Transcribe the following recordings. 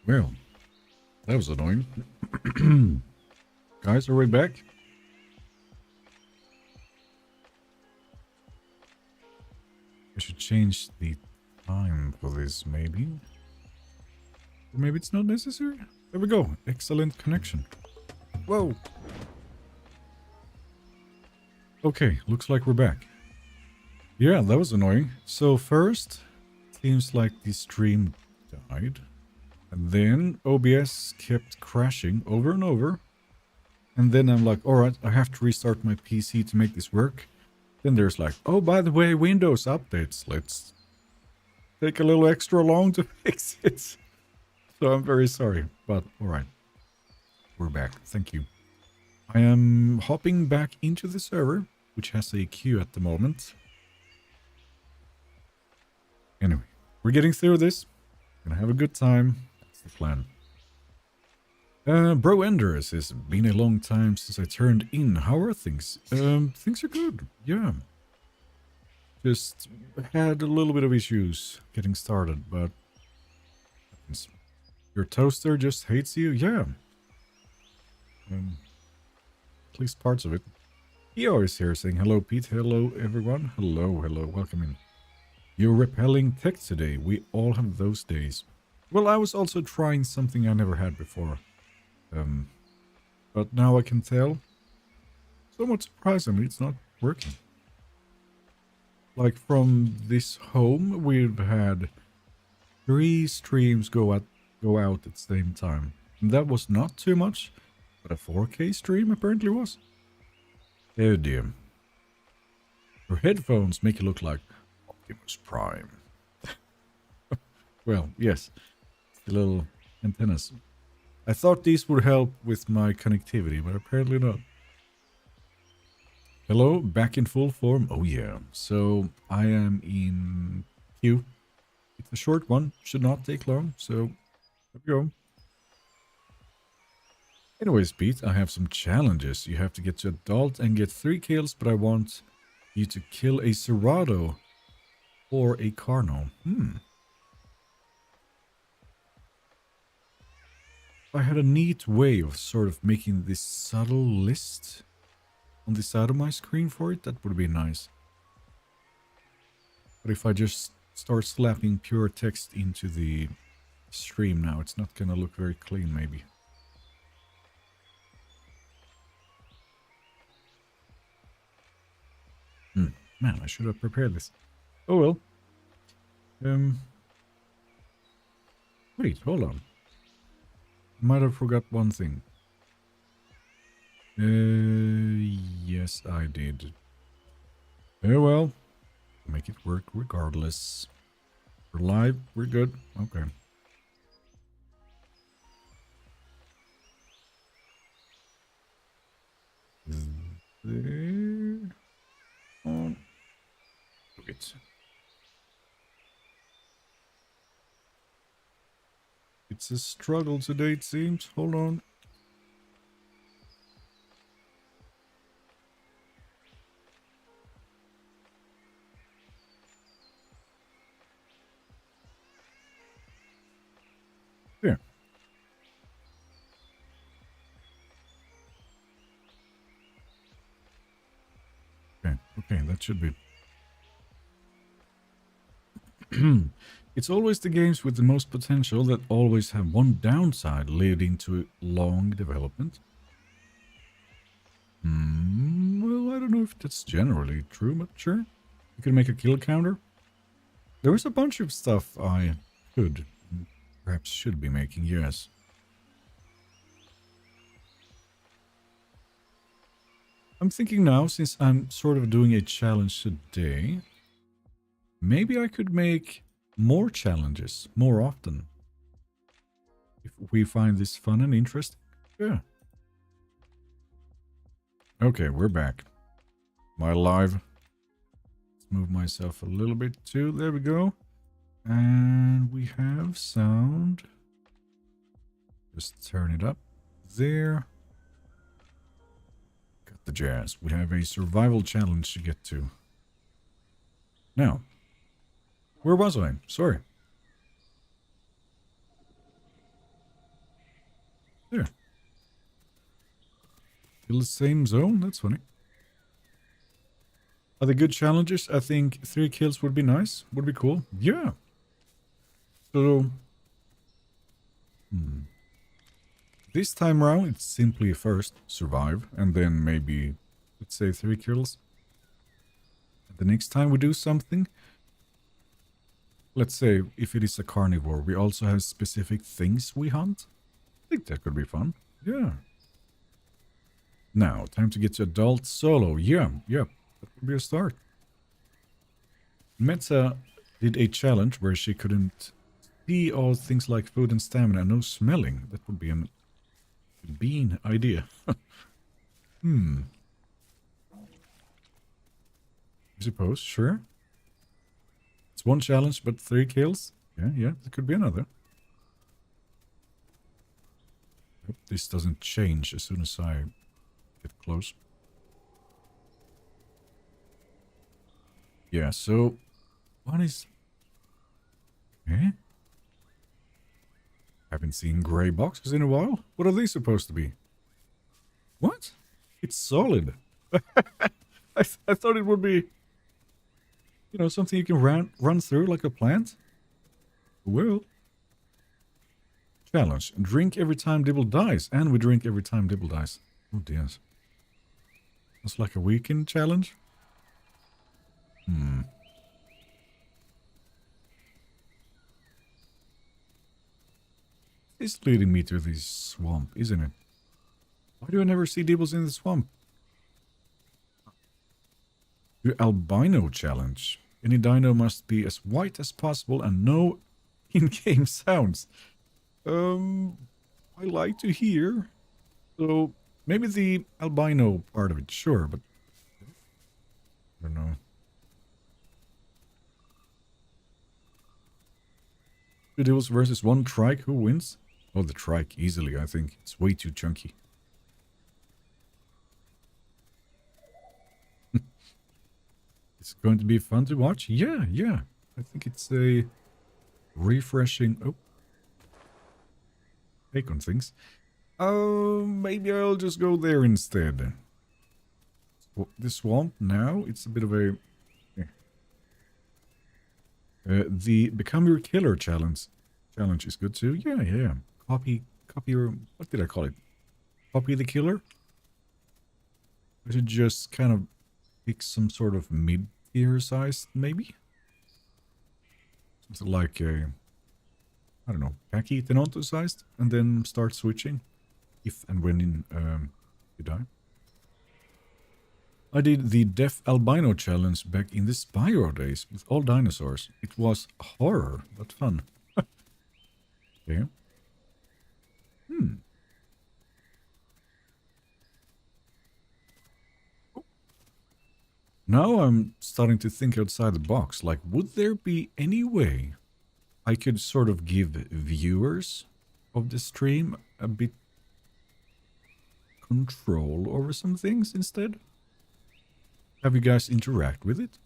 Well, that was annoying. Guys, are we back? I should change the time for this, maybe. Or maybe it's not necessary. There we go. Excellent connection. Whoa. Okay, looks like we're back. Yeah, that was annoying. So first, seems like the stream died. And then OBS kept crashing over and over. And then I'm like, alright, I have to restart my PC to make this work. Then there's like, oh, by the way, Windows updates. Let's take a little extra long to fix it. So I'm very sorry, but alright. We're back. Thank you. I am hopping back into the server, which has a queue at the moment. Anyway, we're getting through this. Gonna have a good time. That's the plan. Bro Ender says, been a long time since I turned in. How are things? Things are good. Yeah. Just had a little bit of issues getting started, but your toaster just hates you? Yeah. At least parts of it. Eo is here saying, hello Pete, hello everyone. Hello, hello, welcome in. You're repelling tech today. We all have those days. Well, I was also trying something I never had before. But now I can tell, somewhat surprisingly, it's not working. Like from this home, we've had 3 streams go out at the same time. And that was not too much, but a 4K stream apparently was. Oh dear. Your headphones make it look like Optimus Prime. Well, yes. The little antennas. I thought these would help with my connectivity, but apparently not. Hello, back in full form. Oh yeah. So I am in queue. It's a short one. Should not take long. So there we go. Anyways, Pete, I have some challenges. You have to get to adult and get 3 kills, but I want you to kill a Serato or a Carno. I had a neat way of sort of making this subtle list on the side of my screen for it. That would be nice. But if I just start slapping pure text into the stream now, it's not gonna look very clean, maybe. Man, I should have prepared this. Oh well. Wait, hold on. Might have forgot one thing. Yes, I did. Oh well. Make it work regardless. We're live. We're good. Okay. There. On. Look it. It's a struggle today, it seems. Hold on. There. Okay, that should be. It's always the games with the most potential that always have one downside leading to long development. Well, I don't know if that's generally true, but sure. You can make a kill counter. There is a bunch of stuff I could, perhaps should be making, yes. I'm thinking now, since I'm sort of doing a challenge today, maybe I could make more challenges more often. If we find this fun and interesting. Yeah. Okay, we're back. Am I live? Let's move myself a little bit too. There we go. And we have sound. Just turn it up there. Got the jazz. We have a survival challenge to get to. Now, where was I? Sorry. There. Still the same zone? That's funny. Are they good challenges? I think 3 kills would be nice. Would be cool. Yeah. So... This time around, it's simply first survive, and then maybe, let's say, 3 kills. The next time we do something, let's say, if it is a carnivore, we also have specific things we hunt. I think that could be fun. Yeah. Now, time to get to adult solo. Yeah, that would be a start. Metza did a challenge where she couldn't see all things like food and stamina, no smelling. That would be an bean idea. I suppose, sure. It's 1 challenge, but 3 kills. Yeah, there could be another. Hope this doesn't change as soon as I get close. Yeah, so... What is... Eh? Haven't seen grey boxes in a while. What are they supposed to be? What? It's solid. I thought it would be... You know, something you can run through like a plant. Well. Challenge. Drink every time Dibble dies. And we drink every time Dibble dies. Oh dear. That's like a weekend challenge. It's leading me to this swamp, isn't it? Why do I never see Dibbles in the swamp? The albino challenge. Any dino must be as white as possible and no in-game sounds. I like to hear. So, maybe the albino part of it, sure, but... I don't know. 2 Dibbles versus 1 trike, who wins? Oh, the trike, easily, I think. It's way too chunky. It's going to be fun to watch? Yeah. I think it's a refreshing... Oh. Take on things. Maybe I'll just go there instead. The swamp now, it's a bit of a... the Become Your Killer challenge is good too. Yeah. Copy your... What did I call it? Copy the killer? I should just kind of pick some sort of mid-tier size, maybe? Something like a... I don't know, Kaki Tenonto sized, and then start switching if and when you die. I did the Deaf Albino challenge back in the Spyro days with all dinosaurs. It was horror, but fun. Okay. Now I'm starting to think outside the box. Like, would there be any way I could sort of give viewers of the stream a bit control over some things instead? Have you guys interact with it?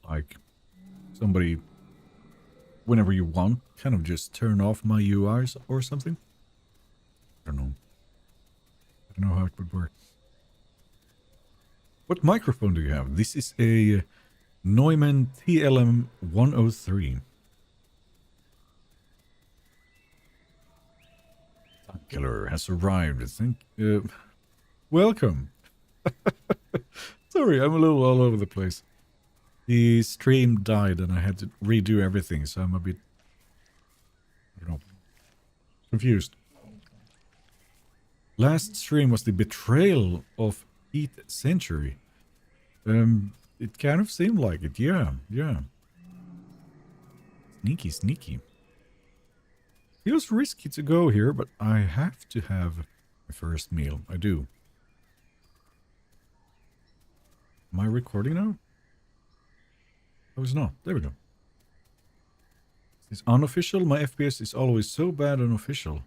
Like, somebody, whenever you want, kind of just turn off my UIs or something? I don't know. I don't know how it would work. What microphone do you have? This is a Neumann TLM 103. Time Killer has arrived. Welcome. Sorry, I'm a little all over the place. The stream died and I had to redo everything, so I'm a bit, I don't know, confused. Last stream was the betrayal of 8th century. It kind of seemed like it, yeah. Sneaky. Feels risky to go here, but I have to have my first meal. I do. Am I recording now? Oh, it's not. There we go. It's unofficial. My FPS is always so bad unofficial.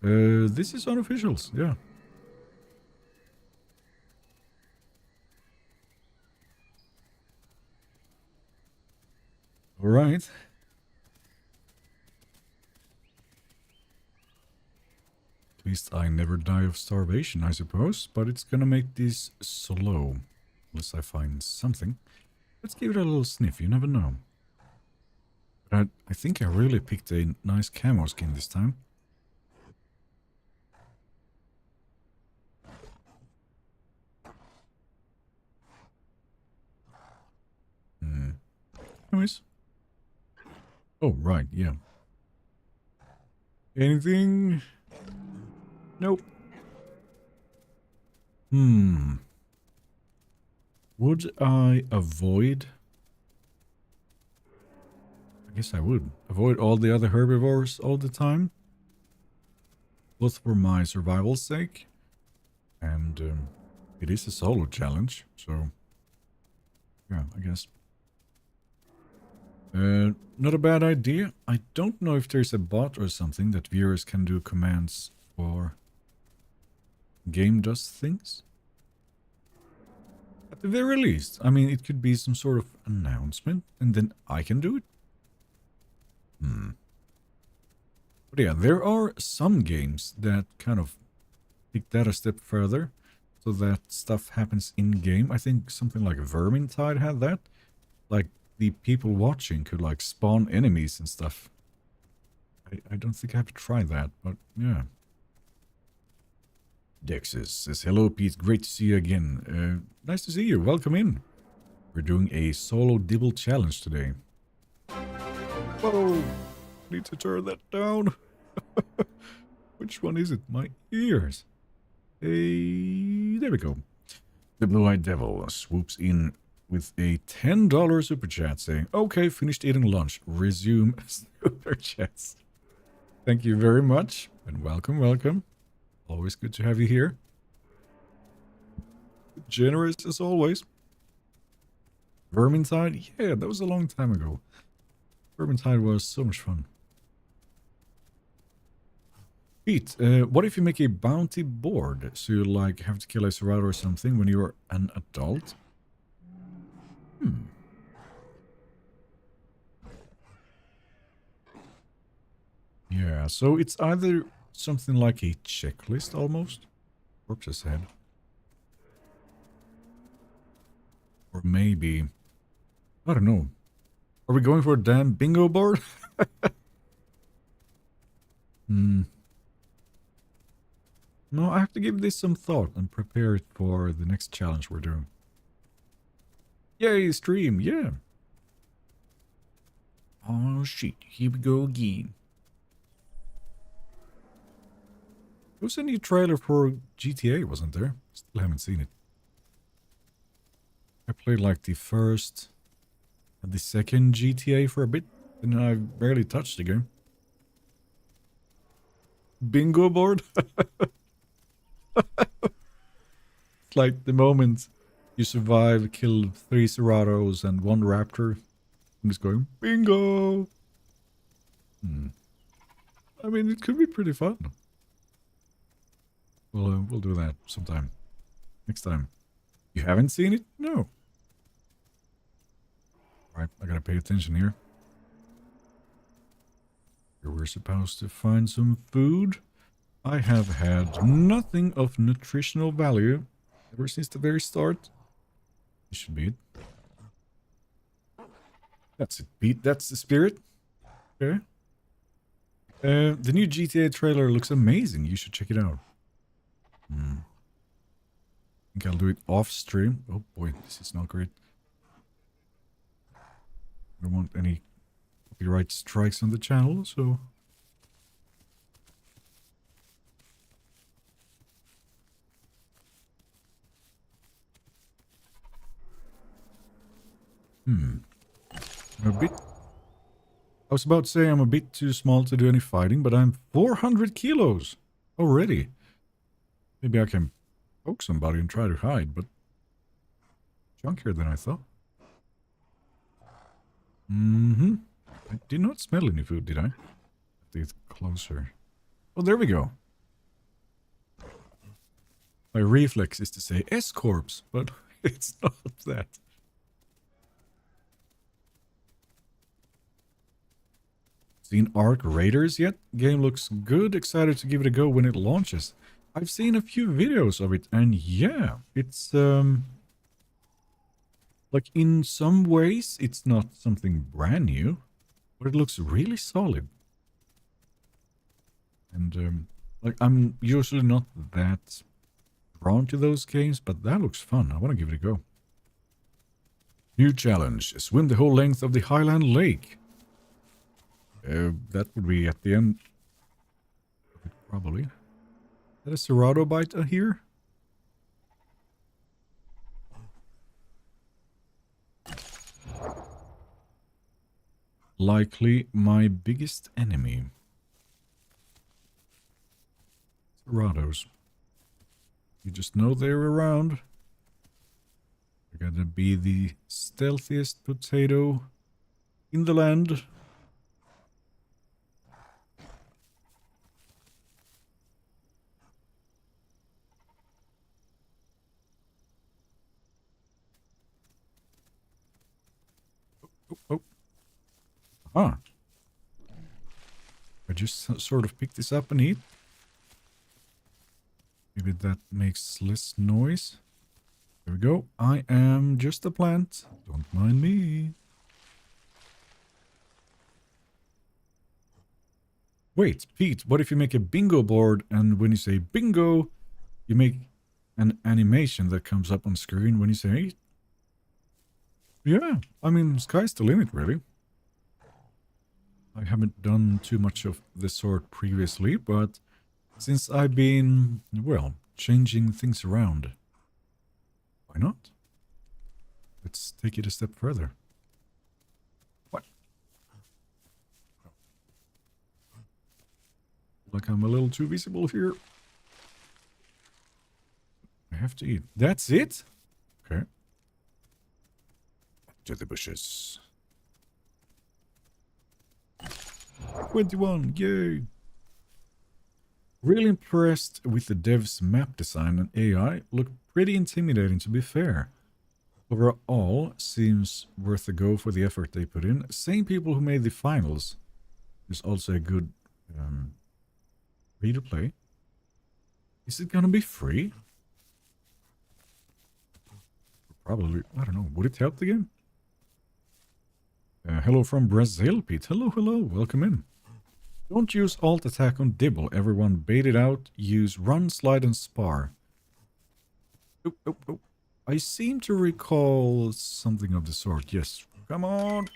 This is unofficials, yeah. Alright. At least I never die of starvation, I suppose. But it's gonna make this slow. Unless I find something. Let's give it a little sniff, you never know. But I think I really picked a nice camo skin this time. Anyways. Oh, right, yeah. Anything? Nope. Would I avoid? I guess I would. Avoid all the other herbivores all the time. Both for my survival's sake. And it is a solo challenge, so... yeah, I guess. Not a bad idea. I don't know if there's a bot or something that viewers can do commands for. Game does things. At the very least. I mean, it could be some sort of announcement, and then I can do it. But yeah, there are some games that kind of take that a step further, so that stuff happens in-game. I think something like Vermintide had that. Like, the people watching could, like, spawn enemies and stuff. I don't think I have to try that, but yeah. Dexys says, hello Pete, great to see you again. Nice to see you, welcome in. We're doing a solo Dibble challenge today. Whoa, need to turn that down. Which one is it? My ears. Hey, there we go. The Blue-Eyed Devil swoops in with a $10 super chat saying, okay, finished eating lunch. Resume super chats. Thank you very much and welcome, welcome. Always good to have you here. Generous as always. Vermintide? Yeah, that was a long time ago. Vermintide was so much fun. Pete, what if you make a bounty board? So you like have to kill a survivor or something when you're an adult? Yeah, so it's either something like a checklist almost. Corpse's head. Or maybe... I don't know. Are we going for a damn bingo board? No, I have to give this some thought and prepare it for the next challenge we're doing. Yay, stream, yeah. Oh shit, here we go again. There was a new trailer for GTA, wasn't there? Still haven't seen it. I played like the first and the second GTA for a bit, and I barely touched the game. Bingo board? It's like the moment you survive, kill 3 Ceratos and 1 Raptor, and it's going, bingo! I mean, it could be pretty fun. We'll do that sometime. Next time. You haven't seen it? No. Alright, I gotta pay attention here. Here we're supposed to find some food. I have had nothing of nutritional value ever since the very start. This should be it. That's it, Pete. That's the spirit. Okay. The new GTA trailer looks amazing. You should check it out. I think I'll do it off stream. Oh boy, this is not great. I don't want any copyright strikes on the channel, so... I'm a bit... I was about to say I'm a bit too small to do any fighting, but I'm 400 kilos already. Maybe I can poke somebody and try to hide, but... chunkier than I thought. I did not smell any food, did I? Get closer. Oh, there we go. My reflex is to say S-Corps, but it's not that. seen Arc Raiders yet? Game looks good. Excited to give it a go when it launches. I've seen a few videos of it, and yeah, it's like in some ways it's not something brand new, but it looks really solid. And like I'm usually not that drawn to those games, but that looks fun. I want to give it a go. New challenge: swim the whole length of the Highland Lake. That would be at the end. Probably. Is that a Ceratobite here? Likely my biggest enemy. Ceratos. You just know they're around. They're gonna be the stealthiest potato in the land. Oh. Ah. I just sort of picked this up and eat. Maybe that makes less noise. There we go. I am just a plant. Don't mind me. Wait, Pete, what if you make a bingo board and when you say bingo, you make an animation that comes up on screen when you say it? Yeah, I mean, sky's the limit, really. I haven't done too much of this sort previously, but since I've been, well, changing things around, why not? Let's take it a step further. What? Like I'm a little too visible here. I have to eat. That's it? Okay. To the bushes. 21, yay! Really impressed with the dev's map design and AI. Looked pretty intimidating, to be fair. Overall, seems worth a go for the effort they put in. Same people who made the finals. There's also a good free to play. Is it gonna be free? Probably. I don't know. Would it help the game? Hello from Brazil, Pete. Hello, hello. Welcome in. Don't use alt attack on Dibble. Everyone bait it out. Use run, slide, and spar. Oh. I seem to recall something of the sort. Yes. Come on.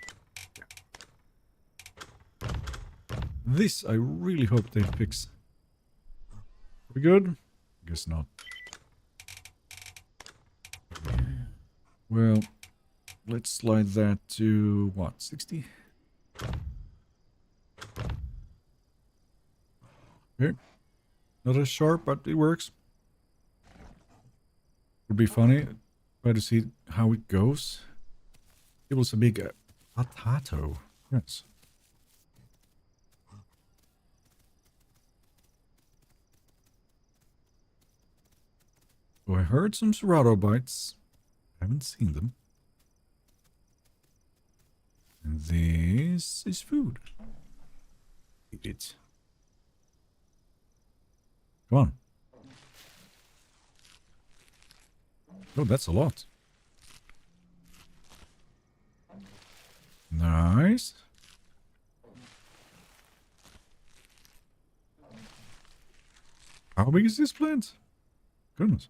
This I really hope they fix. Are we good? Guess not. Well, let's slide that to, what, 60? Okay. Not as sharp, but it works. Would be funny. Try to see how it goes. It was a big potato. Yes. So I heard some Ceratobites. Haven't seen them. And this is food. Eat it. Come on. Oh, that's a lot. Nice. How big is this plant? Goodness.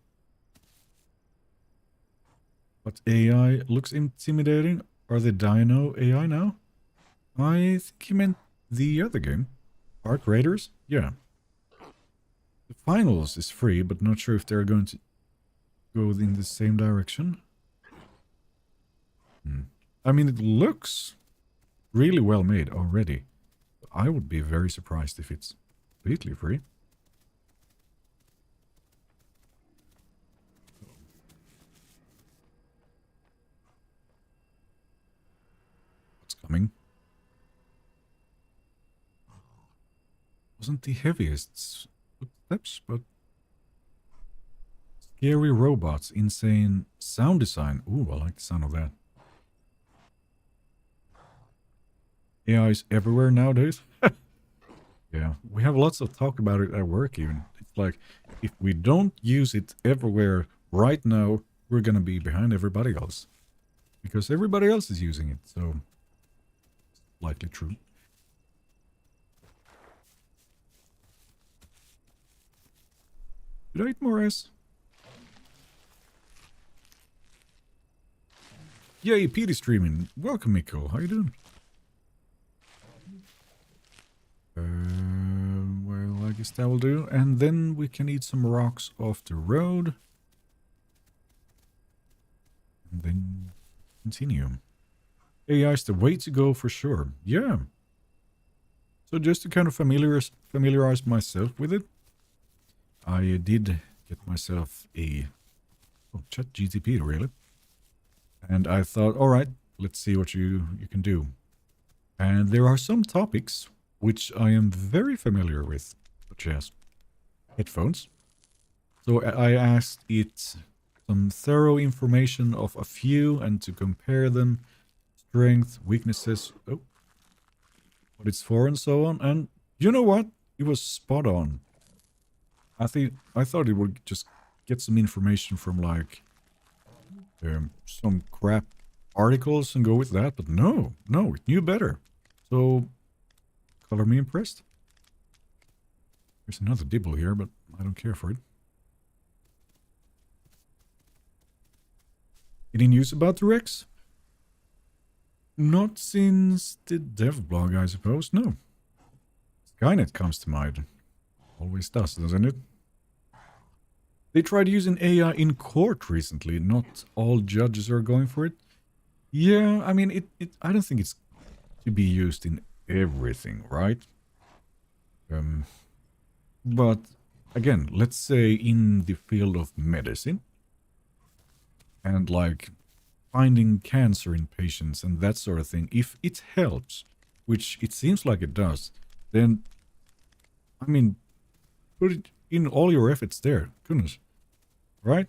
But AI looks intimidating. Are they Dino AI now? I think he meant the other game. Arc Raiders? Yeah. The finals is free, but not sure if they're going to go in the same direction. I mean, it looks really well made already. I would be very surprised if it's completely free. What's coming? Wasn't the heaviest steps, but scary robots, insane sound design. Ooh, I like the sound of that. AI is everywhere nowadays. Yeah, we have lots of talk about it at work even. It's like, if we don't use it everywhere right now, we're gonna be behind everybody else. Because everybody else is using it, so... likely true. Did I eat more ice? Yay, Petey streaming. Welcome, Miko. How you doing? Well, I guess that will do. And then we can eat some rocks off the road. And then continue. AI is the way to go for sure. Yeah. So just to kind of familiarize myself with it, I did get myself a chat GTP, really. And I thought, all right, let's see what you can do. And there are some topics which I am very familiar with, such as headphones. So I asked it some thorough information of a few and to compare them, strength, weaknesses, what it's for and so on. And you know what? It was spot on. I thought it would just get some information from like some crap articles and go with that, but no, it knew better. So, color me impressed. There's another Dibble here, but I don't care for it. Any news about the Rex? Not since the dev blog, I suppose. No. Skynet comes to mind. Always does, doesn't it? They tried using AI in court recently. Not all judges are going for it. Yeah, I mean, I don't think it's to be used in everything, right? But again, let's say in the field of medicine and like finding cancer in patients and that sort of thing, if it helps, which it seems like it does, then, I mean, put it in all your efforts there. Goodness. Right?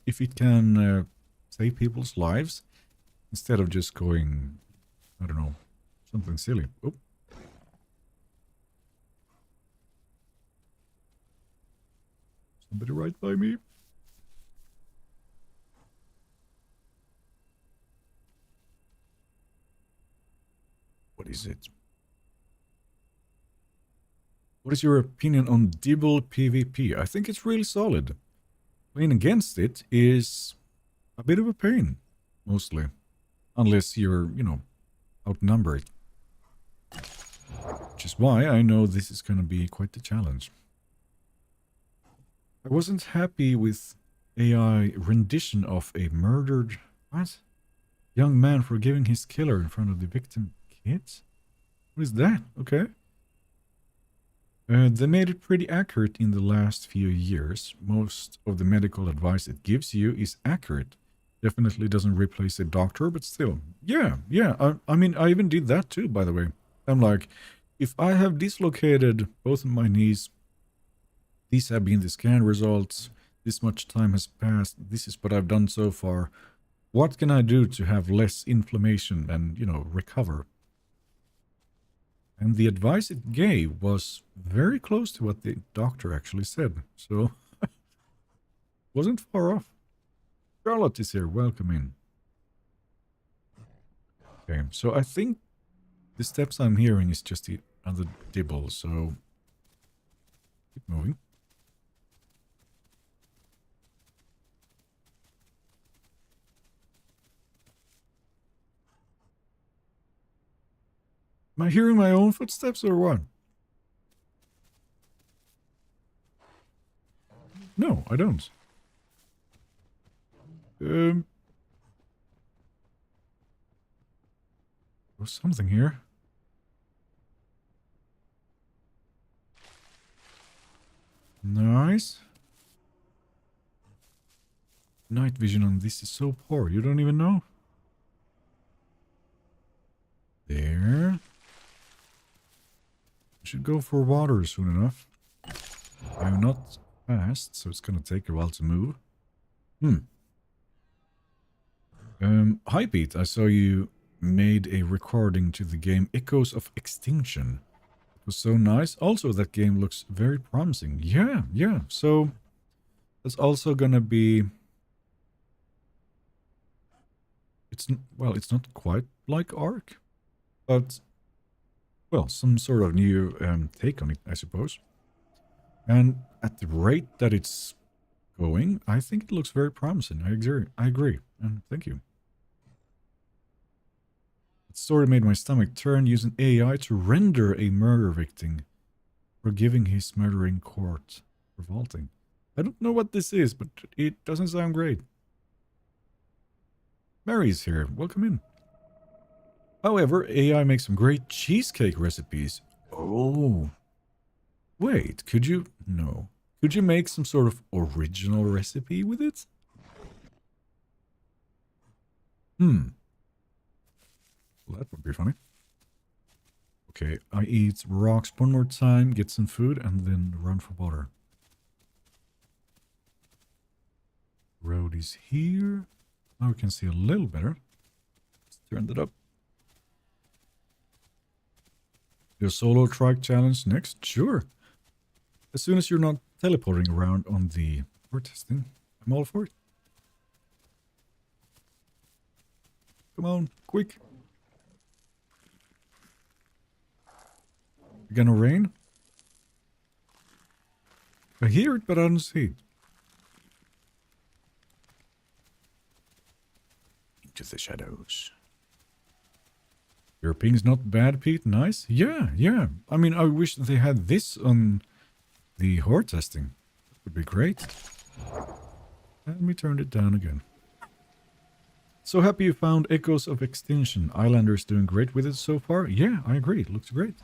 If it can save people's lives instead of just going, I don't know, something silly. Oh. Somebody right by me. What is it? What is your opinion on Dibble PvP? I think it's really solid. Playing against it is a bit of a pain, mostly. Unless you're, outnumbered. Which is why I know this is going to be quite the challenge. I wasn't happy with AI rendition of a murdered... What? Young man forgiving his killer in front of the victim kids? What is that? Okay. They made it pretty accurate in the last few years. Most of the medical advice it gives you is accurate. Definitely doesn't replace a doctor, but still. Yeah. I mean, I even did that too, by the way. I'm like, if I have dislocated both of my knees, these have been the scan results, this much time has passed, this is what I've done so far. What can I do to have less inflammation and, recover? And the advice it gave was very close to what the doctor actually said. So, wasn't far off. Charlotte is here. Welcome in. Okay, so I think the steps I'm hearing is just the other Dibble, so keep moving. Am I hearing my own footsteps or what? No, I don't. There's something here. Nice. Night vision on this is so poor, you don't even know. There. Should go for water soon enough. I'm not fast, so it's gonna take a while to move. Hi Pete, I saw you made a recording to the game Echoes of Extinction. It was so nice. Also, that game looks very promising. Yeah, yeah. So that's also gonna be... well, it's not quite like Ark, but, well, some sort of new take on it, I suppose. And at the rate that it's going, I think it looks very promising. I agree. And thank you. That story made my stomach turn, using AI to render a murder victim, forgiving his murder in court. Revolting. I don't know what this is, but it doesn't sound great. Mary's here. Welcome in. However, AI makes some great cheesecake recipes. Oh. Wait, could you... no. Could you make some sort of original recipe with it? Well, that would be funny. Okay, I eat rocks one more time, get some food, and then run for water. Road is here. Now we can see a little better. Let's turn that up. Your solo trike challenge next? Sure. As soon as you're not teleporting around on the port testing, I'm all for it. Come on, quick. It's gonna rain? I hear it, but I don't see it. Into the shadows. Your ping's not bad, Pete. Nice. Yeah, yeah. I mean, I wish they had this on the horde testing. That would be great. Let me turn it down again. So happy you found Echoes of Extinction. Islander's doing great with it so far. Yeah, I agree. It looks great.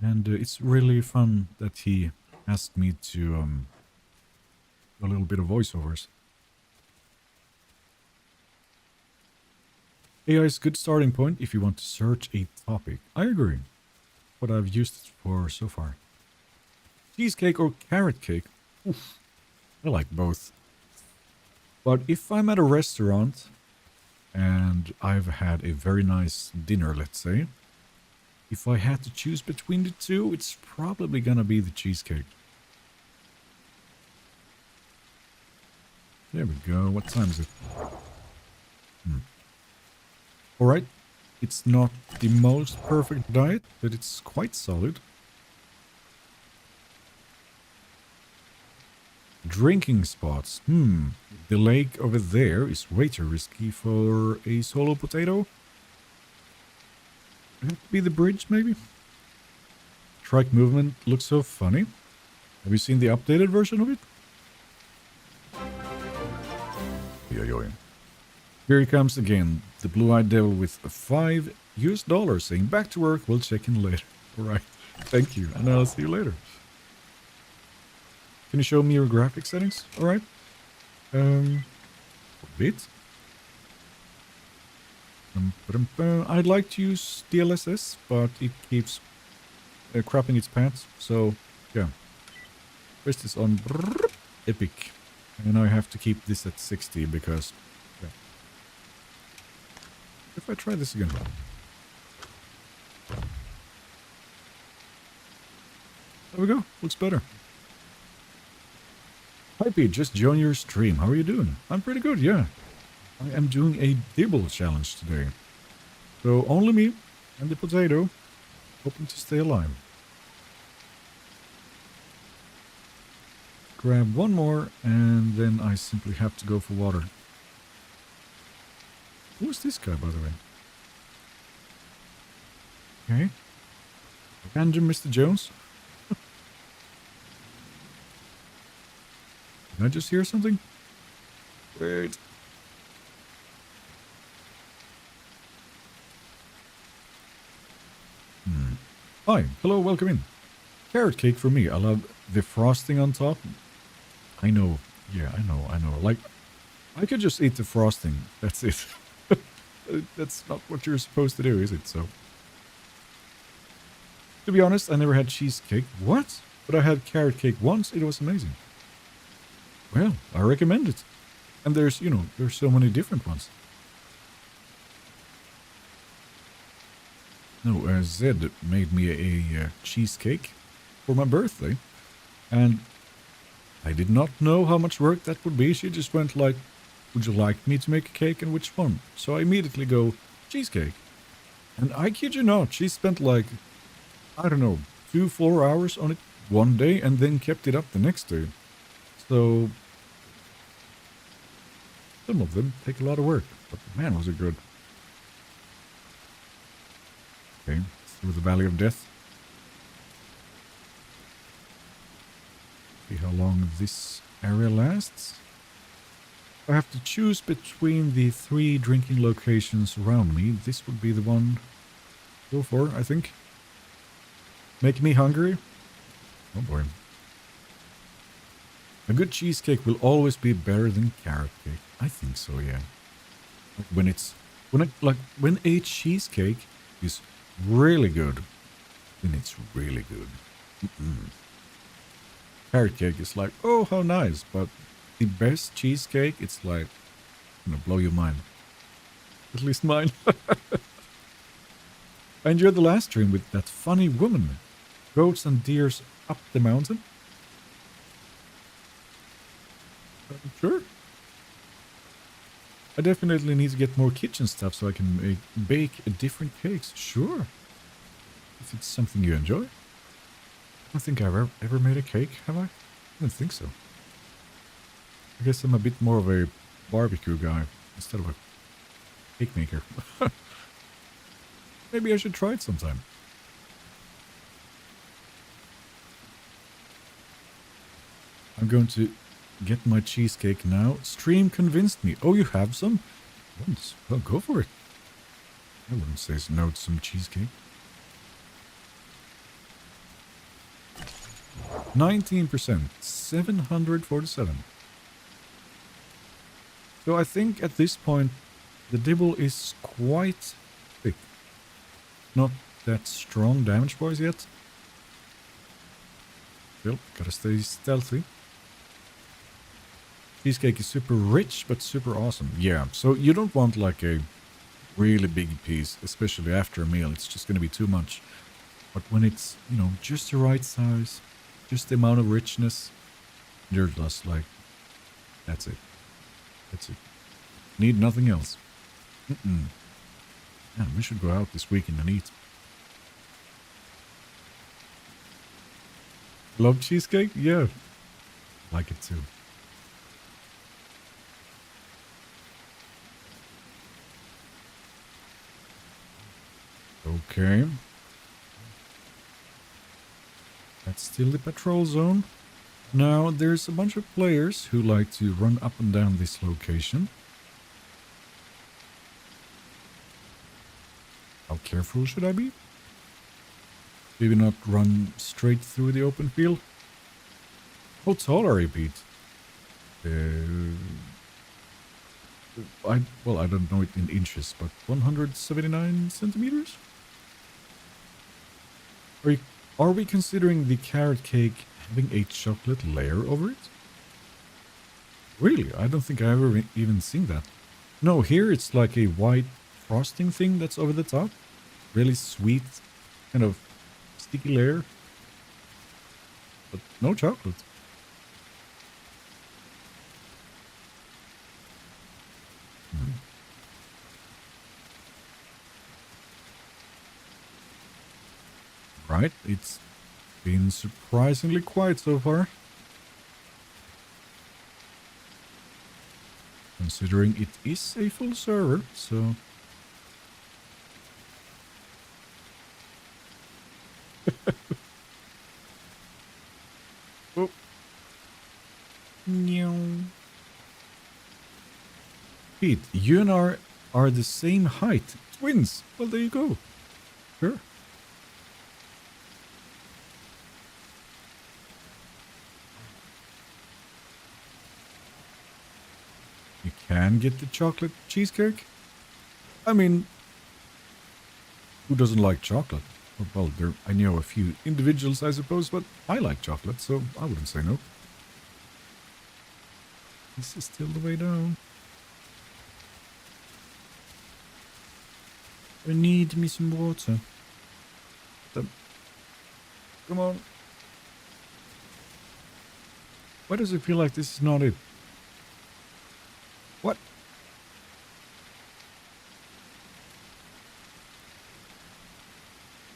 And it's really fun that he asked me to do a little bit of voiceovers. AI is a good starting point if you want to search a topic. I agree. What I've used it for so far. Cheesecake or carrot cake? Oof. I like both. But if I'm at a restaurant and I've had a very nice dinner, let's say, if I had to choose between the two, it's probably gonna be the cheesecake. There we go. What time is it? Alright. It's not the most perfect diet, but it's quite solid. Drinking spots. The lake over there is way too risky for a solo potato. Could it be the bridge, maybe? Trike movement looks so funny. Have you seen the updated version of it? Here he comes again. The blue-eyed devil with a $5 saying, back to work, we'll check in later. Alright, thank you, and I'll see you later. Can you show me your graphic settings? Alright. A bit. I'd like to use DLSS, but it keeps crapping its pants, so yeah. First is on epic, and I have to keep this at 60 because, yeah. If I try this again. There we go, looks better. Hi Pete, just joined your stream. How are you doing? I'm pretty good, yeah. I am doing a Dibble challenge today. So only me and the potato, hoping to stay alive. Grab one more, and then I simply have to go for water. Who's this guy, by the way? Okay. Random Mr. Jones. Did I just hear something? Wait. Hi, hello, welcome in. Carrot cake for me. I love the frosting on top. I know. Yeah, I know. Like, I could just eat the frosting. That's it. That's not what you're supposed to do, is it? So, to be honest, I never had cheesecake. What? But I had carrot cake once. It was amazing. Well, I recommend it. And there's, there's so many different ones. No, Zed made me a cheesecake for my birthday. And I did not know how much work that would be. She just went like, would you like me to make a cake and which one? So I immediately go, cheesecake. And I kid you not, she spent like, I don't know, 2-4 hours on it one day and then kept it up the next day. So some of them take a lot of work, but man, was it good. Okay, through the Valley of Death. See how long this area lasts. If I have to choose between the 3 drinking locations around me, this would be the one to go for, I think. Make me hungry? Oh boy. A good cheesecake will always be better than carrot cake. I think so, yeah. When a cheesecake is really good, then it's really good. Carrot cake is like, oh, how nice, but the best cheesecake, it's like, gonna blow your mind. At least mine. I enjoyed the last stream with that funny woman. Goats and deers up the mountain. Sure. I definitely need to get more kitchen stuff so I can bake different cakes. Sure. If it's something you enjoy. I don't think I've ever made a cake, have I? I don't think so. I guess I'm a bit more of a barbecue guy instead of a cake maker. Maybe I should try it sometime. I'm going to get my cheesecake now. Stream convinced me. Oh, you have some? Well, go for it. I wouldn't say no to some cheesecake. 19%. 747. So I think at this point, the Dibble is quite thick. Not that strong damage boys yet. Still, gotta stay stealthy. Cheesecake is super rich, but super awesome. Yeah, so you don't want like a really big piece, especially after a meal. It's just gonna be too much. But when it's, you know, just the right size, just the amount of richness, you're just like, that's it. That's it. Need nothing else. Man, we should go out this weekend and eat. Love cheesecake? Yeah. Like it too. Okay. That's still the patrol zone. Now, there's a bunch of players who like to run up and down this location. How careful should I be? Maybe not run straight through the open field? How tall are you, Pete? I don't know it in inches, but 179 centimeters? Are we considering the carrot cake having a chocolate layer over it? Really? I don't think I ever even seen that. No, here it's like a white frosting thing that's over the top. Really sweet, kind of sticky layer. But no chocolate. Right, it's been surprisingly quiet so far. Considering it is a full server, so... Oh. Pete, you and I are the same height. Twins! Well, there you go. Sure. You can get the chocolate cheesecake? I mean, who doesn't like chocolate? Well, I know a few individuals, I suppose, but I like chocolate, so I wouldn't say no. This is still the way down. I need me some water. Come on. Why does it feel like this is not it? What?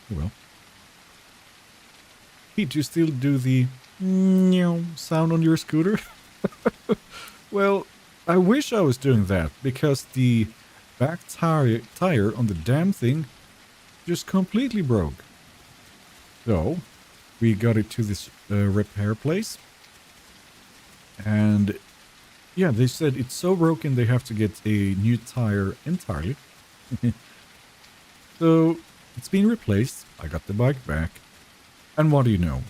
Well. Pete, do you still do the sound on your scooter? Well, I wish I was doing that, because the back tire on the damn thing just completely broke. So, we got it to this repair place. And, yeah, they said it's so broken they have to get a new tire entirely. So, it's been replaced. I got the bike back. And what do you know?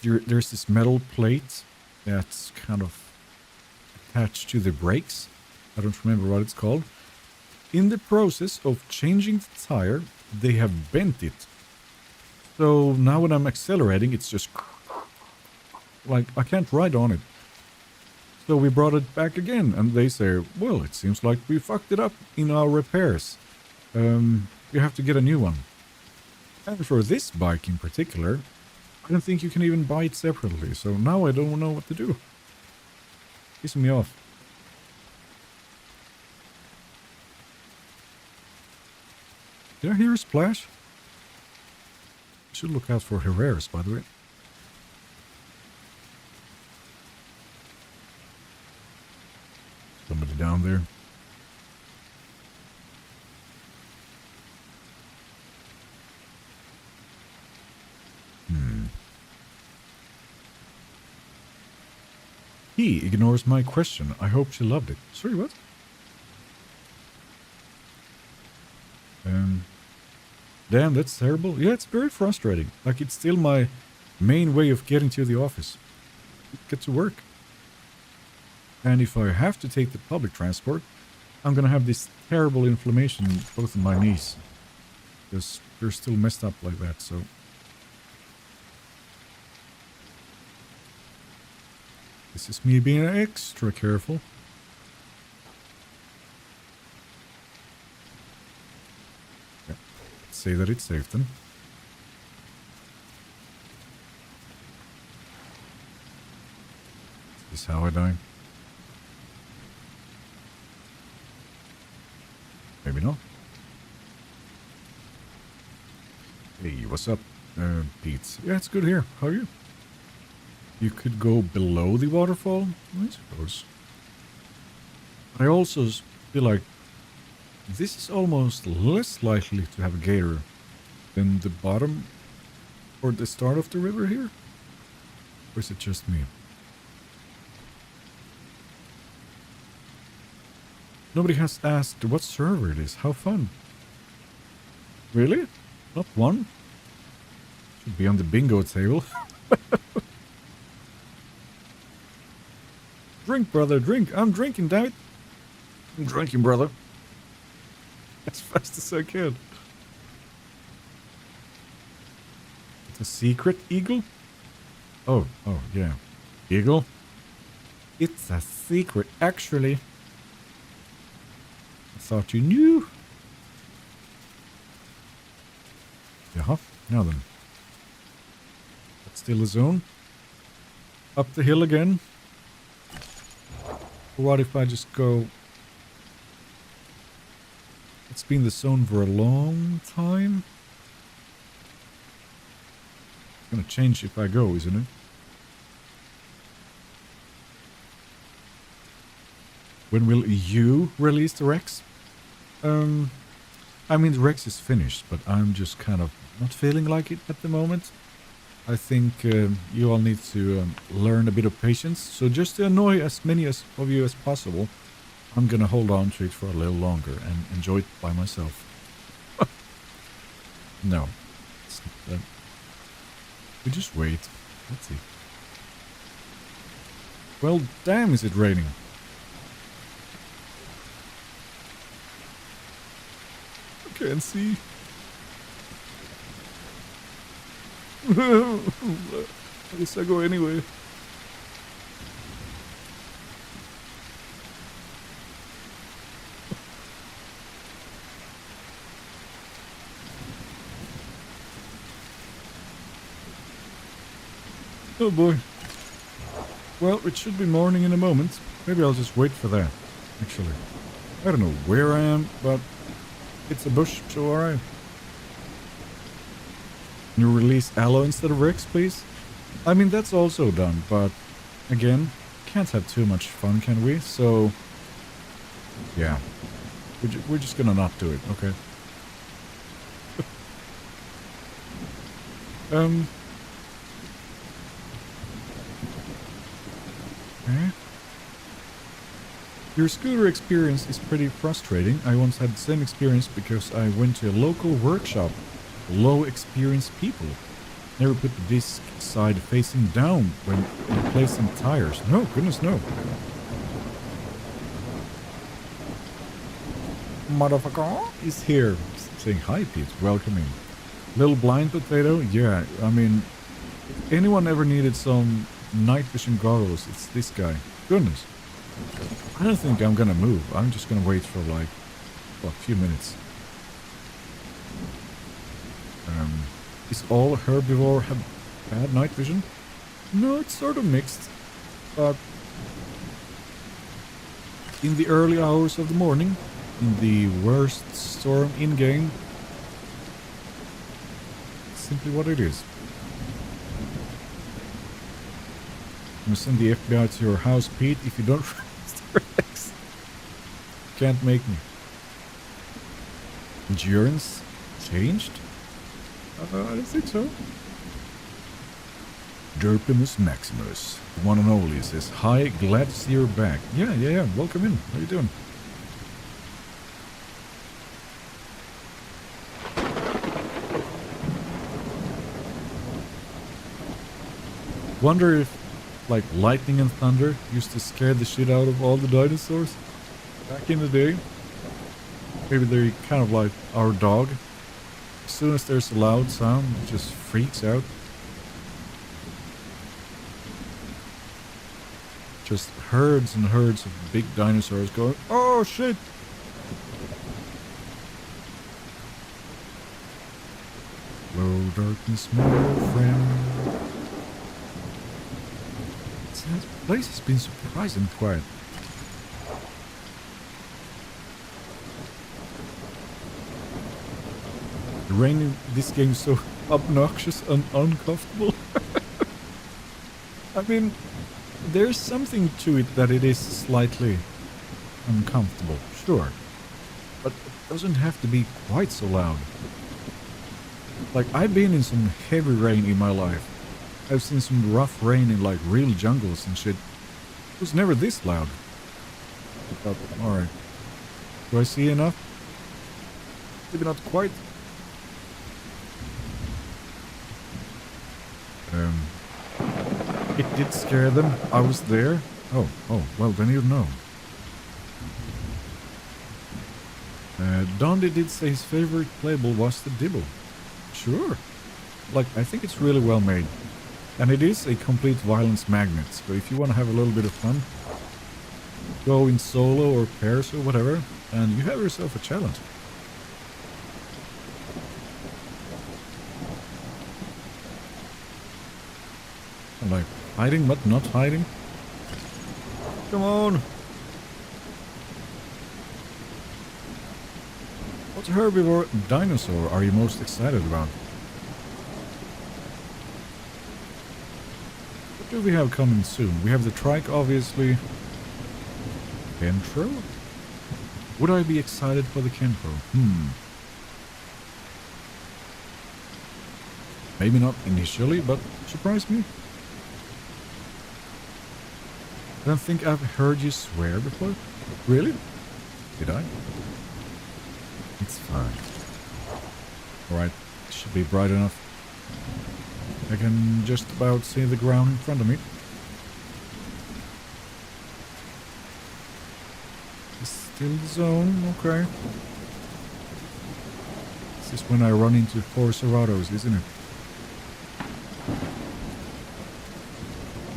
There's this metal plate that's kind of attached to the brakes. I don't remember what it's called. In the process of changing the tire, they have bent it. So now when I'm accelerating, it's just like I can't ride on it. So we brought it back again, and they say, well, it seems like we fucked it up in our repairs. You have to get a new one. And for this bike in particular, I don't think you can even buy it separately. So now I don't know what to do. Pissing me off. Did I hear a splash? I should look out for Herreras, by the way. Somebody down there. He ignores my question. I hope she loved it. Sorry, what? Damn, that's terrible. Yeah, it's very frustrating. Like, it's still my main way of getting to the office. Get to work. And if I have to take the public transport, I'm gonna have this terrible inflammation both in my knees. Because they're still messed up like that, so... This is me being extra careful. Yeah. Let's say that it's safe then. Is this how I die? Maybe not. Hey, what's up, Pete? Yeah, it's good here. How are you? You could go below the waterfall, I suppose. I also feel like this is almost less likely to have a gator than the bottom or the start of the river here. Or is it just me? Nobody has asked what server it is. How fun. Really? Not one? Should be on the bingo table. Drink, brother, drink. I'm drinking, damn it. I'm drinking, brother. As fast as I can. It's a secret eagle? Oh, yeah. Eagle? It's a secret, actually. I thought you knew. Yeah, now then. That's still a zone. Up the hill again. What if I just go... It's been the zone for a long time. It's gonna change if I go, isn't it? When will you release the Rex? I mean, the Rex is finished, but I'm just kind of not feeling like it at the moment. I think you all need to learn a bit of patience. So just to annoy as many of you as possible, I'm gonna hold on to it for a little longer and enjoy it by myself. No. We just wait. Let's see. Well, damn, is it raining? I can't see. I guess I go anyway. Oh boy. Well, it should be morning in a moment. Maybe I'll just wait for that, actually. I don't know where I am, but it's a bush, so alright. Can you release Allo instead of Rex, please? I mean, that's also done, but again, can't have too much fun, can we? So, yeah. We're just gonna not do it, okay? Okay. Your scooter experience is pretty frustrating. I once had the same experience because I went to a local workshop. Low experienced people. Never put the disc side facing down when replacing tires. No, goodness no. Motherfucker is here. Saying hi, Pete. Welcome in. Little blind potato? Yeah, I mean, if anyone ever needed some night vision goggles, it's this guy. Goodness. I don't think I'm gonna move. I'm just gonna wait for like, well, a few minutes. Is all herbivore have bad night vision? No, it's sort of mixed. But in the early hours of the morning, in the worst storm in-game, simply what it is. I'm gonna send the FBI to your house, Pete, if you don't relax. Can't make me. Endurance changed? I don't think so. Derpimus Maximus, one and only, says, hi, glad to see you're back. Yeah, welcome in. How you doing? Wonder if, like, lightning and thunder used to scare the shit out of all the dinosaurs back in the day. Maybe they're kind of like our dog. As soon as there's a loud sound, it just freaks out. Just herds and herds of big dinosaurs going, oh shit! Hello, darkness, my friend. This place has been surprisingly quiet. The rain in this game is so obnoxious and uncomfortable. I mean, there's something to it that it is slightly uncomfortable, sure. But it doesn't have to be quite so loud. Like, I've been in some heavy rain in my life. I've seen some rough rain in like real jungles and shit. It was never this loud. But, alright. Do I see enough? Maybe not quite. It did scare them. I was there. Oh, well then you know. Dondi did say his favorite playable was the Dibble. Sure. Like, I think it's really well made. And it is a complete violence magnet, so if you want to have a little bit of fun, go in solo or pairs or whatever, and you have yourself a challenge. I'm like, hiding but not hiding? Come on! What herbivore dinosaur are you most excited about? What do we have coming soon? We have the trike, obviously. Kentro? Would I be excited for the Kentro? Maybe not initially, but surprise me. I don't think I've heard you swear before. Really? Did I? It's fine. Alright, should be bright enough. I can just about see the ground in front of me. It's still the zone, okay. This is when I run into Dilophosaurs, isn't it?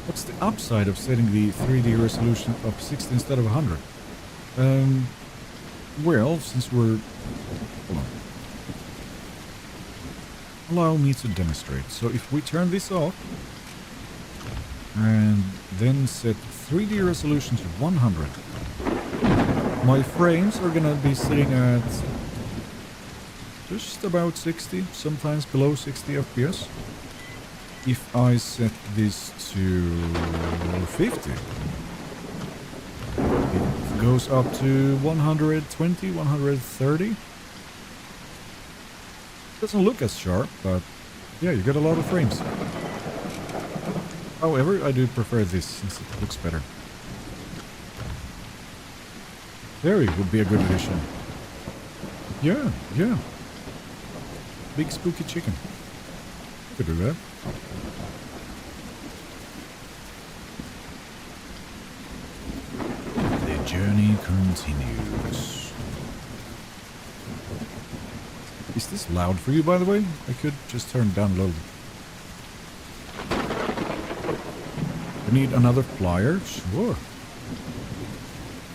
What's the upside of setting the 3D resolution of 60 instead of 100? Well, since we're... Hold on. Allow me to demonstrate. So if we turn this off... and then set 3D resolution to 100. My frames are gonna be sitting at just about 60, sometimes below 60 FPS. If I set this to 50, it goes up to 120, 130. Doesn't look as sharp, but yeah, you get a lot of frames. However, I do prefer this since it looks better. Very would be a good addition. Yeah, yeah. Big spooky chicken. Could do that. The journey continues. Is this loud for you, by the way? I could just turn it down a little. I need another plier? Sure.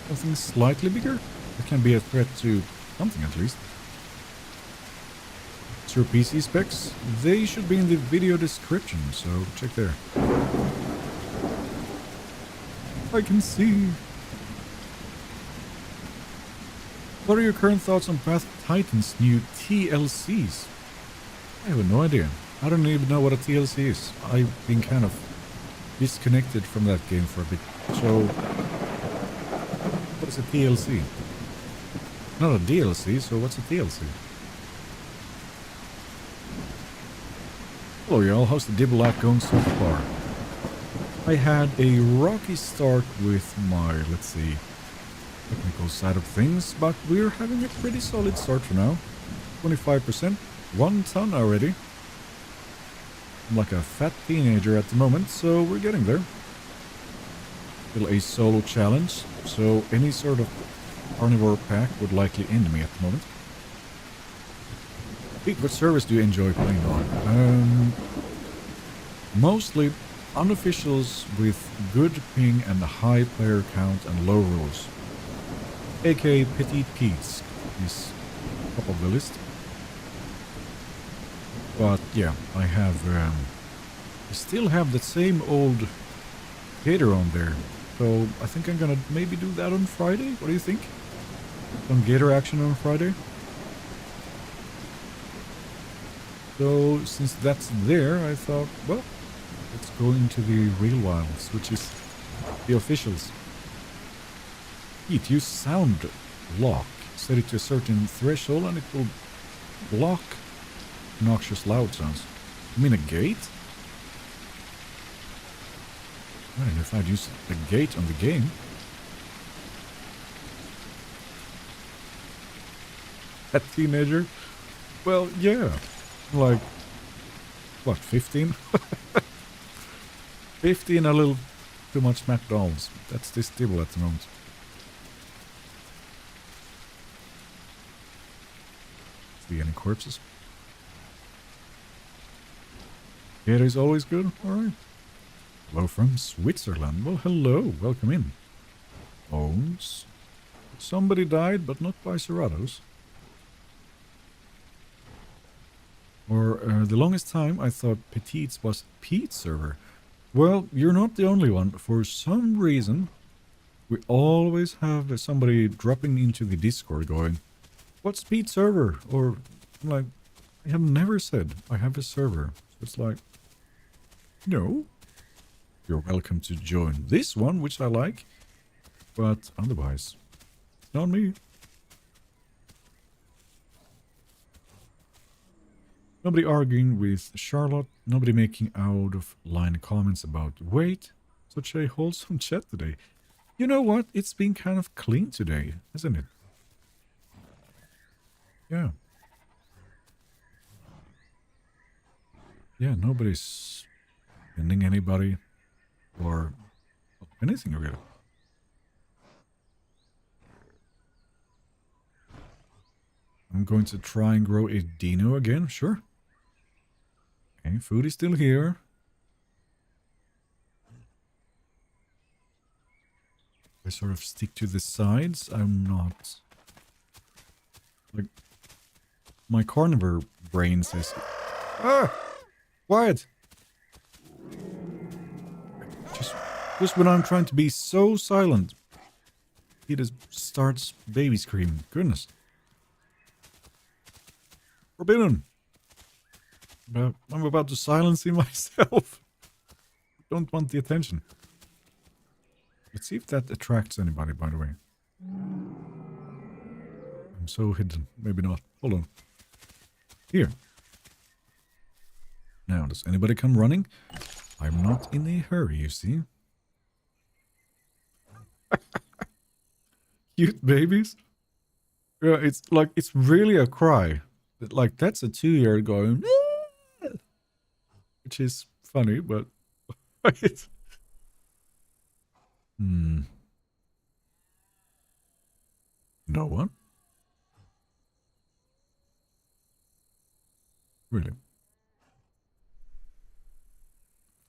Something slightly bigger? That can be a threat to something at least. Your PC specs, they should be in the video description, so check there. I can see. What are your current thoughts on Path of Titan's new TLCs? I have no idea. I don't even know what a TLC is. I've been kind of disconnected from that game for a bit. So, what is a TLC? Not a DLC, so what's a TLC? Hello y'all, how's the Dibble app going so far? I had a rocky start with my, let's see, technical side of things, but we're having a pretty solid start for now. 25%, 1 ton already. I'm like a fat teenager at the moment, so we're getting there. Still a solo challenge, so any sort of carnivore pack would likely end me at the moment. What service do you enjoy playing on? Mostly unofficials with good ping and a high player count and low rolls. aka Petite Pete's is top of the list. But yeah, I still have the same old Gator on there. So I think I'm gonna maybe do that on Friday. What do you think? Some Gator action on Friday? So, since that's there, I thought, well, let's go into the real wilds, which is the officials. Pete, use sound lock. Set it to a certain threshold and it will block noxious loud sounds. You mean a gate? I don't know if I'd use a gate on the game. That teenager? Well, yeah. Like, what, 15? 15, a little too much McDonald's. That's this Dibble at the moment. See any corpses? Gator is always good? Alright. Hello from Switzerland. Well, hello. Welcome in. Owns. Somebody died, but not by Cerratos. For the longest time, I thought Petites was Pete's server. Well, you're not the only one. For some reason, we always have somebody dropping into the Discord going, what's Pete's server? Or, I'm like, I have never said I have a server. So it's like, no. You're welcome to join this one, which I like. But otherwise, it's not me. Nobody arguing with Charlotte, nobody making out of line comments about weight. Such a wholesome chat today. You know what? It's been kind of clean today, hasn't it? Yeah. Yeah, nobody's ending anybody or anything really. I'm going to try and grow a dino again, sure. Okay, food is still here. I sort of stick to the sides. I'm not... Like... My carnivore brain says... Ah! Quiet! Just when I'm trying to be so silent, he just starts baby screaming. Goodness. Forbidden. But I'm about to silence him myself. Don't want the attention. Let's see if that attracts anybody, by the way. I'm so hidden. Maybe not. Hold on. Here. Now, does anybody come running? I'm not in a hurry, you see. Cute babies. Yeah, it's like, it's really a cry. Like, that's a 2-year-old going, which is funny, but it's... No one? Really?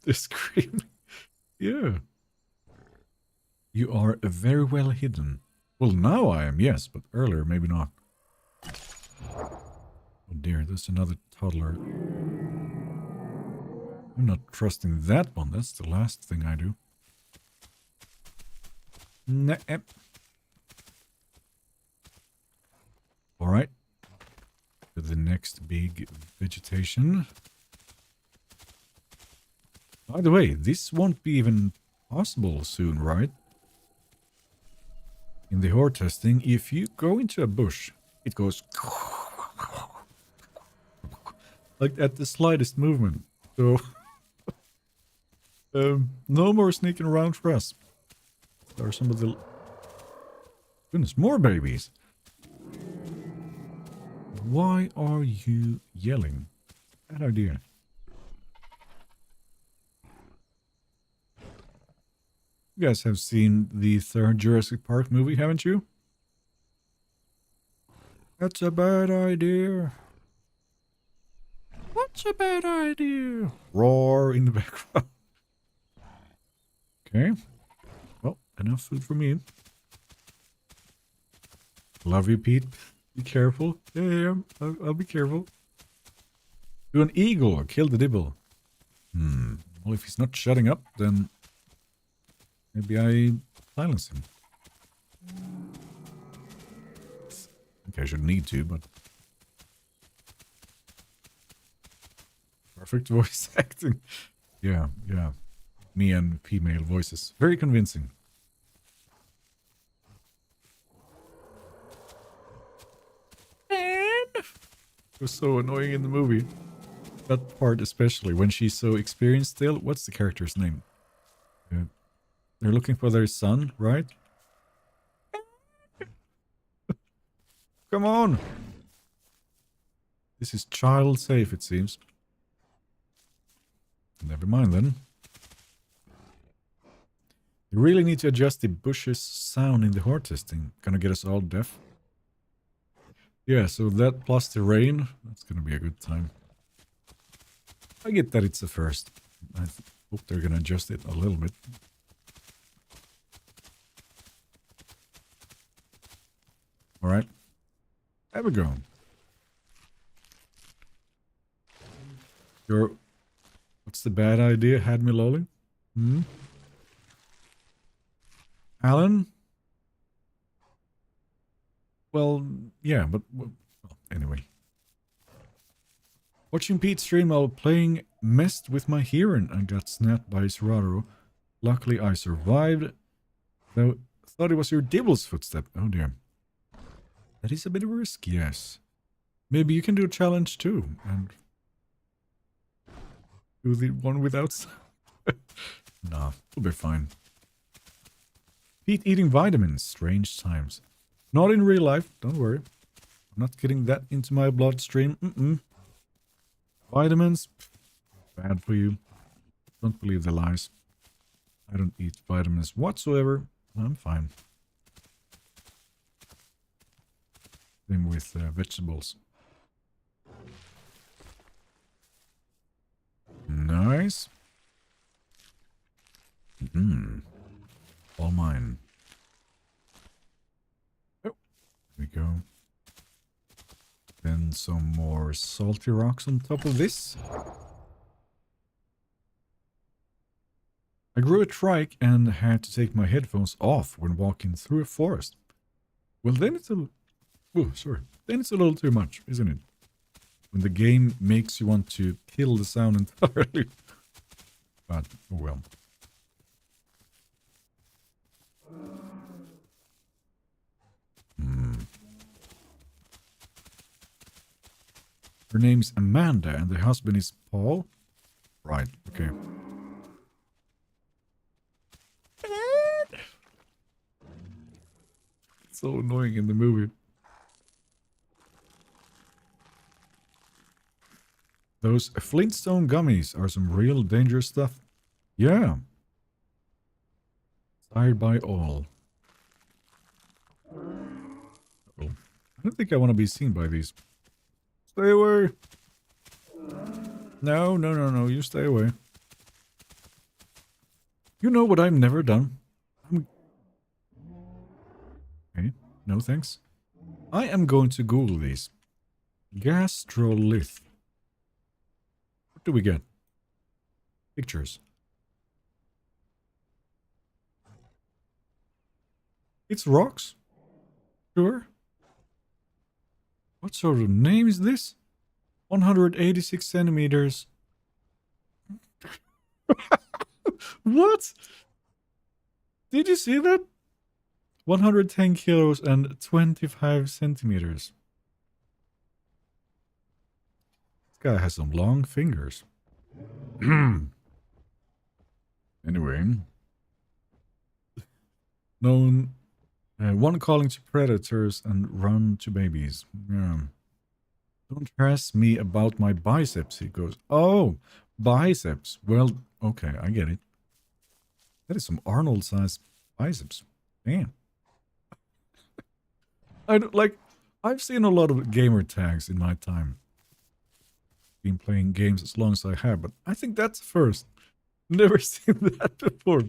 They're screaming. Yeah. You are very well hidden. Well, now I am, yes, but earlier, maybe not. Oh dear, there's another toddler. I'm not trusting that one. That's the last thing I do. Nah. Alright. To the next big vegetation. By the way, this won't be even possible soon, right? In the horde testing, if you go into a bush, it goes like at the slightest movement. So no more sneaking around for us. There are some of the... Goodness, more babies. Why are you yelling? Bad idea. You guys have seen the third Jurassic Park movie, haven't you? That's a bad idea. What's a bad idea? Roar in the background. Okay. Well, enough food for me. Love you, Pete. Be careful. Yeah, I'll be careful. Do an eagle or kill the Dibble. Well, if he's not shutting up, then maybe I silence him. Okay, I shouldn't need to, but... Perfect voice acting. Yeah. Me and female voices. Very convincing. It was so annoying in the movie. That part especially, when she's so experienced still. What's the character's name? They're looking for their son, right? Come on! This is child safe, it seems. Never mind then. You really need to adjust the bush's sound in the horde testing. Gonna get us all deaf. Yeah, so that plus the rain, that's gonna be a good time. I get that it's the first. I hope they're gonna adjust it a little bit. Alright. There we go. What's the bad idea? Had me lolling? Alan? Well, yeah, but... Well, anyway. Watching Pete stream while playing messed with my hearing and got snapped by Serrato. Luckily I survived. Though, thought it was your Dibble's footstep. Oh dear. That is a bit of a risk, yes. Maybe you can do a challenge too, and... do the one without sound. Nah, we'll be fine. Pete eating vitamins. Strange times. Not in real life, don't worry. I'm not getting that into my bloodstream. Vitamins? Bad for you. Don't believe the lies. I don't eat vitamins whatsoever. I'm fine. Same with vegetables. Nice. All mine. Oh, there we go. Then some more salty rocks on top of this. I grew a trike and had to take my headphones off when walking through a forest. Well, then it's a... Oh, sorry. Then it's a little too much, isn't it? When the game makes you want to kill the sound entirely. But, oh well. Her name's Amanda and the husband is Paul. Right, okay. It's so annoying in the movie. Those Flintstone gummies are some real dangerous stuff. Yeah. Tired by all. Uh-oh. I don't think I want to be seen by these. Stay away. No, no, no, no. You stay away. You know what I've never done? Okay. No thanks. I am going to Google these. Gastrolith. What do we get? Pictures. It's rocks? Sure. What sort of name is this? 186 centimeters. What? Did you see that? 110 kilos and 25 centimeters. This guy has some long fingers. Anyway. Known... one calling to predators and run to babies. Yeah. Don't harass me about my biceps, he goes. Oh, biceps. Well, okay, I get it. That is some Arnold-sized biceps. Damn. I don't, like, I've seen a lot of gamer tags in my time. Been playing games as long as I have, but I think that's the first. Never seen that before.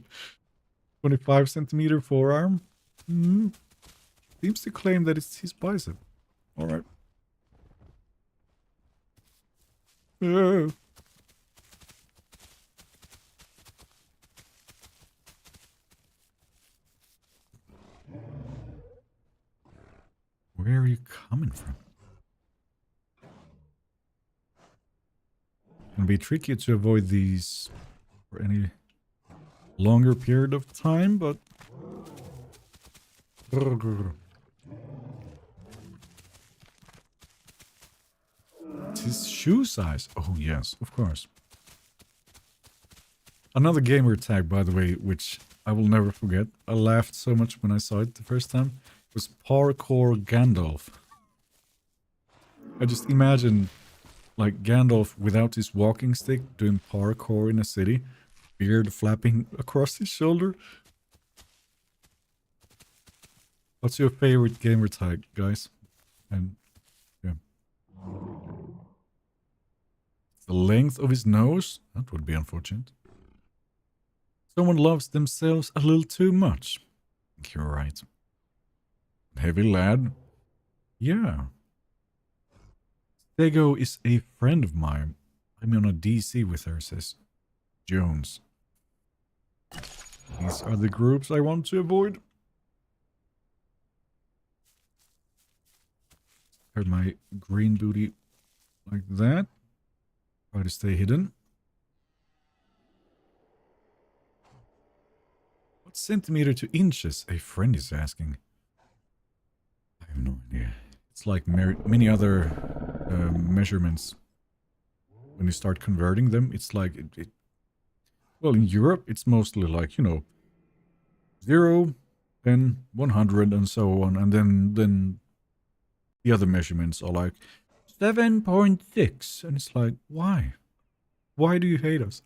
25 centimeter forearm. Seems to claim that it's his bicep. Alright. Where are you coming from? It can be tricky to avoid these for any longer period of time, but... It's his shoe size. Oh, yes, of course. Another gamer tag, by the way, which I will never forget. I laughed so much when I saw it the first time. It was Parkour Gandalf. I just imagine, like, Gandalf without his walking stick doing parkour in a city. Beard flapping across his shoulder. What's your favorite gamer tag, guys? And, yeah. The length of his nose? That would be unfortunate. Someone loves themselves a little too much. I think you're right. Heavy lad. Yeah. Stego is a friend of mine. I'm on a DC with her, says Jones. These are the groups I want to avoid. Turn my green booty like that. Try to stay hidden. What centimeter to inches? A friend is asking. I have no idea. It's like many other measurements. When you start converting them, it's like... Well, in Europe, it's mostly like, you know, 0, 10, 100, and so on. And then the other measurements are like 7.6. And it's like, why? Why do you hate us?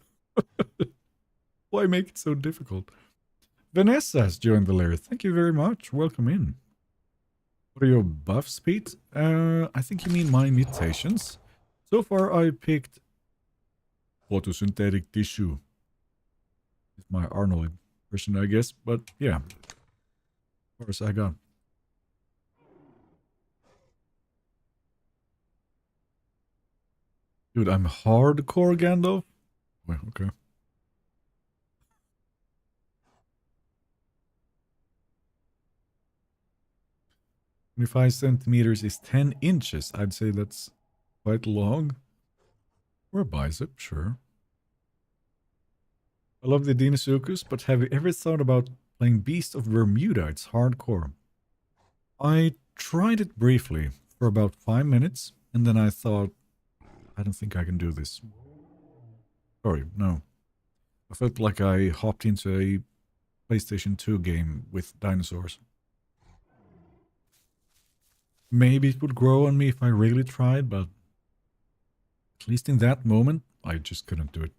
Why make it so difficult? Vanessa has joined the lair. Thank you very much. Welcome in. What are your buffs, Pete? I think you mean my mutations. So far, I picked photosynthetic tissue. It's my Arnold version, I guess. But yeah, of course I got. Dude, I'm hardcore Gandalf. Well, okay. 25 centimeters is 10 inches. I'd say that's quite long. Or a bicep, sure. I love the Deinosuchus, but have you ever thought about playing Beast of Bermuda? It's hardcore. I tried it briefly for about 5 minutes, and then I thought, I don't think I can do this. Sorry, no. I felt like I hopped into a PlayStation 2 game with dinosaurs. Maybe it would grow on me if I really tried, but at least in that moment, I just couldn't do it.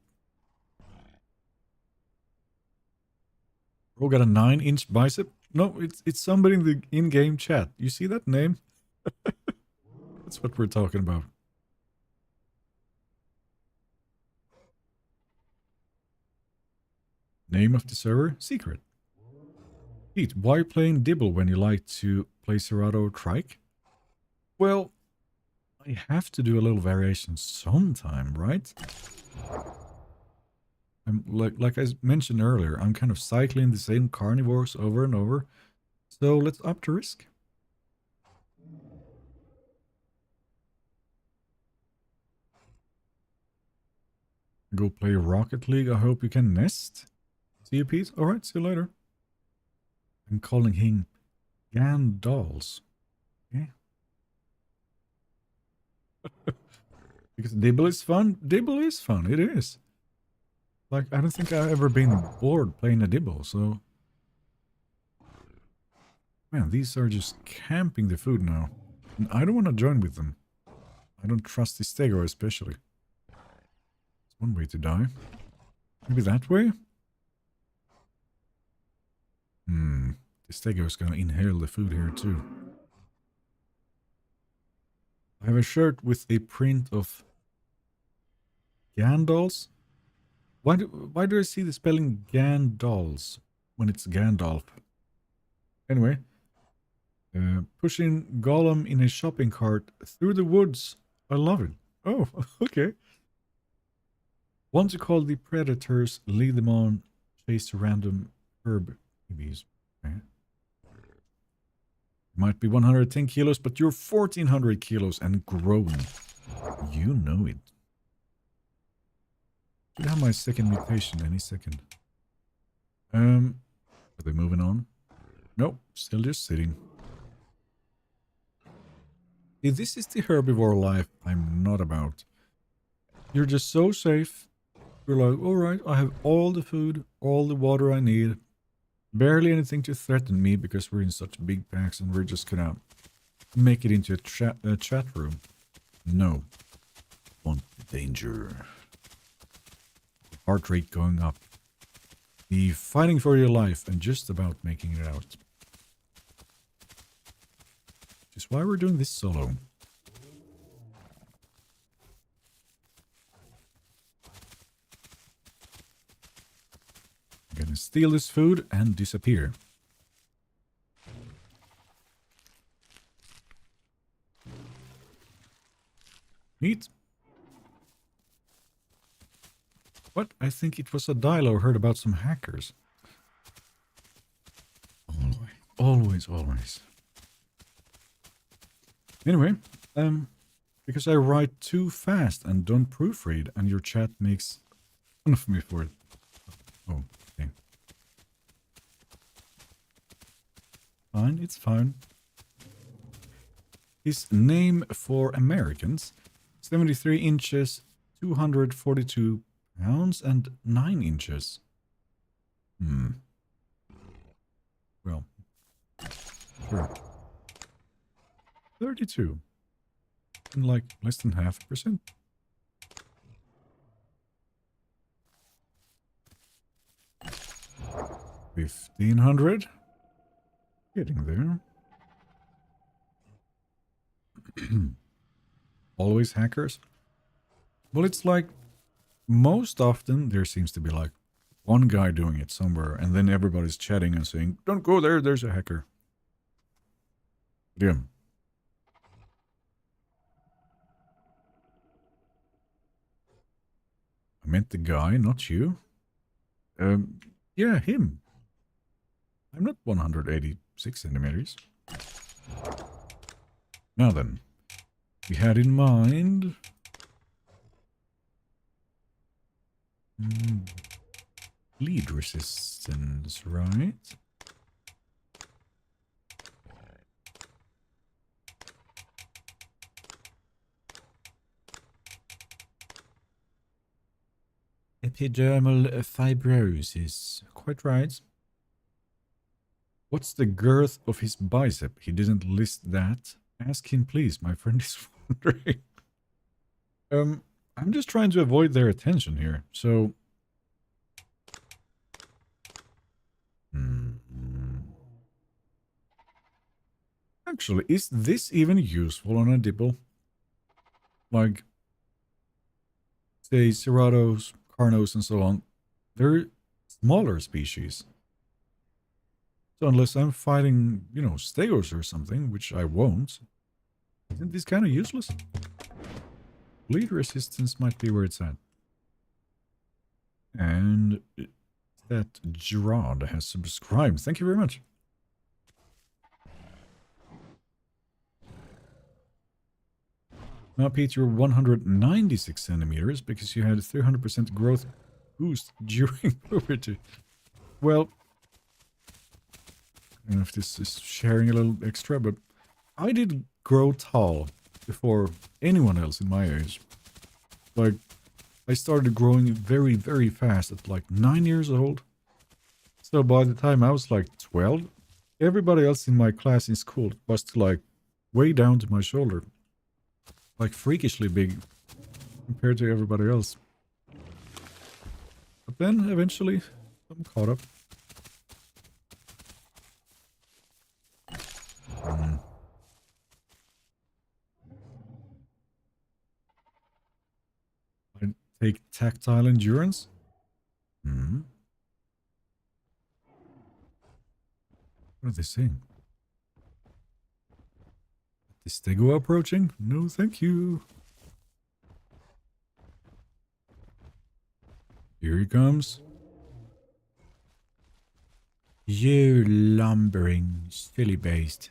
Bro got a 9-inch bicep? No, it's somebody in the in-game chat. You see that name? That's what we're talking about. Name of the server? Secret. Pete, why playing Dibble when you like to play Serato Trike? Well, I have to do a little variation sometime, right? I'm like I mentioned earlier, I'm kind of cycling the same carnivores over and over. So let's up the risk. Go play Rocket League. I hope you can nest. See you, Pete. Alright, see you later. I'm calling him Gandalls. Okay. Because Dibble is fun. Dibble is fun. It is. Like, I don't think I've ever been bored playing a Dibble, so... Man, these are just camping the food now. And I don't want to join with them. I don't trust the Stego especially. It's one way to die. Maybe that way? The Stego is gonna inhale the food here too. I have a shirt with a print of Gandalfs. Why do I see the spelling Gandalfs when it's Gandalf? Anyway, pushing Gollum in a shopping cart through the woods. I love it. Oh, okay. Want to call the predators, lead them on, chase random herb babies. Okay. Might be 110 kilos, but you're 1400 kilos and growing. You know it. Should have my second mutation any second. Are they moving on? Nope, still just sitting. See, this is the herbivore life I'm not about. You're just so safe. You're like, alright, I have all the food, all the water I need. Barely anything to threaten me because we're in such big packs and we're just gonna make it into a chat room. No. Want the danger. Heart rate going up. The fighting for your life and just about making it out. Which is why we're doing this solo. I'm gonna steal this food and disappear. Neat. What? I think it was a Dilo heard about some hackers. Always. Anyway, because I write too fast and don't proofread, and your chat makes fun of me for it. Oh, okay. Fine, it's fine. His name for Americans, 73 inches, 242 pounds and 9 inches. Well, sure. 32. And like less than 0.5%. $1,500. Getting there. Always hackers. Well, it's like most often there seems to be like one guy doing it somewhere, and then everybody's chatting and saying, "Don't go there, there's a hacker." Yeah. I meant the guy, not you. Yeah, him. I'm not 186 centimeters. Now then, we had in mind... bleed resistance, right? Epidermal fibrosis. Quite right. What's the girth of his bicep? He didn't list that. Ask him, please. My friend is wondering. I'm just trying to avoid their attention here. So... Actually, is this even useful on a Dibble? Like, say, Cerratos, Carnos, and so on. They're smaller species. So unless I'm fighting, you know, Stegos or something, which I won't, isn't this kind of useless? Bleed resistance might be where it's at. And that Gerard has subscribed. Thank you very much. Now, Peter, 196 centimeters because you had a 300% growth boost during puberty. Well, I don't know if this is sharing a little extra, but I did grow tall before anyone else in my age. Like, I started growing very, very fast at like 9 years old. So by the time I was like 12, everybody else in my class in school was like way down to my shoulder. Like freakishly big compared to everybody else. But then eventually I'm caught up. I take tactile endurance. What are they saying? Is Stego approaching? No, thank you. Here he comes. You lumbering, silly beast.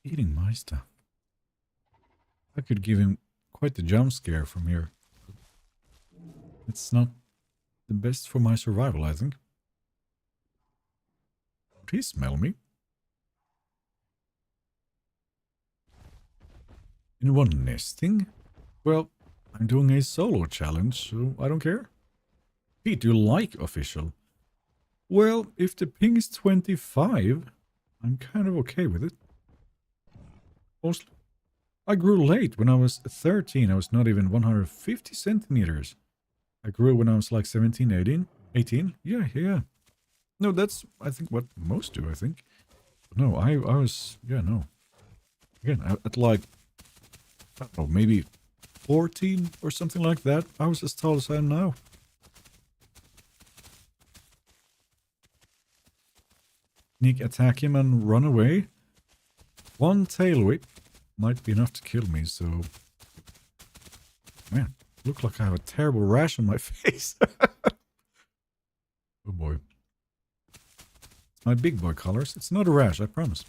Eating my stuff. I could give him quite the jump scare from here. It's not the best for my survival, I think. Would he smell me? Anyone nesting? Well, I'm doing a solo challenge, so I don't care. Pete, do you like official? Well, if the ping is 25, I'm kind of okay with it. Mostly. I grew late. When I was 13, I was not even 150 centimeters. I grew when I was like 17, 18. 18? Yeah. No, that's, I think, what most do, I think. No, I was, yeah, no. Again, at like, I don't know, maybe 14 or something like that. I was as tall as I am now. Nick, attack him and run away. One tail whip might be enough to kill me, so... Man, look like I have a terrible rash on my face. Oh boy. It's my big boy colors. It's not a rash, I promise.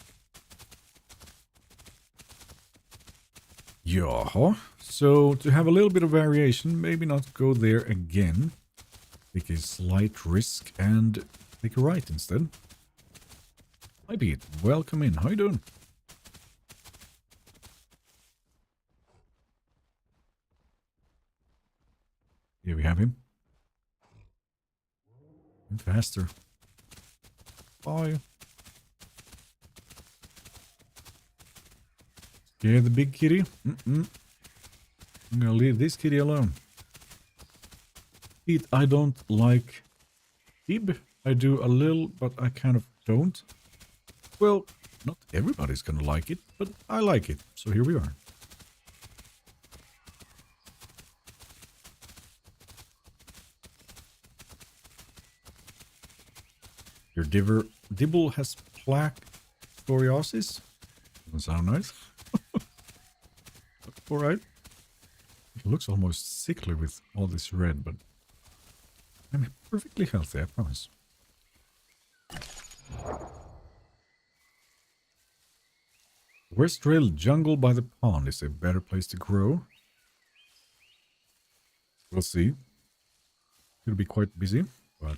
Yeah, so to have a little bit of variation, maybe not go there again. Take a slight risk and take a right instead. Hi Pete, welcome in. How you doing? Here we have him. And faster. Bye. Scare the big kitty? I'm gonna leave this kitty alone. Pete, I don't like Dib. I do a little, but I kind of don't. Well, not everybody's gonna like it, but I like it. So here we are. Your Dibble has plaque scoliosis. Doesn't sound nice. Alright. It looks almost sickly with all this red, but I'm perfectly healthy, I promise. West Trail Jungle by the Pond is a better place to grow. We'll see. It'll be quite busy, but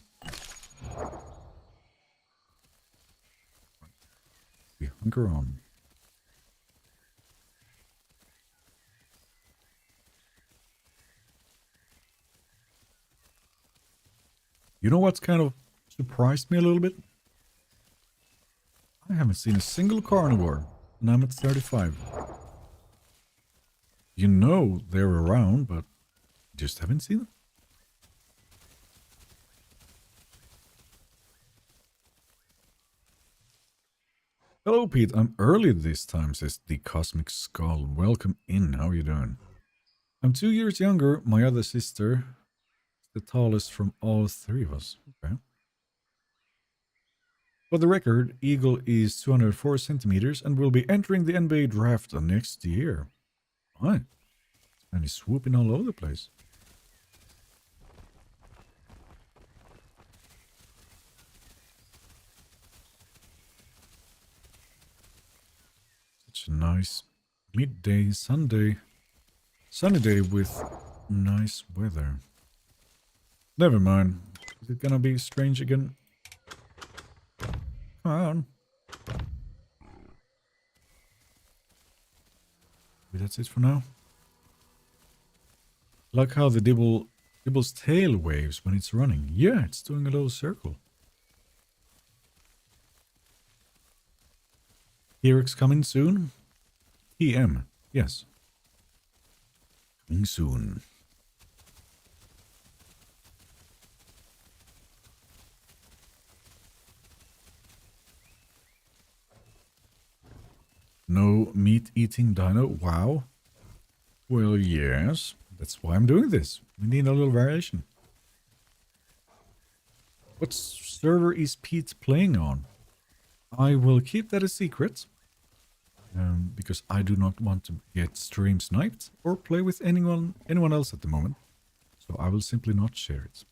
we hunker on. You know what's kind of surprised me a little bit? I haven't seen a single carnivore, and I'm at 35. You know they're around, but just haven't seen them. Hello, Pete. I'm early this time, says the Cosmic Skull. Welcome in. How are you doing? I'm 2 years younger. My other sister is the tallest from all three of us. Okay. For the record, Eagle is 204 centimeters and will be entering the NBA draft next year. Why? And he's swooping all over the place. Such a nice midday sunny day with nice weather. Never mind. Is it gonna be strange again? Come on. Maybe that's it for now. Like how the Dibble's tail waves when it's running. Yeah, it's doing a little circle. T-Rex coming soon? TM, yes. Coming soon. No meat-eating dino? Wow. Well, yes. That's why I'm doing this. We need a little variation. What server is Pete playing on? I will keep that a secret. Because I do not want to get stream sniped or play with anyone else at the moment. So I will simply not share it.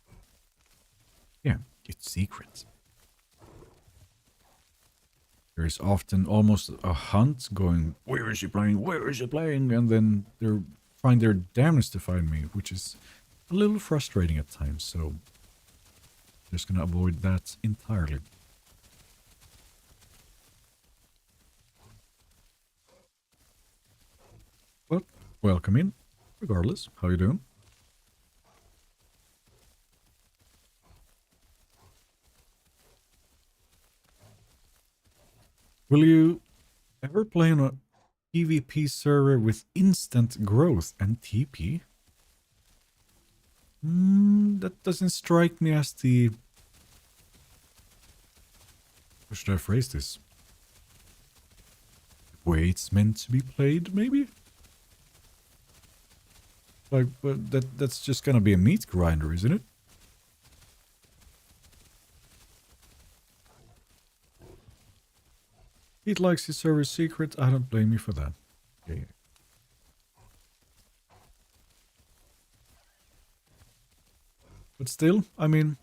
Yeah, it's secret. There is often almost a hunt going, where is he playing? Where is he playing? And then they're trying their damnedest to find me, which is a little frustrating at times. So just gonna avoid that entirely. Well, welcome in, regardless. How you doing? Will you ever play on a PvP server with instant growth and TP? That doesn't strike me as the... How should I phrase this? The way it's meant to be played, maybe? Like, but that's just gonna be a meat grinder, isn't it? He likes his server secret. I don't blame you for that. Okay. But still, I mean,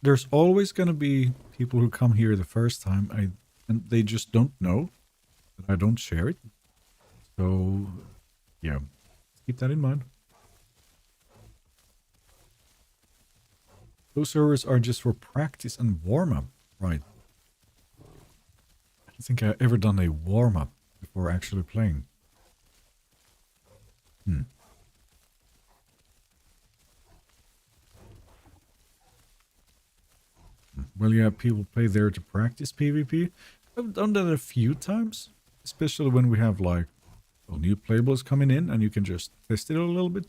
there's always gonna be people who come here the first time, and they just don't know that I don't share it. So, yeah, keep that in mind. Those servers are just for practice and warm-up, right? I don't think I've ever done a warm-up before actually playing. Well, yeah, people play there to practice PvP. I've done that a few times, especially when we have like new playables coming in and you can just test it a little bit.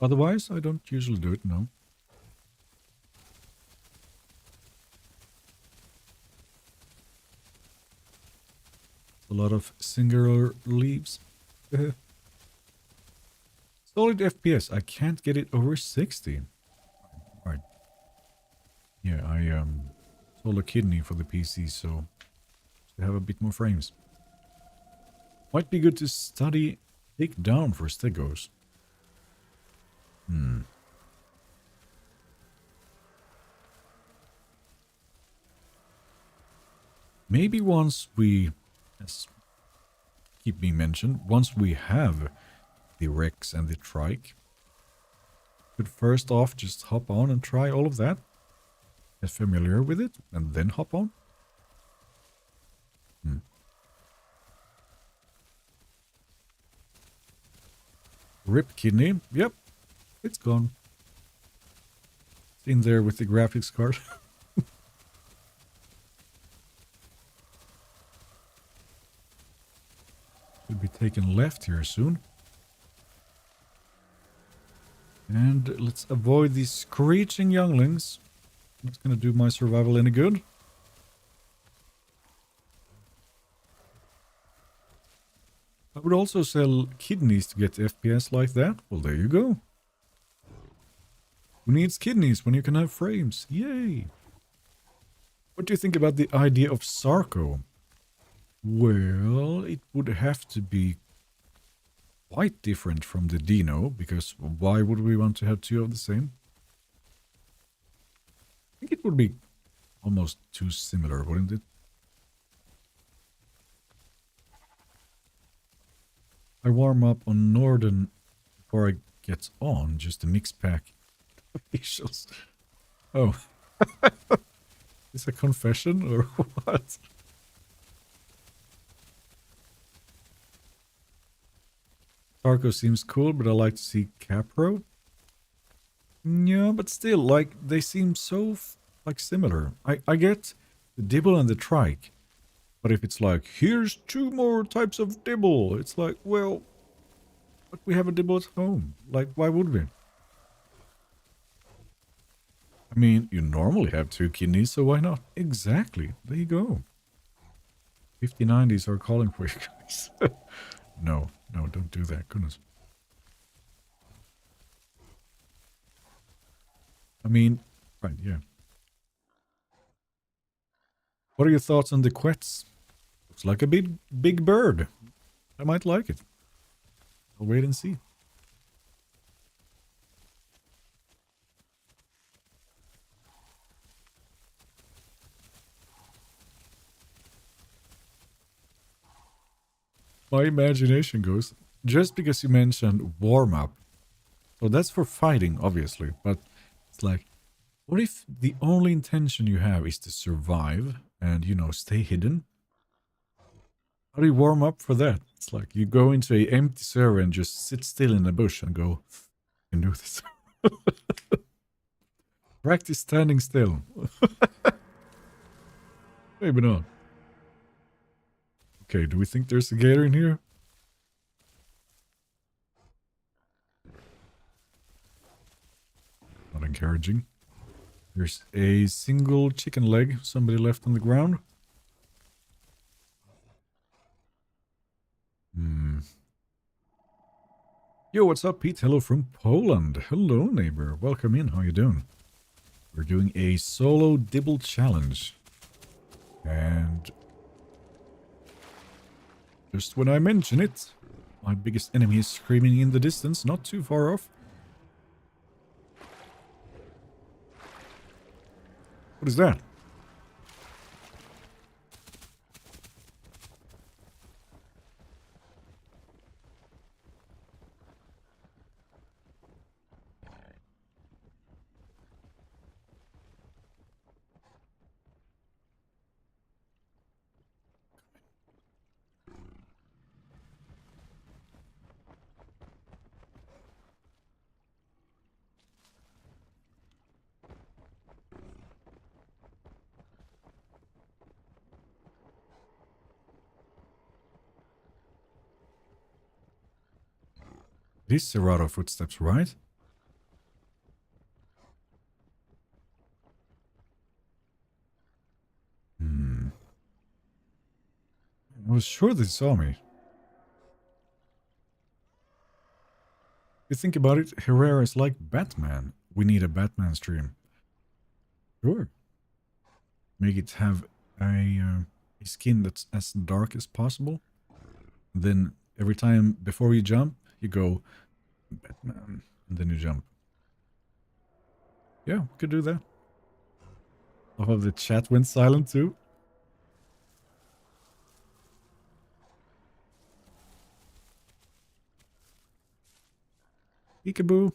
Otherwise, I don't usually do it, no. A lot of singular leaves. Solid FPS, I can't get it over 60. Alright. Yeah, I sold a kidney for the PC, so to have a bit more frames. Might be good to study take down for stegos. Maybe once we as keep being mentioned, once we have the Rex and the Trike, could first off just hop on and try all of that, get familiar with it, and then hop on. Rip kidney. Yep, it's gone. It's in there with the graphics card. Should be taken left here soon. And let's avoid these screeching younglings. Not gonna do my survival any good. I would also sell kidneys to get FPS like that. Well, there you go. Who needs kidneys when you can have frames? Yay! What do you think about the idea of Sarco? Well, it would have to be quite different from the Dino, because why would we want to have two of the same? I think it would be almost too similar, wouldn't it? I warm up on Norden before I get on, just a mix pack. Officials. Oh. Is a confession or what? Sarco seems cool, but I like to see Capro. Yeah, but still, like, they seem so, like, similar. I get the Dibble and the Trike. But if it's like, here's 2 more types of Dibble, it's like, well, but we have a Dibble at home. Like, why would we? I mean, you normally have 2 kidneys, so why not? Exactly. There you go. 5090s are calling for you guys. No, don't do that. Goodness. I mean, right, yeah. What are your thoughts on the Quets? Looks like a big bird. I might like it. I'll wait and see. My imagination goes, just because you mentioned warm-up. So that's for fighting, obviously. But it's like, what if the only intention you have is to survive and, you know, stay hidden? How do you warm up for that? It's like you go into an empty server and just sit still in a bush and go, I can do this. Practice standing still. Maybe not. Okay, do we think there's a gator in here? Not encouraging. There's a single chicken leg somebody left on the ground. Yo, what's up, Pete? Hello from Poland. Hello, neighbor. Welcome in. How you doing? We're doing a solo Dibble challenge. And just when I mention it, my biggest enemy is screaming in the distance, not too far off. What is that? These Serrato footsteps, right? I was sure they saw me. You think about it, Herrera is like Batman. We need a Batman stream. Sure. Make it have a skin that's as dark as possible. Then every time before you jump, you go Batman, and then you jump. Yeah, we could do that. Oh, the chat went silent too. Peekaboo.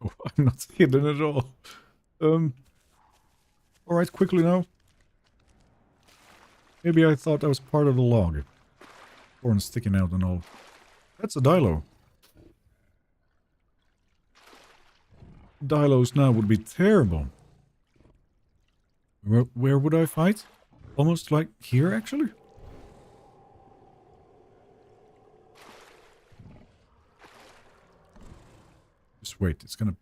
Oh, I'm not hidden at all. Alright, quickly now. Maybe I thought I was part of the log. Horn sticking out and all. That's a Dilo. Dilos now would be terrible. Where would I fight? Almost like here, actually? Just wait, it's gonna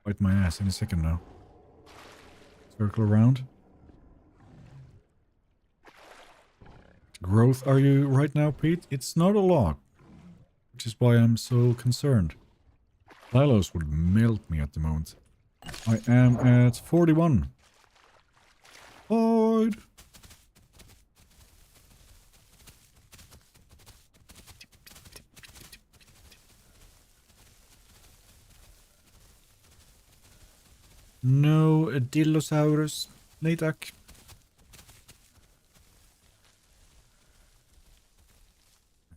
bite my ass in a second now. Circle around. Growth are you right now, Pete? It's not a lot. Which is why I'm so concerned. Dilos would melt me at the moment. I am at 41. Hide! No, Dilophosaurs. Nej tack.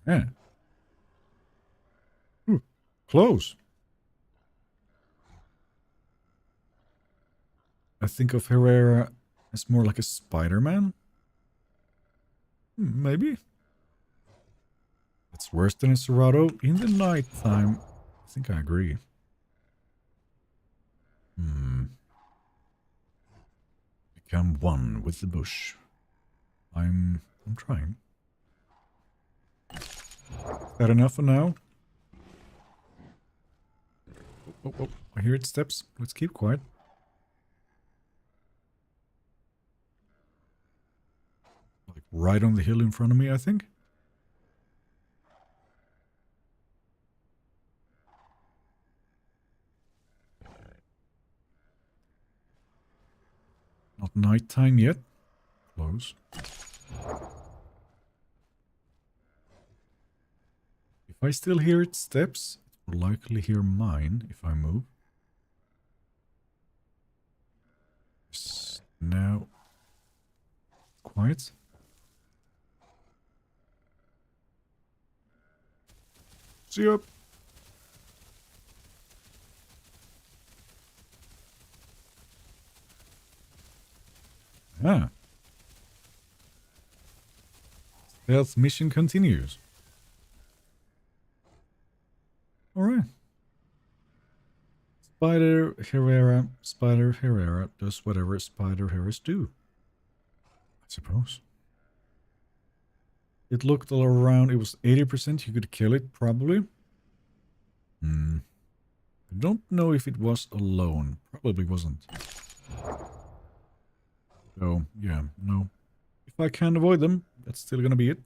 Yeah. Close. I think of Herrera as more like a Spider-Man. Maybe. It's worse than a Serato in the nighttime. I think I agree. Become one with the bush. I'm trying. Is that enough for now? Oh, I hear its steps. Let's keep quiet. Like right on the hill in front of me, I think. Not nighttime yet. Close. If I still hear its steps, it will likely hear mine if I move. Just now. Quiet. See you. Ah. Stealth mission continues. Alright. Spider Herrera does whatever Spider Herreras do. I suppose. It looked all around, it was 80%, you could kill it, probably. I don't know if it was alone. Probably wasn't. So, yeah, no. If I can avoid them, that's still gonna be it.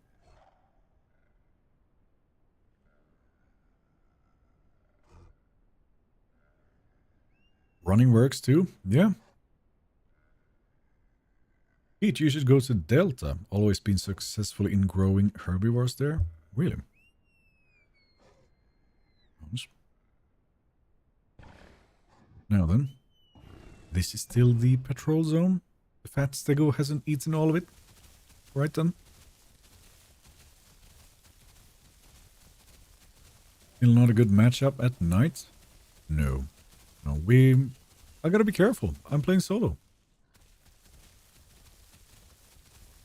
Running works too, yeah. Pete, you should go to Delta. Always been successful in growing herbivores there. Really? Now then. This is still the patrol zone. The fat stego hasn't eaten all of it. Right then. Still not a good matchup at night? No. No, I gotta be careful. I'm playing solo.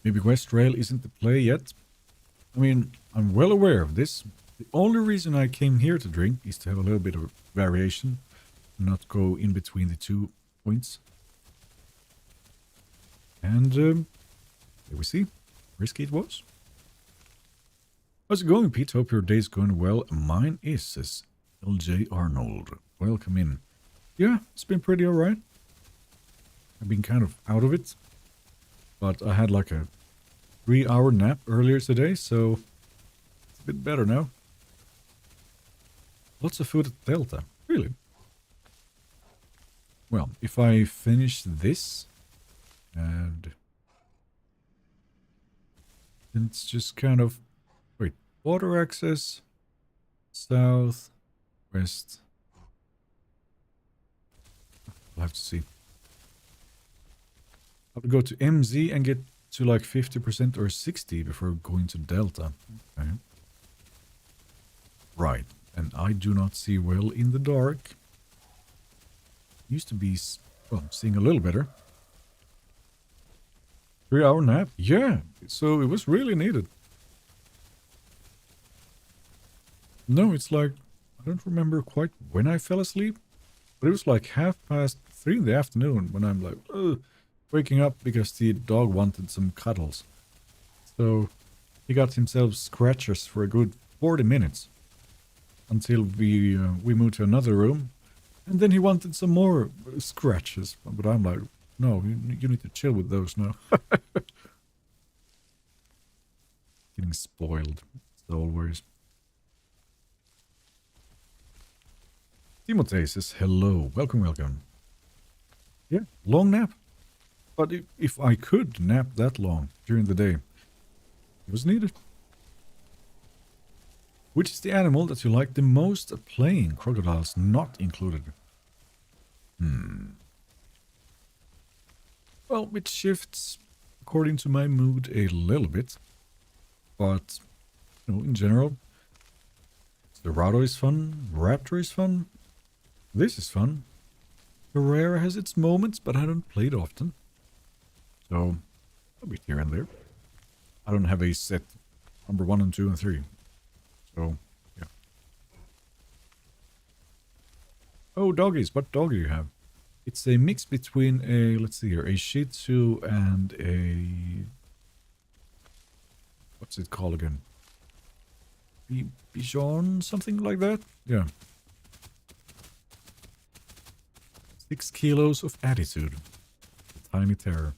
Maybe West Rail isn't the play yet. I mean, I'm well aware of this. The only reason I came here to drink is to have a little bit of variation. Not go in between the 2 points. And, here we see. Risky it was. How's it going, Pete? Hope your day's going well. Mine is, says LJ Arnold. Welcome in. Yeah, it's been pretty alright. I've been kind of out of it. But I had like a 3-hour nap earlier today, so it's a bit better now. Lots of food at Delta. Really? Well, if I finish this, and it's just kind of, wait, water access, south, west. I'll have to see. I'll go to MZ and get to like 50% or 60 before going to Delta. Okay. Right, and I do not see well in the dark. Used to be, well, seeing a little better. 3-hour nap? Yeah, so it was really needed. No, it's like, I don't remember quite when I fell asleep, but it was like 3:30 in the afternoon when I'm like, ugh, waking up because the dog wanted some cuddles. So he got himself scratches for a good 40 minutes until we moved to another room. And then he wanted some more scratches. But I'm like, no, you need to chill with those now. Getting spoiled, as always. Timothée says, hello. Welcome, welcome. Yeah, long nap. But if I could nap that long during the day, it was needed. Which is the animal that you like the most playing? Crocodiles not included. Well, it shifts according to my mood a little bit. But, you know, in general, Dorado is fun, Raptor is fun, this is fun. Carrera has its moments, but I don't play it often. So, a bit here and there. I don't have a set number 1 and 2 and 3. So, yeah. Oh, doggies. What dog do you have? It's a mix between a, let's see here, a Shih Tzu and a... What's it called again? Bichon? Something like that? Yeah. 6 kilos of attitude. Tiny terror.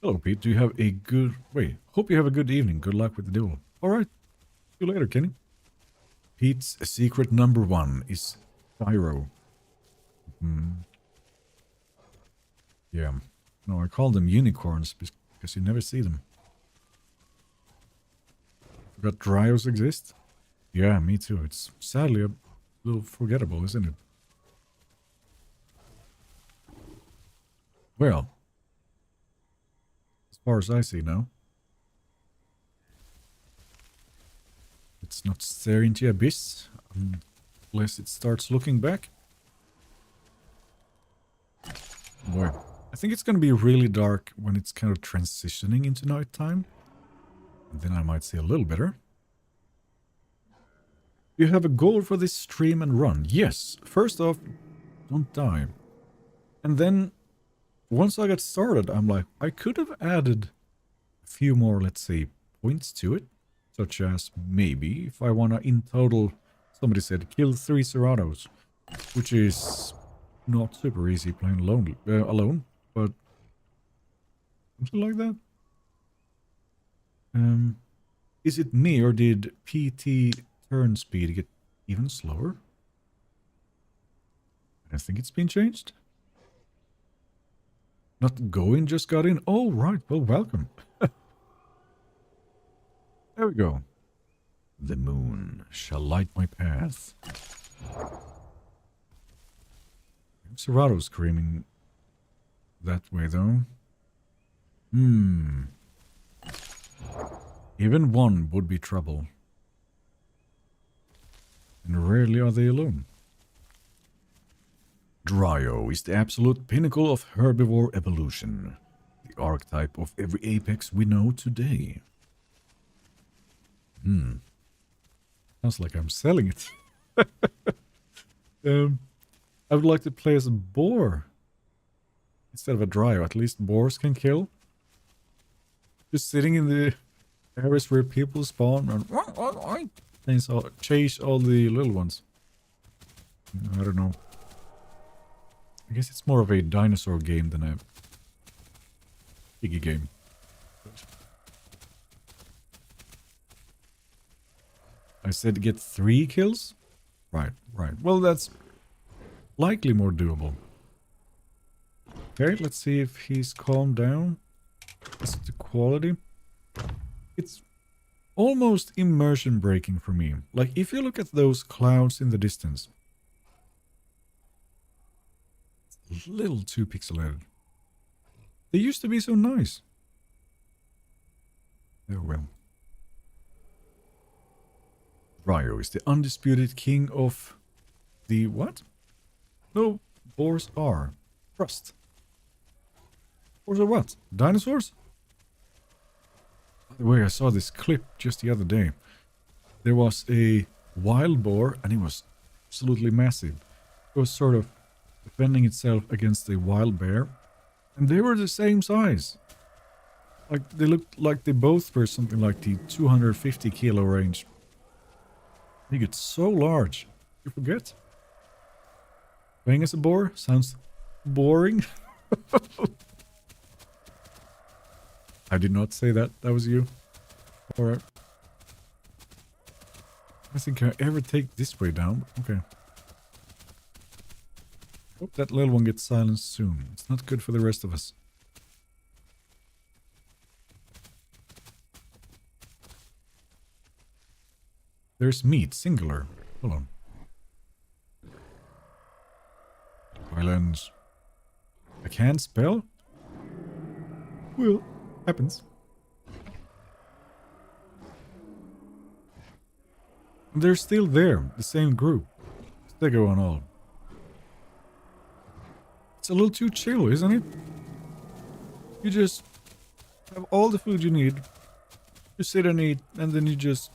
Hello, Pete. Do you have a good... Wait. Hope you have a good evening. Good luck with the duel. Alright. See you later, Kenny. Pete's secret number 1 is Gyro. Yeah. No, I call them unicorns because you never see them. Forgot Dryos exist? Yeah, me too. It's sadly a little forgettable, isn't it? Well, as far as I see now, it's not staring into the abyss unless it starts looking back. Boy, I think it's going to be really dark when it's kind of transitioning into nighttime. And then I might see a little better. You have a goal for this stream and run. Yes. First off, don't die. And then, once I got started, I'm like, I could have added a few more, let's say, points to it. Such as, maybe, if I want to, in total, somebody said, kill 3 Ceratos. Which is not super easy playing alone, but something like that. Is it me, or did PT turn speed get even slower? I think it's been changed. Not going, just got in. Oh, right. Well, welcome. There we go. The moon shall light my path. Serato screaming that way, though. Even one would be trouble. And rarely are they alone. Dryo is the absolute pinnacle of herbivore evolution. The archetype of every apex we know today. Sounds like I'm selling it. I would like to play as a boar instead of a Dryo. At least boars can kill. Just sitting in the areas where people spawn and chase all the little ones. I don't know. I guess it's more of a dinosaur game than a piggy game. I said get 3 kills? Right, right. Well, that's likely more doable. Okay, let's see if he's calmed down. Is it the quality? It's almost immersion breaking for me. Like, if you look at those clouds in the distance, it's a little too pixelated. They used to be so nice. Oh well. Ryo is the undisputed king of the what? No, boars are. Trust. Boars are what? Dinosaurs? By the way, I saw this clip just the other day. There was a wild boar and it was absolutely massive. It was sort of defending itself against a wild bear. And they were the same size. Like, they looked like they both were something like the 250 kilo range. They get so large. You forget? Playing as a boar sounds boring. I did not say that. That was you. Alright. I think I ever take this way down. Okay. Hope that little one gets silenced soon. It's not good for the rest of us. There's meat, singular. Hold on. Violence. I can't spell? Well, happens. And they're still there, the same group. Stego and all. It's a little too chill, isn't it? You just have all the food you need. You sit and eat, and then you just...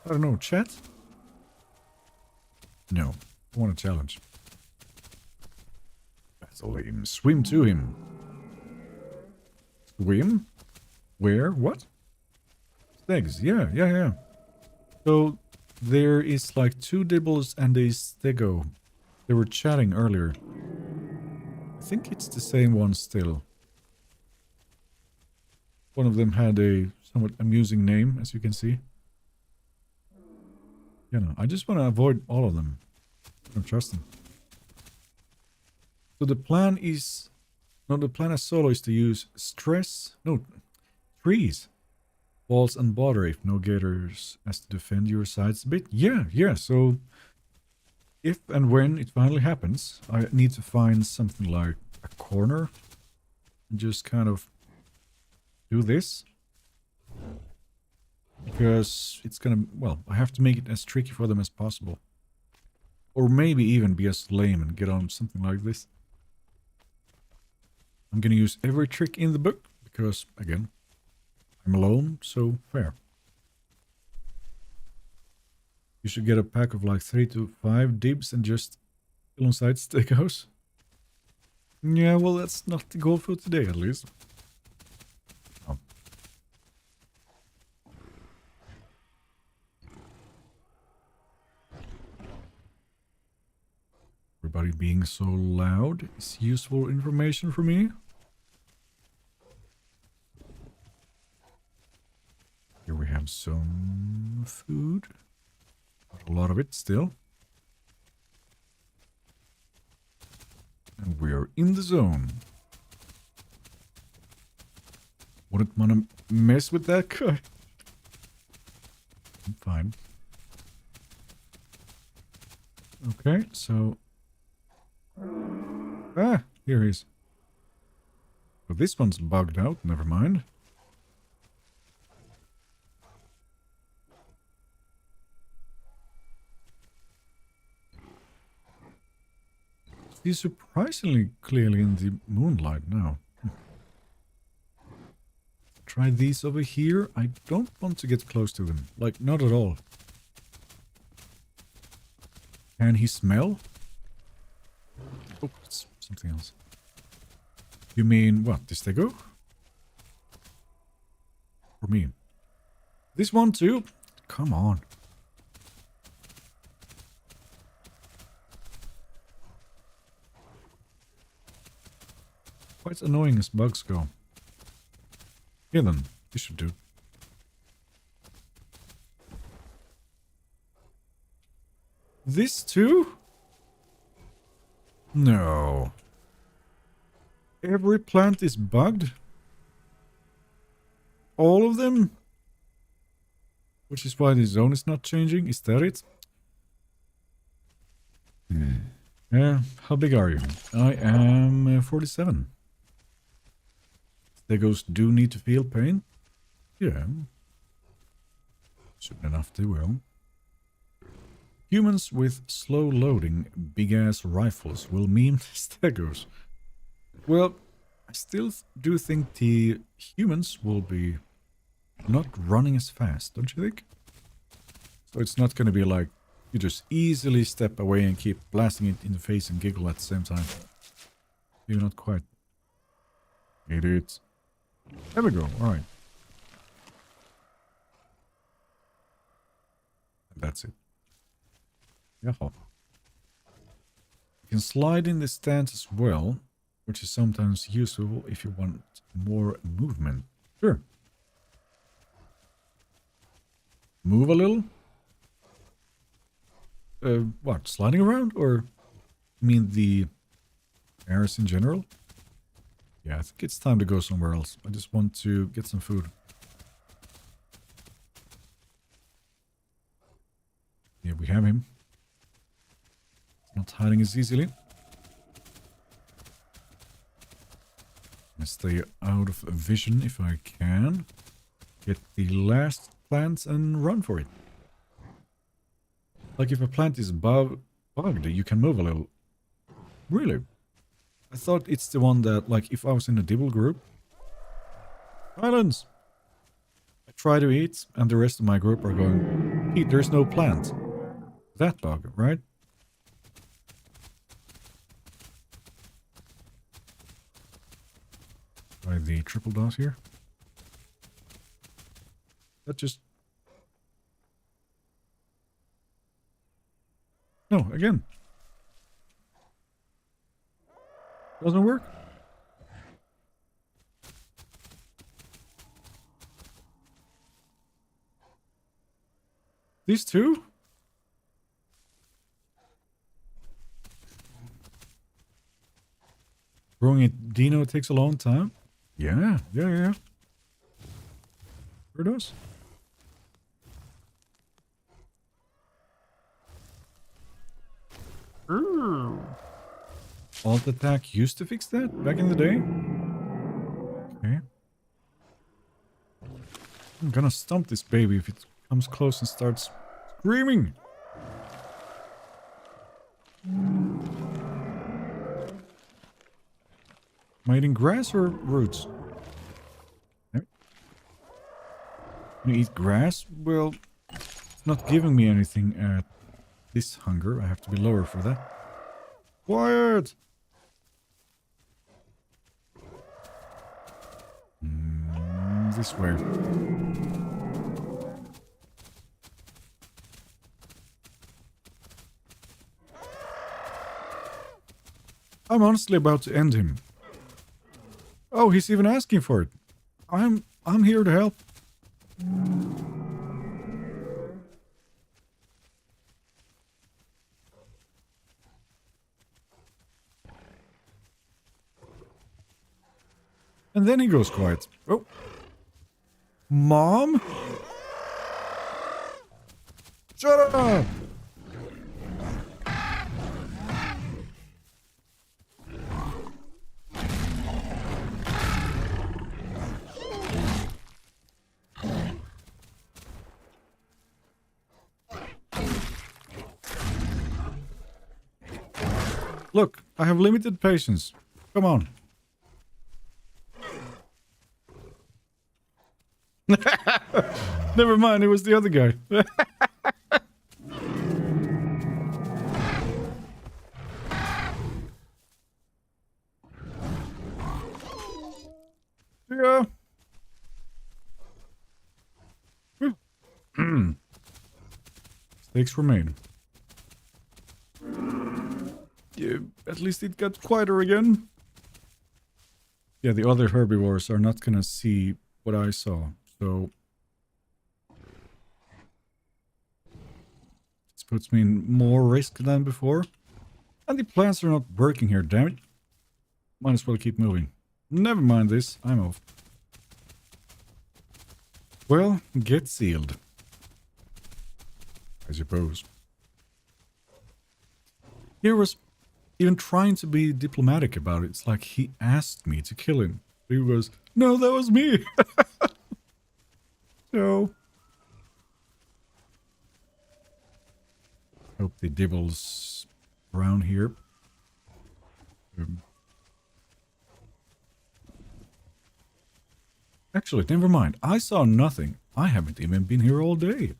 I don't know, chat? No, I want a challenge. Battle him. Swim to him. Swim? Where? What? Stegs. Yeah. So, there is like 2 Dibbles and a Stego. They were chatting earlier. I think it's the same one still. One of them had a somewhat amusing name, as you can see. You know, I just want to avoid all of them. I don't trust them. So the plan is... No, the plan as solo is to use trees, walls and water if no gators as to defend your sides a bit. Yeah, so... If and when it finally happens, I need to find something like a corner. And just kind of do this. Because it's gonna, well, I have to make it as tricky for them as possible. Or maybe even be as lame and get on something like this. I'm gonna use every trick in the book, because, again, I'm alone, so fair. You should get a pack of like 3 to 5 dibs and just kill on side Stegos. Yeah, well, that's not the goal for today, at least. Oh. Everybody being so loud is useful information for me. Here we have some food. Not a lot of it still. And we are in the zone. Wouldn't want to mess with that guy. I'm fine. Okay, so... Ah, here he is. But this one's bugged out, never mind. He's surprisingly clearly in the moonlight now. Try these over here. I don't want to get close to them. Like, not at all. Can he smell? Oh, it's something else. You mean, what, this they go? For me. This one too? Come on. Quite annoying as bugs go. Yeah then, this should do. This too? No. Every plant is bugged? All of them? Which is why the zone is not changing? Is that it? Yeah, how big are you? I am 47. Stegos do need to feel pain. Yeah. Soon enough they will. Humans with slow loading big-ass rifles will meme the stegos. Well, I still do think the humans will be not running as fast, don't you think? So it's not going to be like you just easily step away and keep blasting it in the face and giggle at the same time. You're not quite. Idiots. There we go, alright. That's it. Yeah. You can slide in the stance as well, which is sometimes useful if you want more movement. Sure. Move a little? What? Sliding around? Or you mean the airs in general? Yeah, I think it's time to go somewhere else. I just want to get some food. Yeah, we have him. Not hiding as easily. I stay out of vision if I can. Get the last plant and run for it. Like if a plant is bugged, you can move a little. Really? I thought it's the one that, like, if I was in a Dibble group. Silence! I try to eat, and the rest of my group are going, eat, there's no plant. That bug, right? Try the triple dot here. That just... No, again. Doesn't work. These two? Growing a dino takes a long time? Yeah. Sure does. Alt attack used to fix that back in the day? Okay. I'm gonna stomp this baby if it comes close and starts screaming. Am I eating grass or roots? Can you eat grass? Well, it's not giving me anything at this hunger. I have to be lower for that. Quiet! This way. I'm honestly about to end him. Oh, he's even asking for it. I'm here to help. And then he goes quiet. Oh. Mom? Shut up! Look, I have limited patience. Come on. Never mind, it was the other guy. Yeah. Mistakes were made. Yeah, at least it got quieter again. Yeah, the other herbivores are not gonna see what I saw, so this puts me in more risk than before. And the plants are not working here, damn it. Might as well keep moving. Never mind this, I'm off. Well, get sealed. I suppose. He was even trying to be diplomatic about it. It's like he asked me to kill him. He was, no, that was me. So, hope the Dibble's around here. Actually, never mind. I saw nothing. I haven't even been here all day.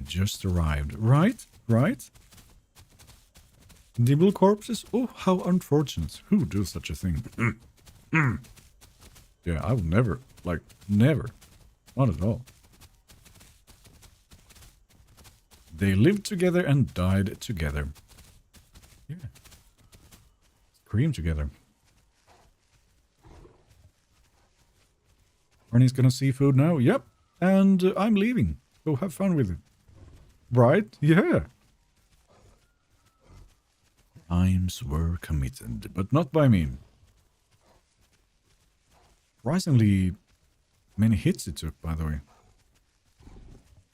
Just arrived. Right? Right? Dibble corpses? Oh, how unfortunate. Who would do such a thing? Yeah, I would never. Like, never. Not at all. They lived together and died together. Yeah. Scream together. Arnie's gonna see food now? Yep. And I'm leaving. So have fun with it. Right? Yeah. Times were committed, but not by me. Surprisingly many hits it took, by the way.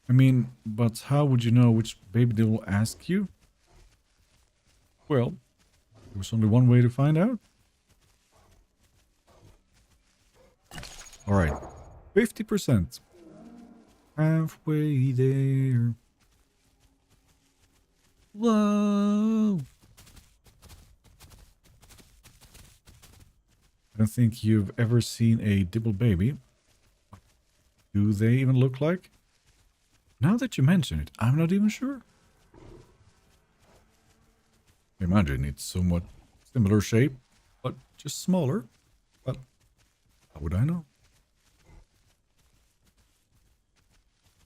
I mean, but how would you know which baby they will ask you? Well, there was only one way to find out. Alright. 50%. Halfway there. Whoa! I don't think you've ever seen a Dibble baby. Do they even look like? Now that you mention it, I'm not even sure. Imagine it's somewhat similar shape, but just smaller. But how would I know?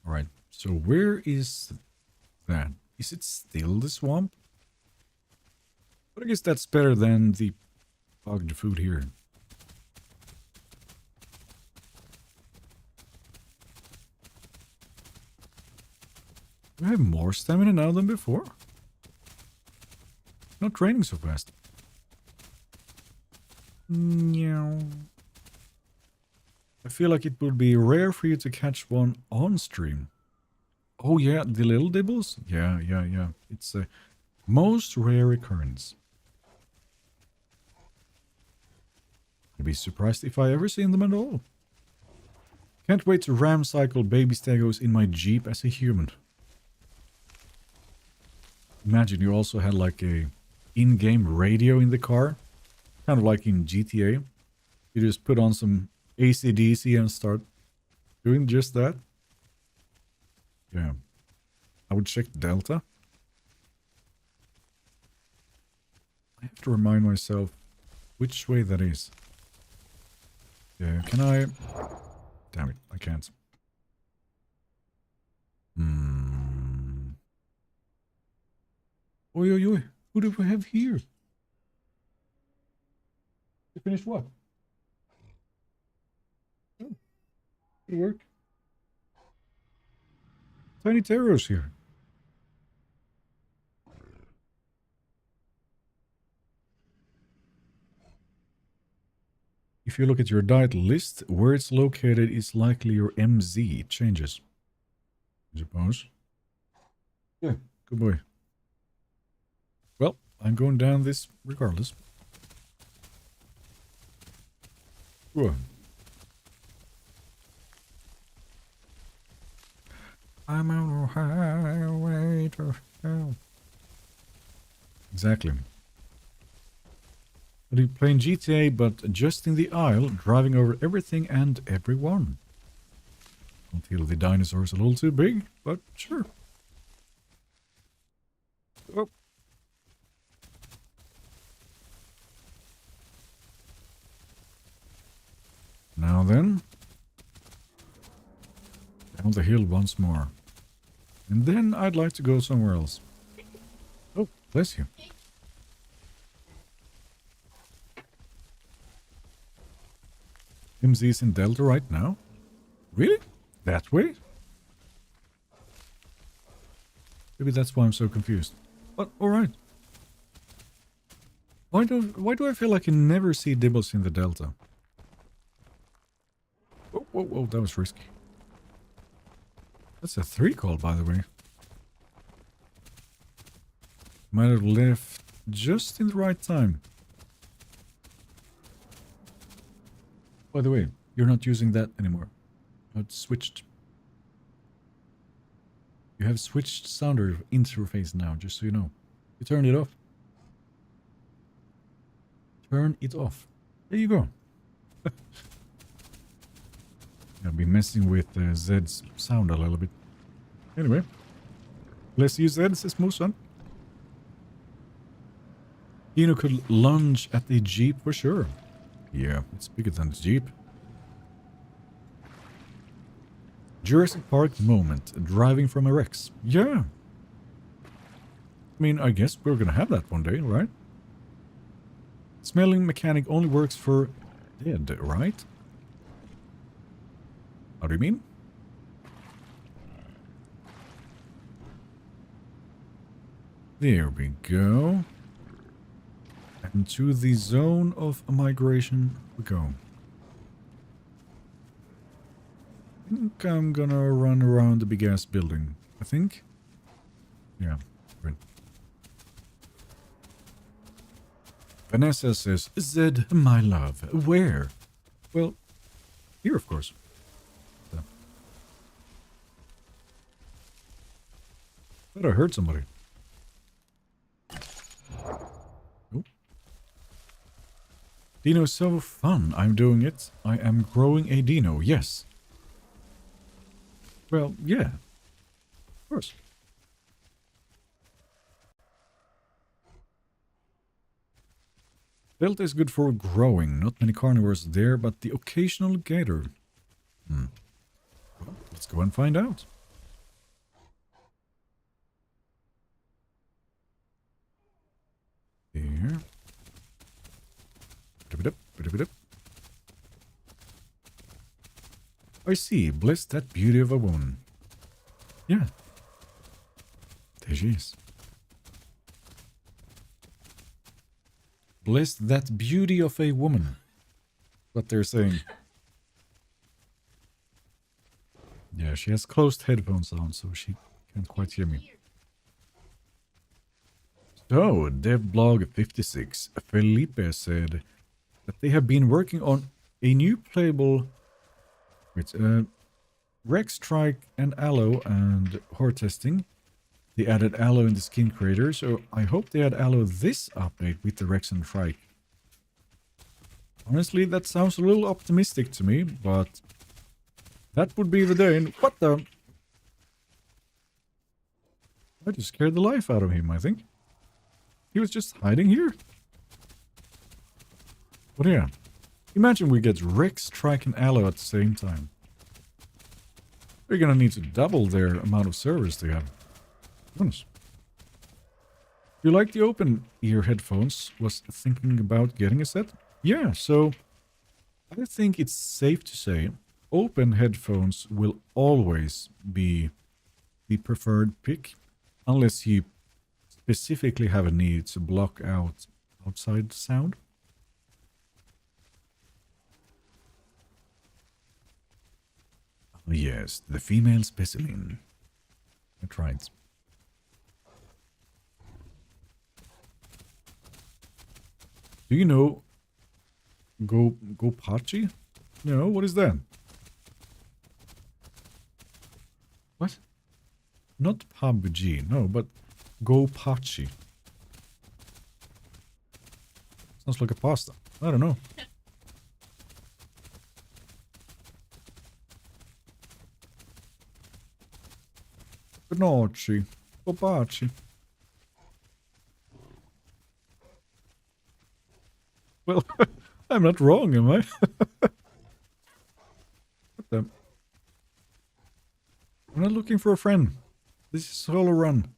Alright, so where is that? Is it still the swamp? But I guess that's better than the bugged food here. Do I have more stamina now than before? Not training so fast. Meow. I feel like it would be rare for you to catch one on stream. Oh yeah, the little dibbles? Yeah. It's a most rare occurrence. I'd be surprised if I ever seen them at all. Can't wait to ram cycle baby stegos in my Jeep as a human. Imagine you also had like a in-game radio in the car. Kind of like in GTA. You just put on some AC/DC and start doing just that. Yeah. I would check Delta. I have to remind myself which way that is. Yeah, can I... Damn it, I can't. Oi, oi, oi. Who do we have here? You finished what? Oh, good work. Tiny Terror's here. If you look at your diet list, where it's located is likely your MZ. It changes. I suppose. Yeah, good boy. Well, I'm going down this regardless. Whoa. I'm on a highway to hell. Exactly. But you're playing GTA, but just in the aisle, driving over everything and everyone. Until the dinosaur's a little too big, but sure. Oh. Now then. Down the hill once more. And then I'd like to go somewhere else. Oh, bless you. MZ's in Delta right now? Really? That way? Maybe that's why I'm so confused. But alright. Why do I feel like I never see Dibbles in the Delta? Whoa, that was risky. That's a 3 call, by the way. Might have left just in the right time. By the way, you're not using that anymore. It's switched. You have switched sounder interface now, just so you know. You turn it off. Turn it off. There you go. I'll be messing with Zed's sound a little bit. Anyway. Bless you, Zed, says Musan. Dino could lunge at the Jeep for sure. Yeah, it's bigger than the Jeep. Jurassic Park moment. Driving from a Rex. Yeah. I mean, I guess we're gonna have that one day, right? Smelling mechanic only works for dead, right? How do you mean? There we go. And to the zone of migration we go. I think I'm gonna run around the big ass building. I think. Yeah, good. Vanessa says, Zed, my love, where? Well, here of course. So. Thought I heard somebody. Oh. Dino is so fun. I'm doing it. I am growing a dino. Yes. Well, yeah. Of course. Delta is good for growing. Not many carnivores there, but the occasional gator. Well, let's go and find out. Here. I see. Bless that beauty of a woman. Yeah. There she is. Bless that beauty of a woman. What they're saying. Yeah, she has closed headphones on, so she can't quite hear me. So, devblog56, Felipe said that they have been working on a new playable Rex Strike and Allo and Horde testing. They added Allo in the skin creator, so I hope they add Allo this update with the Rex and Strike. Honestly, that sounds a little optimistic to me, but that would be the day. And what the? I just scared the life out of him, I think. He was just hiding here. But yeah, imagine we get Rex, Strike, and Allo at the same time. We're gonna need to double their amount of servers they have. Goodness. You like the open ear headphones? Was thinking about getting a set? Yeah, so I think it's safe to say open headphones will always be the preferred pick, unless you specifically have a need to block out outside sound. Oh, yes, the female specimen. That's right. Do you know Gopachi? No, what is that? What? Not PUBG, no, but Gopachi. Sounds like a pasta. I don't know. Gnocchi. Gopachi. Well, I'm not wrong, am I? What the? I'm not looking for a friend. This is solo run.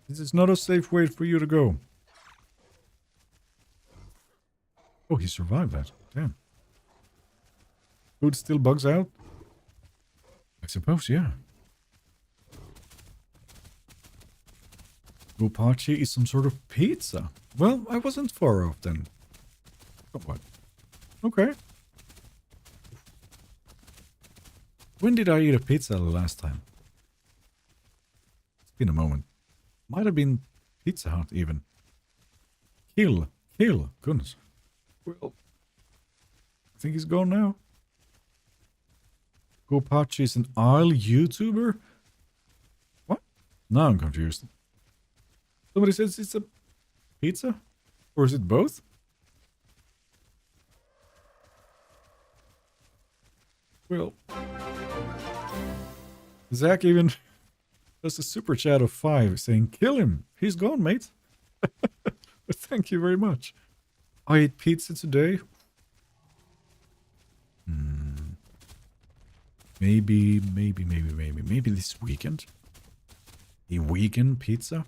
This is not a safe way for you to go. Oh, he survived that. Damn. Food still bugs out? I suppose, yeah. Gopachi is some sort of pizza. Well, I wasn't far off then. Oh, what? Okay. When did I eat a pizza the last time? It's been a moment. Might have been Pizza Hut even. Kill. Goodness. Well, I think he's gone now. Gopachi is an Isle YouTuber? What? Now I'm confused. Somebody says it's a pizza? Or is it both? Well, Zach even does a super chat of 5 saying, kill him. He's gone, mate. But thank you very much. I ate pizza today. Maybe this weekend. A weekend pizza?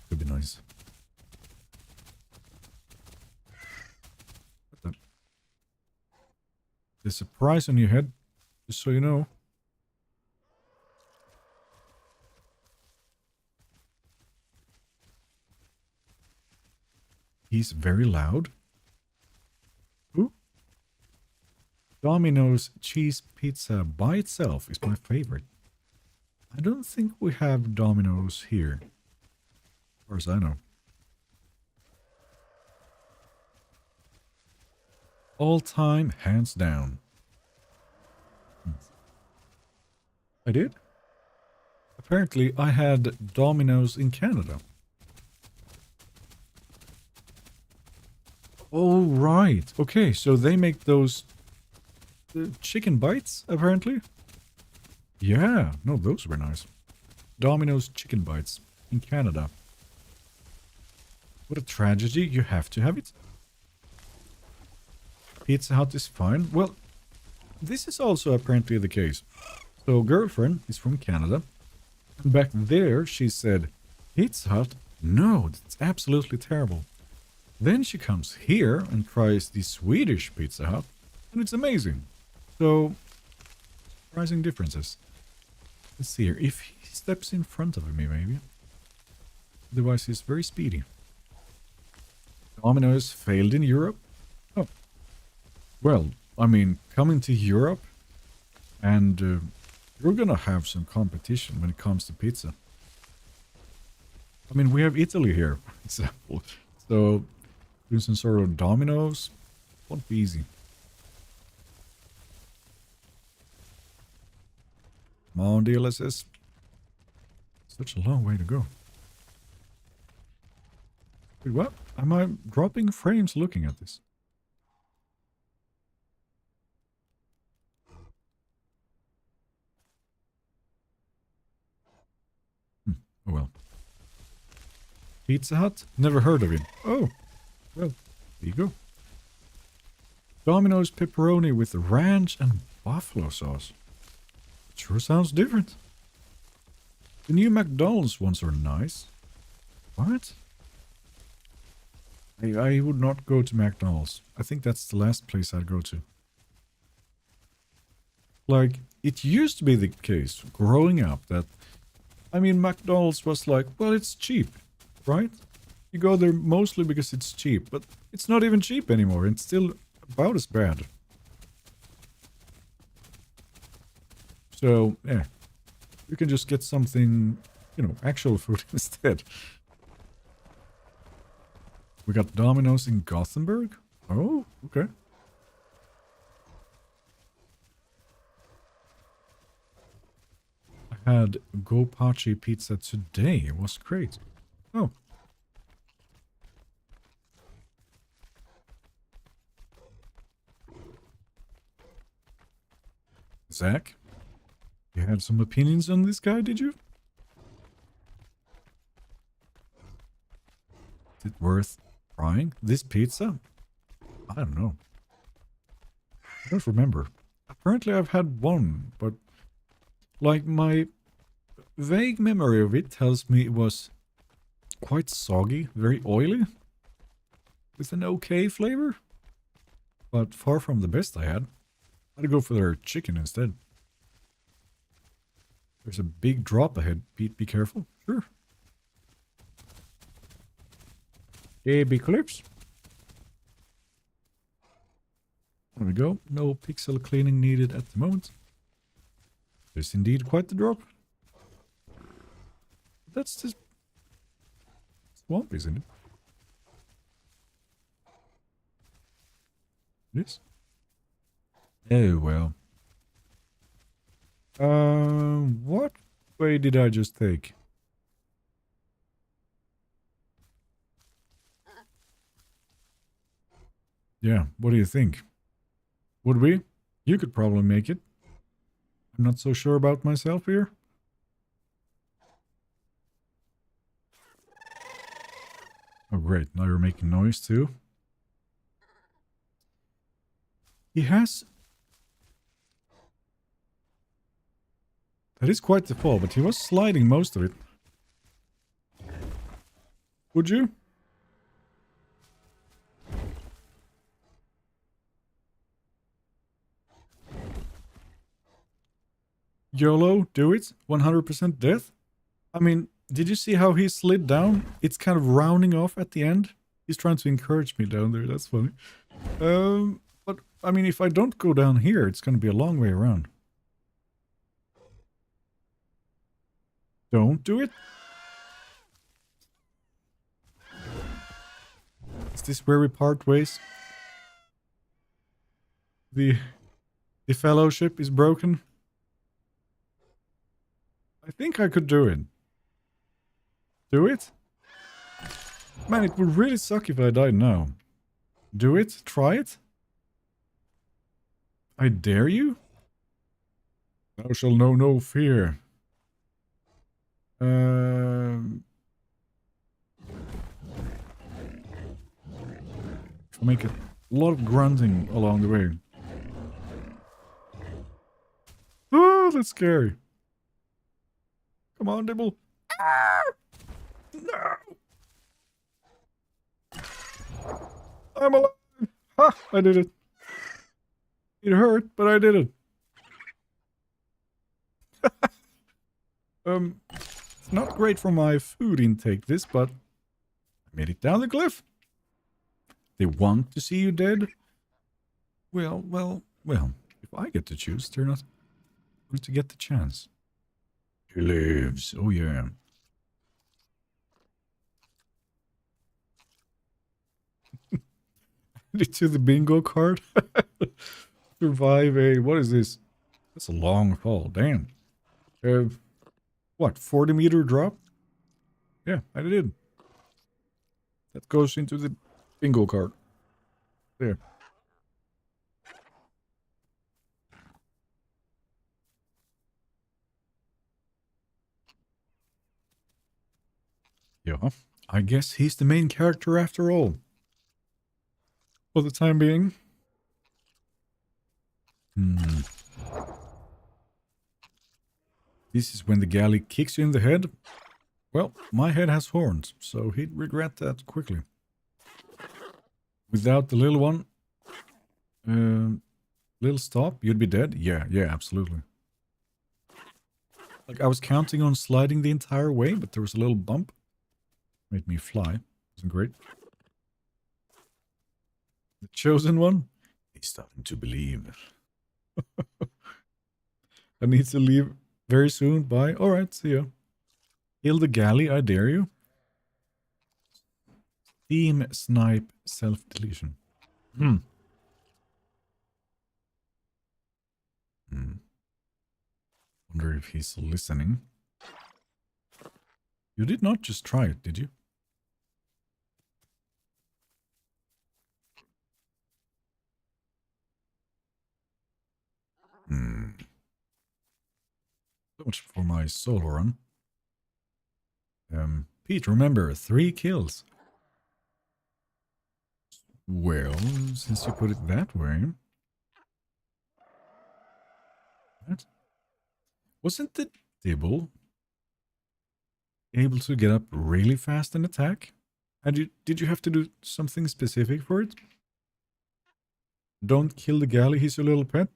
Could be nice. There's a price on your head, just so you know. He's very loud. Ooh. Domino's cheese pizza by itself is my favorite. I don't think we have Domino's here, as far as I know. All time, hands down. I did? Apparently, I had Domino's in Canada. Oh, right. Okay, so they make those chicken bites, apparently? Yeah, no, those were nice. Domino's chicken bites in Canada. What a tragedy, you have to have it. Pizza Hut is fine. Well, this is also apparently the case. So, girlfriend is from Canada. And back there, she said, Pizza Hut? No, that's absolutely terrible. Then she comes here and tries the Swedish Pizza Hut, and it's amazing. So, surprising differences. Let's see here. If he steps in front of me, maybe. Otherwise, he's very speedy. Domino's failed in Europe. Oh. Well, I mean, coming to Europe, and you're gonna have some competition when it comes to pizza. I mean, we have Italy here, for example. So, doing some sort of Domino's won't be easy. Come on, DLSS. Such a long way to go. Wait, what? Am I dropping frames looking at this? Oh well. Pizza Hut? Never heard of it. Oh, well, there you go. Domino's pepperoni with ranch and buffalo sauce. Sure sounds different. The new McDonald's ones are nice. What? I would not go to McDonald's. I think that's the last place I'd go to. Like, it used to be the case growing up that, I mean, McDonald's was like, well, it's cheap, right? You go there mostly because it's cheap, but it's not even cheap anymore. It's still about as bad. So, yeah. You can just get something, you know, actual food instead. We got Domino's in Gothenburg? Oh, okay. I had Gopachi pizza today. It was great. Oh. Zach? You had some opinions on this guy, did you? Is it worth trying? This pizza? I don't know. I don't remember. Apparently I've had one, but like my vague memory of it tells me it was quite soggy, very oily, with an okay flavor, but far from the best I had. I'd go for their chicken instead. There's a big drop ahead, Pete. Be careful. Sure. AB clips. There we go. No pixel cleaning needed at the moment. There's indeed quite the drop. That's just swamp, isn't it? It is? Oh, well. What way did I just take? Yeah, what do you think? Would we? You could probably make it. I'm not so sure about myself here. Oh, great. Now you're making noise, too. He has... That is quite the fall, but he was sliding most of it. Would you? YOLO, do it? 100% death? I mean, did you see how he slid down? It's kind of rounding off at the end. He's trying to encourage me down there, that's funny. But, I mean, if I don't go down here, it's going to be a long way around. Don't do it? Is this where we part ways? The fellowship is broken? I think I could do it. Do it? Man, it would really suck if I died now. Do it? Try it? I dare you? Thou shall know no fear. I'll make a lot of grunting along the way. Oh, that's scary. Come on, Dibble. Ah! No! I'm alive! Ha! I did it. It hurt, but I did it. It's not great for my food intake, this, but I made it down the cliff. They want to see you dead? Well, if I get to choose, they're not going to get the chance. He lives. Oh, yeah. To the bingo card. Survive a... What is this? That's a long fall. Damn. What? 40-meter drop? Yeah, I did. That goes into the bingo card. There. Yeah, I guess he's the main character after all. For the time being. This is when the galley kicks you in the head. Well, my head has horns, so he'd regret that quickly. Without the little one, little stop, you'd be dead? Yeah, absolutely. Like, I was counting on sliding the entire way, but there was a little bump. Made me fly. Wasn't great. The chosen one? He's starting to believe. I need to leave very soon. Bye. Alright, see ya. Kill the galley, I dare you. Team snipe self-deletion. Wonder if he's listening. You did not just try it, did you? So much for my solo run. Pete, remember, 3 kills. Well, since you put it that way... What? Wasn't the Dibble able to get up really fast and attack? Did you have to do something specific for it? Don't kill the galley, he's your little pet?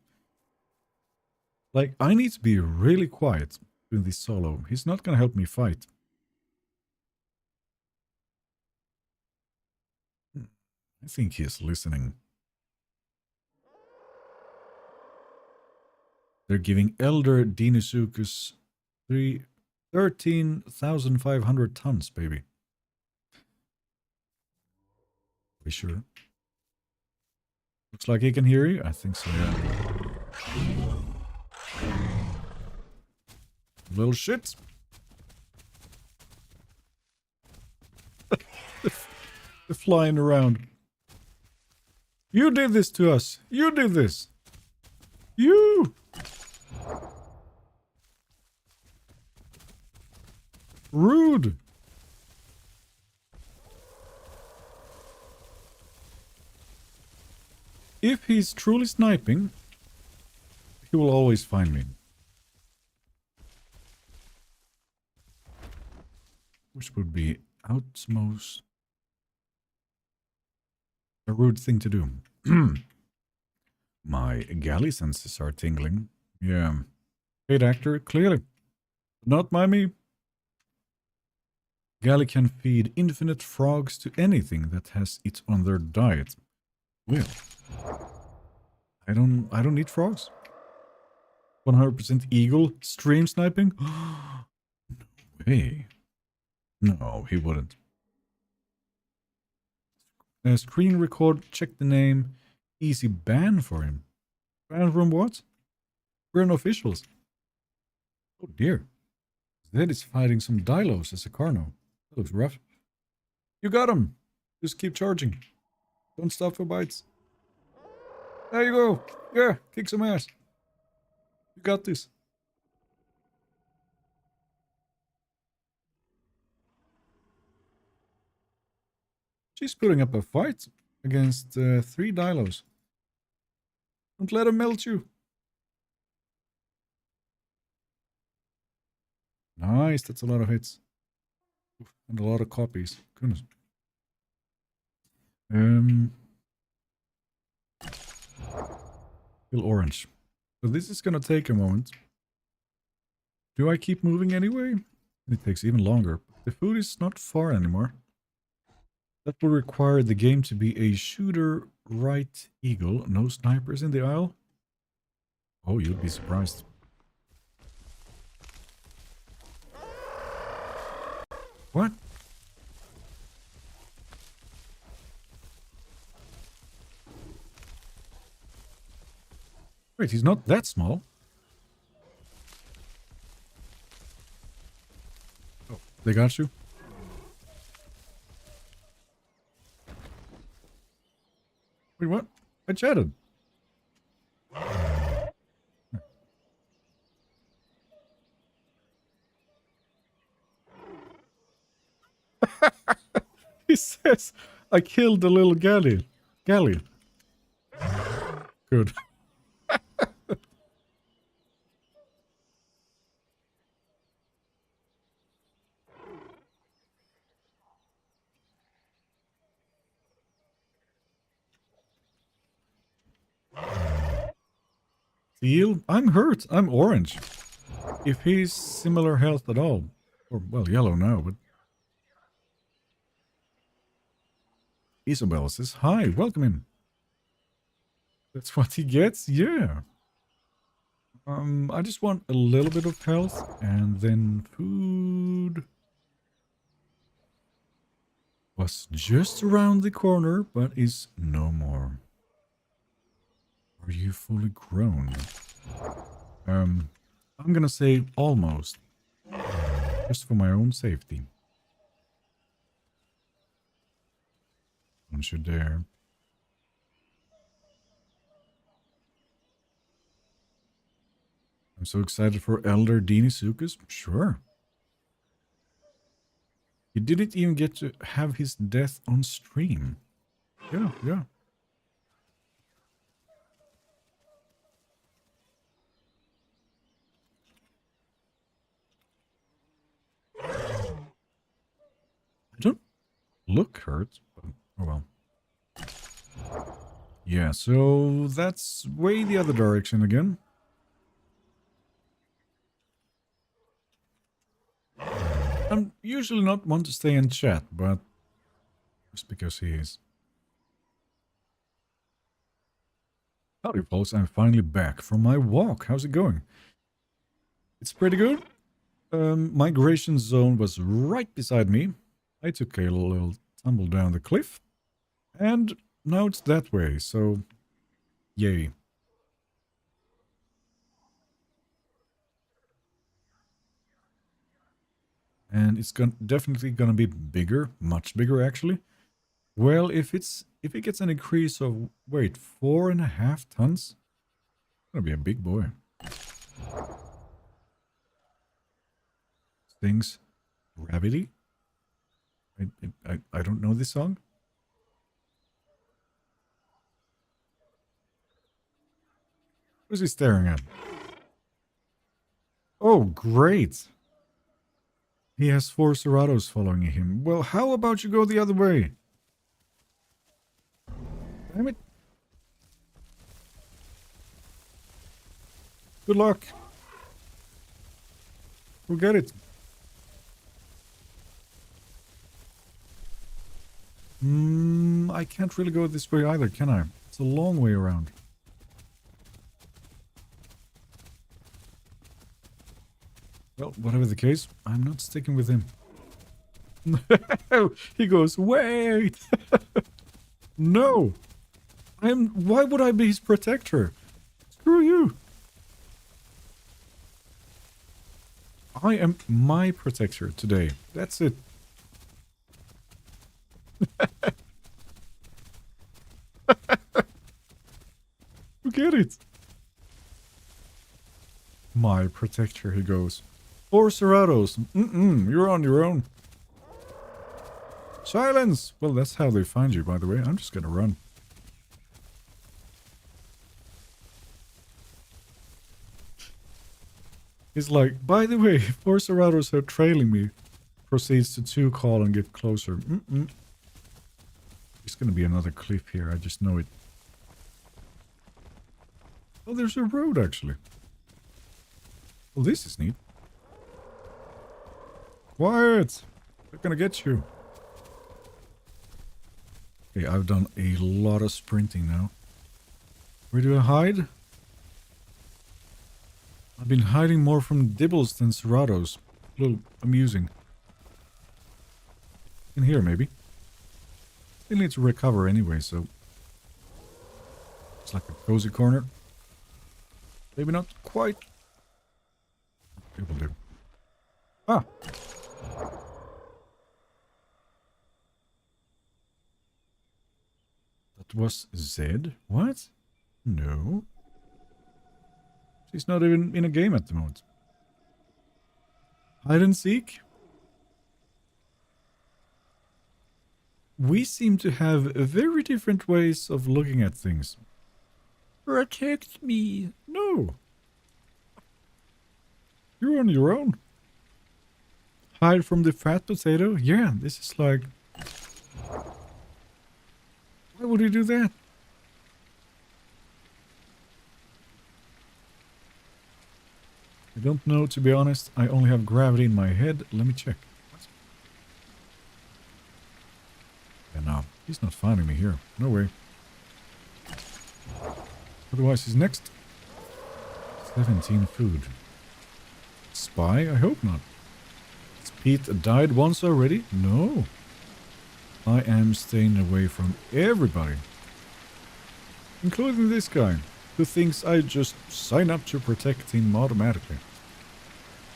Like, I need to be really quiet in this solo. He's not gonna help me fight. I think he's listening. They're giving Elder Deinosuchus 13,500 tons, baby. Are we sure? Looks like he can hear you. I think so, yeah. Little shit. They're flying around. You did this to us. You did this. You. Rude. If he's truly sniping, he will always find me. Which would be utmost a rude thing to do. My galley senses are tingling. Yeah. Paid actor, clearly. Not by me. Galley can feed infinite frogs to anything that has it on their diet. Well, I don't need frogs. 100% eagle stream sniping? No way. No, he wouldn't. Screen record, check the name. Easy ban for him. Ban from what? We're in officials. Oh dear. Zed is fighting some Dilos as a Carno. That looks rough. You got him. Just keep charging. Don't stop for bites. There you go. Yeah, kick some ass. You got this. She's putting up a fight against 3 Dilos. Don't let him melt you. Nice, that's a lot of hits. And a lot of copies. Goodness. Still orange. So this is gonna take a moment. Do I keep moving anyway? It takes even longer. The food is not far anymore. That will require the game to be a shooter right eagle. No snipers in the aisle? Oh, you'd be surprised. What? Wait, he's not that small. Oh, they got you? Wait, what? I chatted. He says, I killed the little galleon. Good. Eel? I'm hurt. I'm orange. If he's similar health at all. Or, well, yellow now, but... Isabel says, hi, welcome in. That's what he gets? Yeah. I just want a little bit of health, and then food... Was just around the corner, but is no more. Are you fully grown? I'm gonna say almost. Just for my own safety. Don't you dare. I'm so excited for Elder Deanisukas. Sure. He didn't even get to have his death on stream. Yeah, yeah. I don't look hurt, but oh well. Yeah, so that's way the other direction again. I'm usually not one to stay in chat, but just because he is. Howdy, folks. I'm finally back from my walk. How's it going? It's pretty good. Migration zone was right beside me. I took a little tumble down the cliff. And now it's that way, so yay. And it's definitely gonna be bigger, much bigger actually. Well, if it gets an increase of, wait, 4.5 tons, it's gonna be a big boy. Things, gravity. I don't know this song. Who's he staring at? Oh, great. He has 4 Ceratos following him. Well, how about you go the other way? Damn it. Good luck. We'll get it. I can't really go this way either, can I? It's a long way around. Well, whatever the case, I'm not sticking with him. He goes, wait! No! Why would I be his protector? Screw you! I am my protector today. That's it. You get it? My protector, he goes. 4 Ceratos. You're on your own. Silence! Well, that's how they find you, by the way. I'm just gonna run. He's like, by the way, 4 Ceratos are trailing me. Proceeds to 2 call and get closer. There's gonna be another cliff here, I just know it. Oh, there's a road, actually. Well, this is neat. Quiet! They're gonna get you. Okay, I've done a lot of sprinting now. Where do I hide? I've been hiding more from Dibbles than Ceratos. A little amusing. In here, maybe. Still need to recover anyway, so... It's like a cozy corner. Maybe not quite. It will do. Ah! That was Zed? What? No. She's not even in a game at the moment. Hide and seek? We seem to have very different ways of looking at things. Protect me. No. You're on your own. Hide from the fat potato? Yeah, this is like... Why would he do that? I don't know, to be honest. I only have gravity in my head. Let me check. Yeah, no. He's not finding me here. No way. Otherwise, he's next. 17 food. Spy? I hope not. Has Pete died once already? No. I am staying away from everybody. Including this guy, who thinks I just sign up to protect him automatically.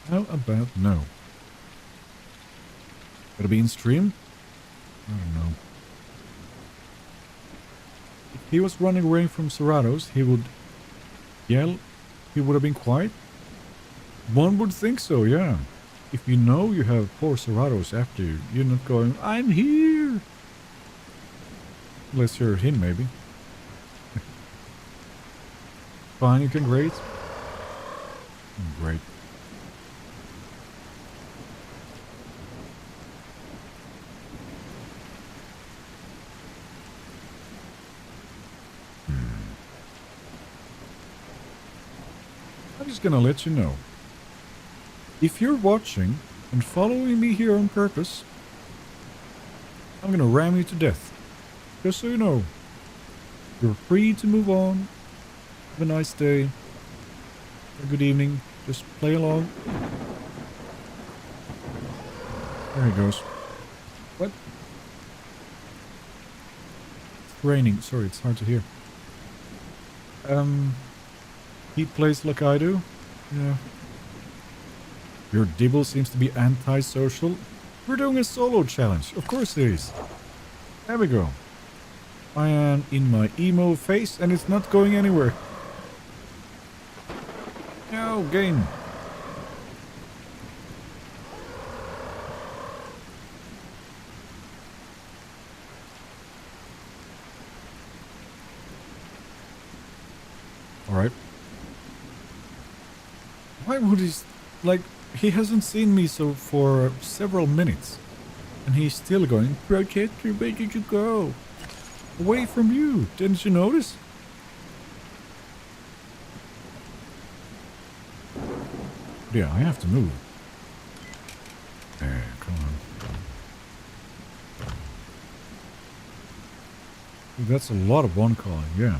How about no? Gotta be in stream? I don't know. If he was running away from Ceratos, he would yell. He would have been quiet. One would think so, yeah. If you know you have 4 Ceratos after you, you're not going, I'm here! Unless you're him, maybe. Fine, you can grade. Great. I'm just gonna let you know. If you're watching and following me here on purpose, I'm gonna ram you to death. Just so you know. You're free to move on. Have a nice day. Or good evening. Just play along. There he goes. What? It's raining. Sorry, it's hard to hear. He plays like I do. Yeah. Your Dibble seems to be anti-social. We're doing a solo challenge. Of course it is. There we go. I am in my emo phase and it's not going anywhere. No, game. Alright. Why would he... Like, he hasn't seen me so for several minutes. And he's still going, Protector, where did you go? Away from you. Didn't you notice? Yeah, I have to move. Come on. That's a lot of one calling, yeah.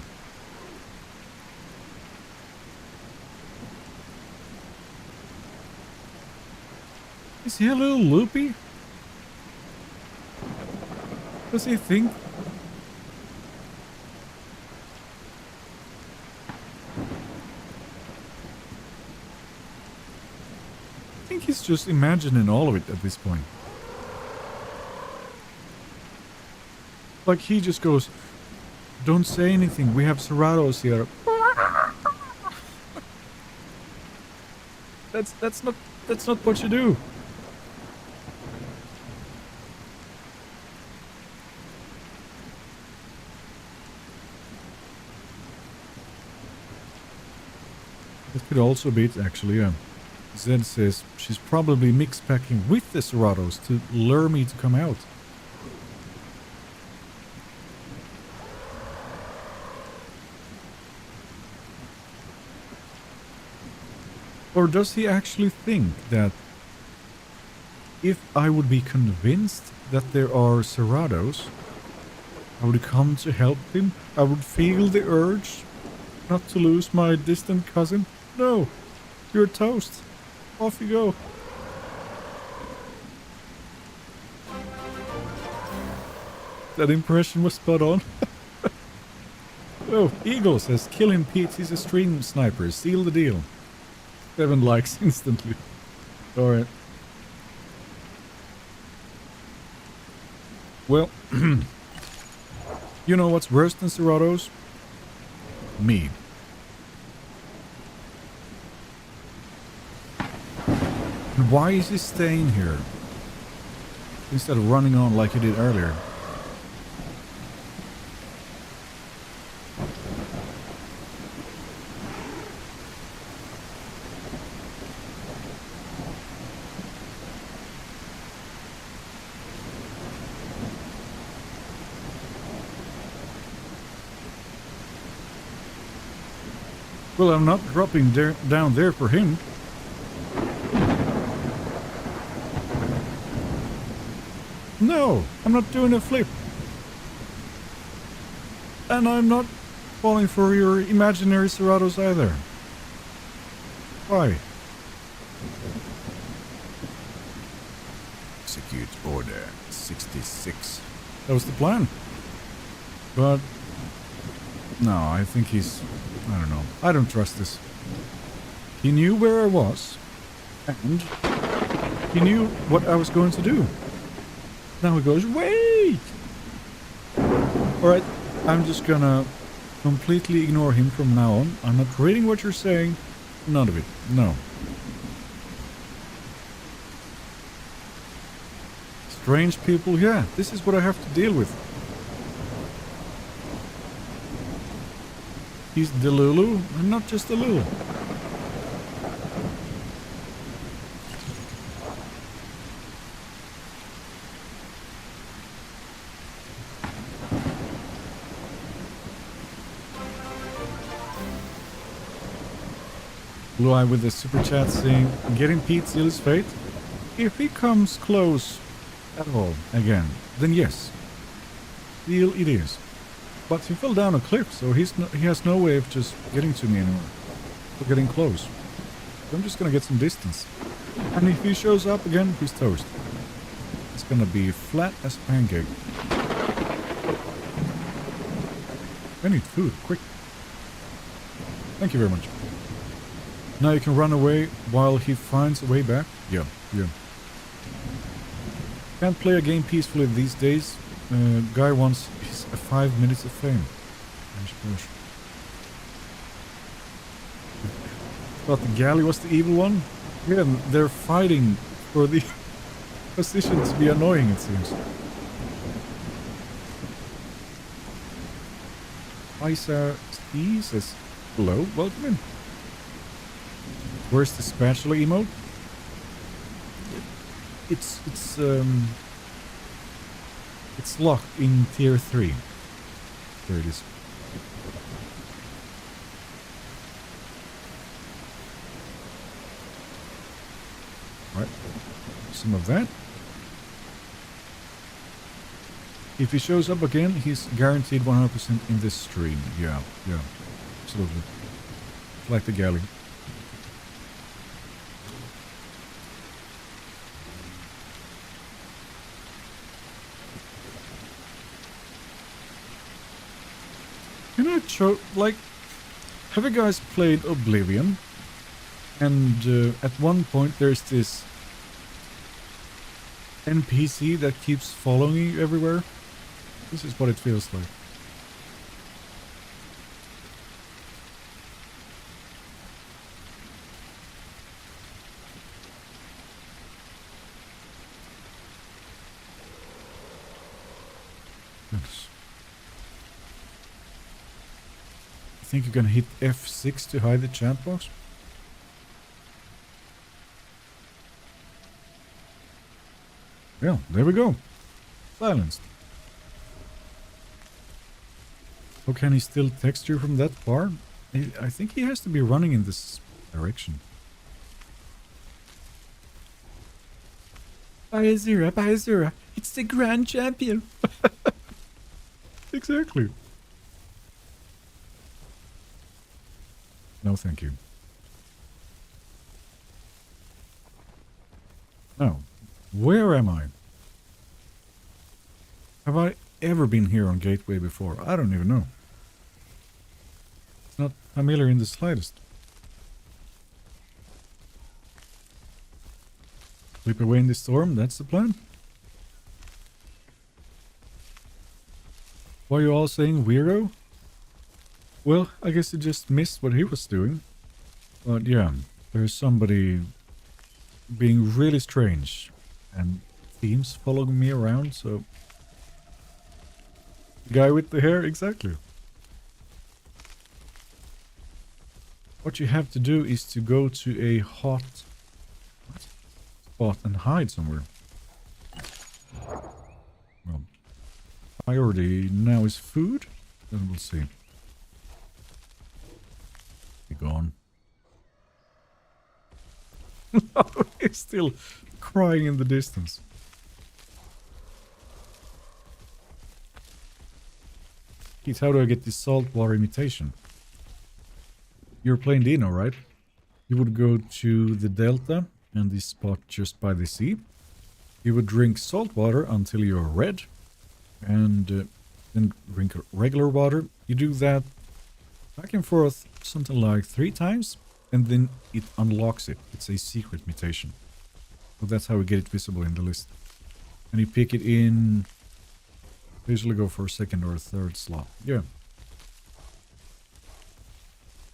Is he a little loopy? Does he think? I think he's just imagining all of it at this point. Like he just goes, don't say anything, we have Ceratos here. That's not what you do. It could also be it, actually, yeah. Zed says she's probably mix packing with the Ceratos to lure me to come out. Or does he actually think that if I would be convinced that there are Ceratos, I would come to help him? I would feel the urge not to lose my distant cousin? No, you're toast. Off you go. That impression was spot on. Oh, Eagle says, kill him, Pete. He's a stream sniper. Seal the deal. 7 likes instantly. Alright. Well, you know what's worse than Ceratos? Me. And why is he staying here? Instead of running on like he did earlier. Well, I'm not dropping down there for him. No, I'm not doing a flip. And I'm not falling for your imaginary Ceratos either. Why? Execute order 66. That was the plan. But no, I think he's... I don't know. I don't trust this. He knew where I was. And he knew what I was going to do. Now he goes, wait! Alright, I'm just gonna completely ignore him from now on. I'm not reading what you're saying. None of it. No. Strange people, yeah. This is what I have to deal with. He's Delulu, and not just Delulu. Blue Eye with the super chat saying, getting Pete seal his fate? If he comes close at all again, then yes. Seal it is. But he fell down a cliff, so he has no way of just getting to me anymore. Or getting close. So I'm just gonna get some distance. And if he shows up again, he's toast. It's gonna be flat as a pancake. I need food, quick. Thank you very much. Now you can run away while he finds a way back. Yeah, yeah. Can't play a game peacefully these days. Guy wants his 5 minutes of fame. Thought the galley was the evil one? Yeah, they're fighting for the position to be annoying, it seems. Isa C says, hello, welcome in. Where's the spatula emote? It's locked in tier 3. There it is. Alright. Some of that. If he shows up again, he's guaranteed 100% in this stream. Yeah, yeah. Absolutely. Like the galley. You know, like, have you guys played Oblivion? And at one point there's this NPC that keeps following you everywhere. This is what it feels like. Yes. I think you can hit F6 to hide the chat box. Yeah, there we go. Silenced. How can he still text you from that far? I think he has to be running in this direction. Biazura, it's the grand champion. Exactly. No, thank you. Now, where am I? Have I ever been here on Gateway before? I don't even know. It's not familiar in the slightest. Sleep away in the storm, that's the plan. Why are you all saying weirdo? Well, I guess you just missed what he was doing. But yeah, there's somebody being really strange. And themes following me around, so... Guy with the hair, exactly. What you have to do is to go to a hot spot and hide somewhere. Well, priority now is food. Then we'll see. Be gone. He's still crying in the distance. Keith, how do I get this saltwater imitation? You're playing Dino, right? You would go to the delta and this spot just by the sea. You would drink salt water until you're red. And then drink regular water. You do that back and forth something like 3 times. And then it unlocks it. It's a secret mutation. So that's how we get it visible in the list. And you pick it in... Usually go for a 2nd or a 3rd slot. Yeah.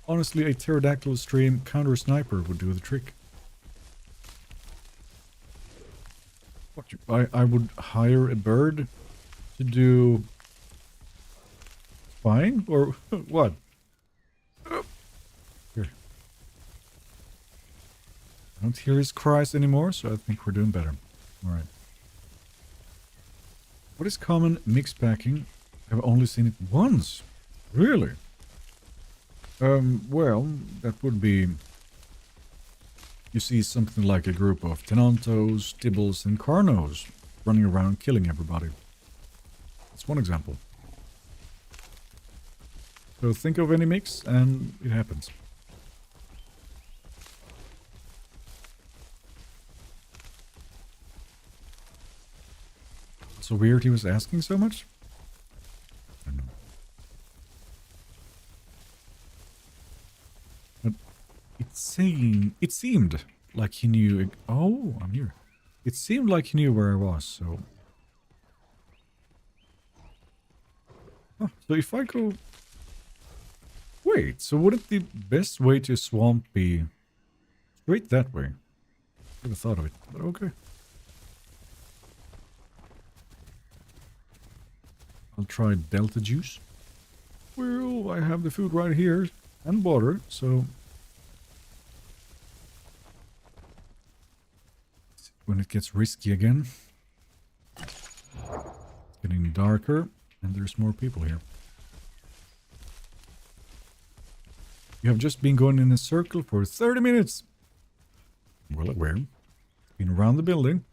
Honestly, a pterodactyl stream counter sniper would do the trick. What, I would hire a bird to do spying or what? Here. I don't hear his cries anymore, so I think we're doing better. Alright. What is common mix packing? I've only seen it once. Really? Well, that would be... You see something like a group of Tenantos, Dibbles, and Carnos running around killing everybody. That's one example. So think of any mix, and it happens. So weird he was asking so much? I don't know. But it it seemed like he knew. Oh, I'm here. It seemed like he knew where I was, so. Oh, so if I go. Wait, so wouldn't the best way to swamp be straight that way? Never thought of it, but okay. I'll try Delta Juice. Well, I have the food right here and water, so when it gets risky again, it's getting darker and there's more people here. You have just been going in a circle for 30 minutes. Well aware. Been around the building.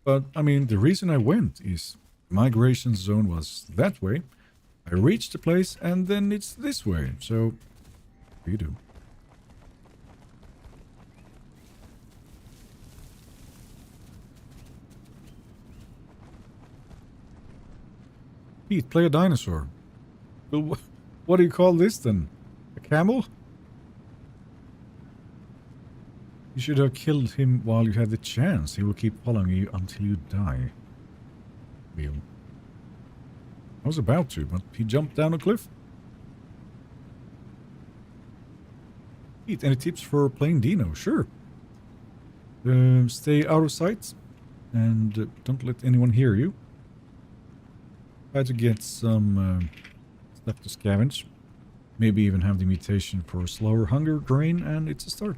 But, I mean, the reason I went is migration zone was that way. I reached the place and then it's this way. So, what do you do? Pete, play a dinosaur. Well, what do you call this then? A camel? You should have killed him while you had the chance. He will keep following you until you die. Bill. I was about to, but he jumped down a cliff. Pete, any tips for playing Dino? Sure. Stay out of sight and don't let anyone hear you. Try to get some stuff to scavenge. Maybe even have the mutation for slower hunger drain, and it's a start.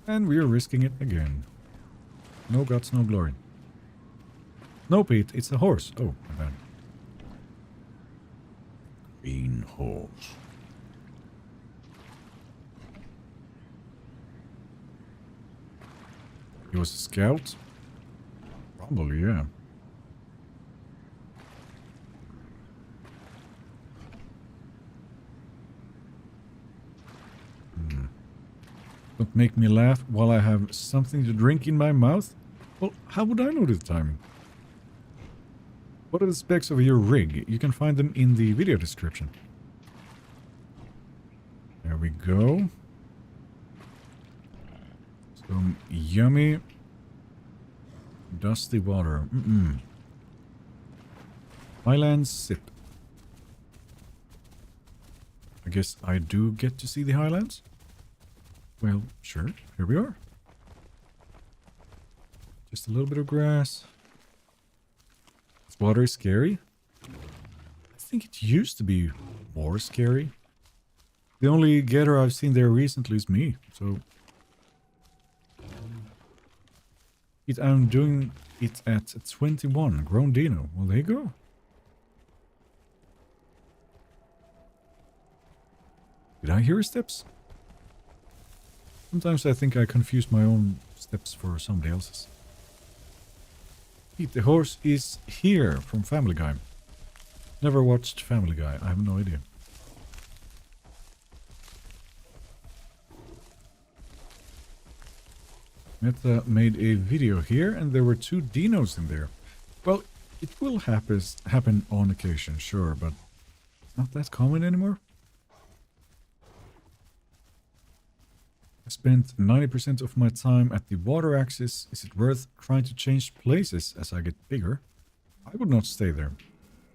And we are risking it again. No guts, no glory. No, Pete, it's a horse. Oh, my bad. Green horse. He was a scout? Probably, yeah. Don't make me laugh while I have something to drink in my mouth? Well, how would I know the timing? What are the specs of your rig? You can find them in the video description. There we go. Some yummy dusty water. Highlands sip. I guess I do get to see the Highlands? Well, sure. Here we are. Just a little bit of grass. This water is scary. I think it used to be more scary. The only getter I've seen there recently is me, so... I'm doing it at 21. Grown Dino. Well, there you go. Did I hear steps? Sometimes I think I confuse my own steps for somebody else's. Pete, the horse is here from Family Guy. Never watched Family Guy. I have no idea. Meta made a video here and there were 2 dinos in there. Well, it will happen on occasion, sure, but it's not that common anymore. I spent 90% of my time at the water axis. Is it worth trying to change places as I get bigger? I would not stay there.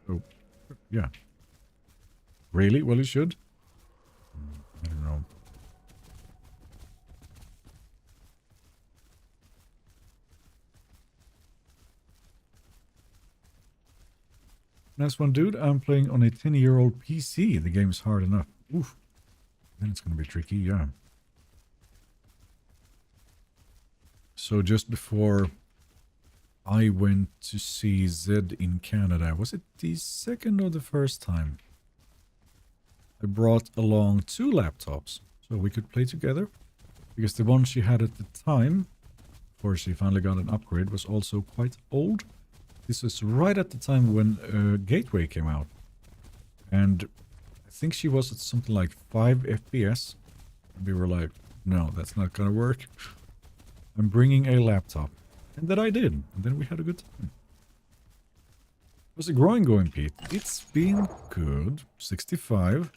Oh, yeah. Really? Well, you should. I don't know. Nice one, dude. I'm playing on a 10-year-old PC. The game is hard enough. Oof. Then it's going to be tricky, yeah. So just before I went to see Zed in Canada, was it the second or the first time? I brought along 2 laptops so we could play together. Because the one she had at the time, before she finally got an upgrade, was also quite old. This was right at the time when Gateway came out. And I think she was at something like 5 FPS. And we were like, no, that's not gonna work. I'm bringing a laptop. And that I did. And then we had a good time. How's it growing going, Pete? It's been good. 65.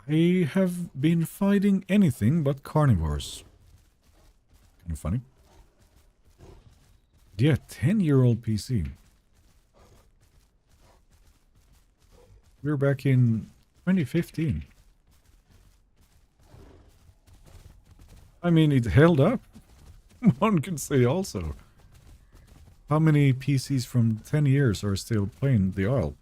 I have been fighting anything but carnivores. Kind of funny. Yeah, 10-year-old PC. We're back in 2015. I mean, it held up. One can say also. How many PCs from 10 years are still playing the theisle?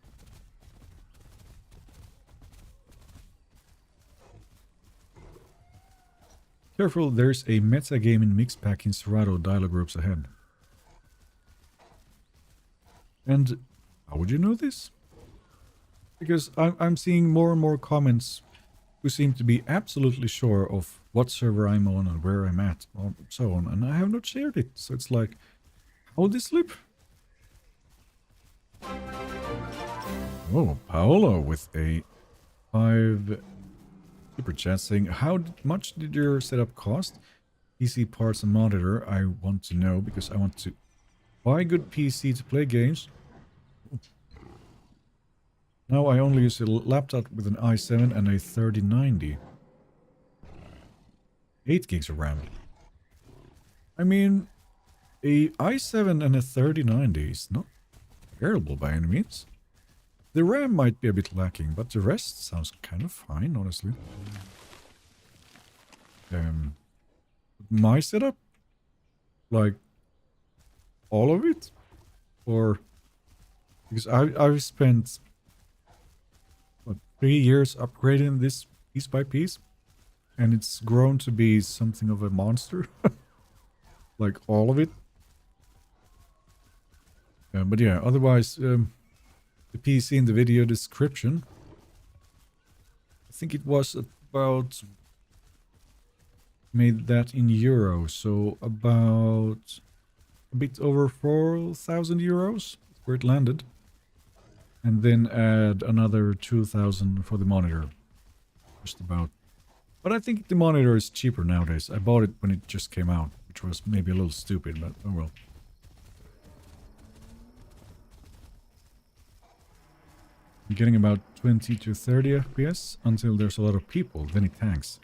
Careful, there's a metagaming mix pack in Serato dialogue groups ahead. And how would you know this? Because I'm seeing more and more comments who seem to be absolutely sure of what server I'm on and where I'm at, or so on, and I have not shared it. So it's like, how did this slip? Oh, Paolo with a 5 super chat saying, how much did your setup cost? PC parts and monitor, I want to know because I want to buy a good PC to play games. Now I only use a laptop with an i7 and a 3090. 8 gigs of RAM. I mean, a i7 and a 3090 is not terrible by any means. The RAM might be a bit lacking, but the rest sounds kind of fine, honestly. My setup? Like, all of it? Or... because I've spent... what, 3 years upgrading this piece by piece? And it's grown to be something of a monster. Like, all of it. But yeah, otherwise... the PC in the video description. I think it was about... made that in euros, so about a bit over 4,000 euros where it landed. And then add another 2,000 for the monitor. Just about. But I think the monitor is cheaper nowadays. I bought it when it just came out, which was maybe a little stupid, but oh well. I'm getting about 20 to 30 FPS until there's a lot of people, then it tanks.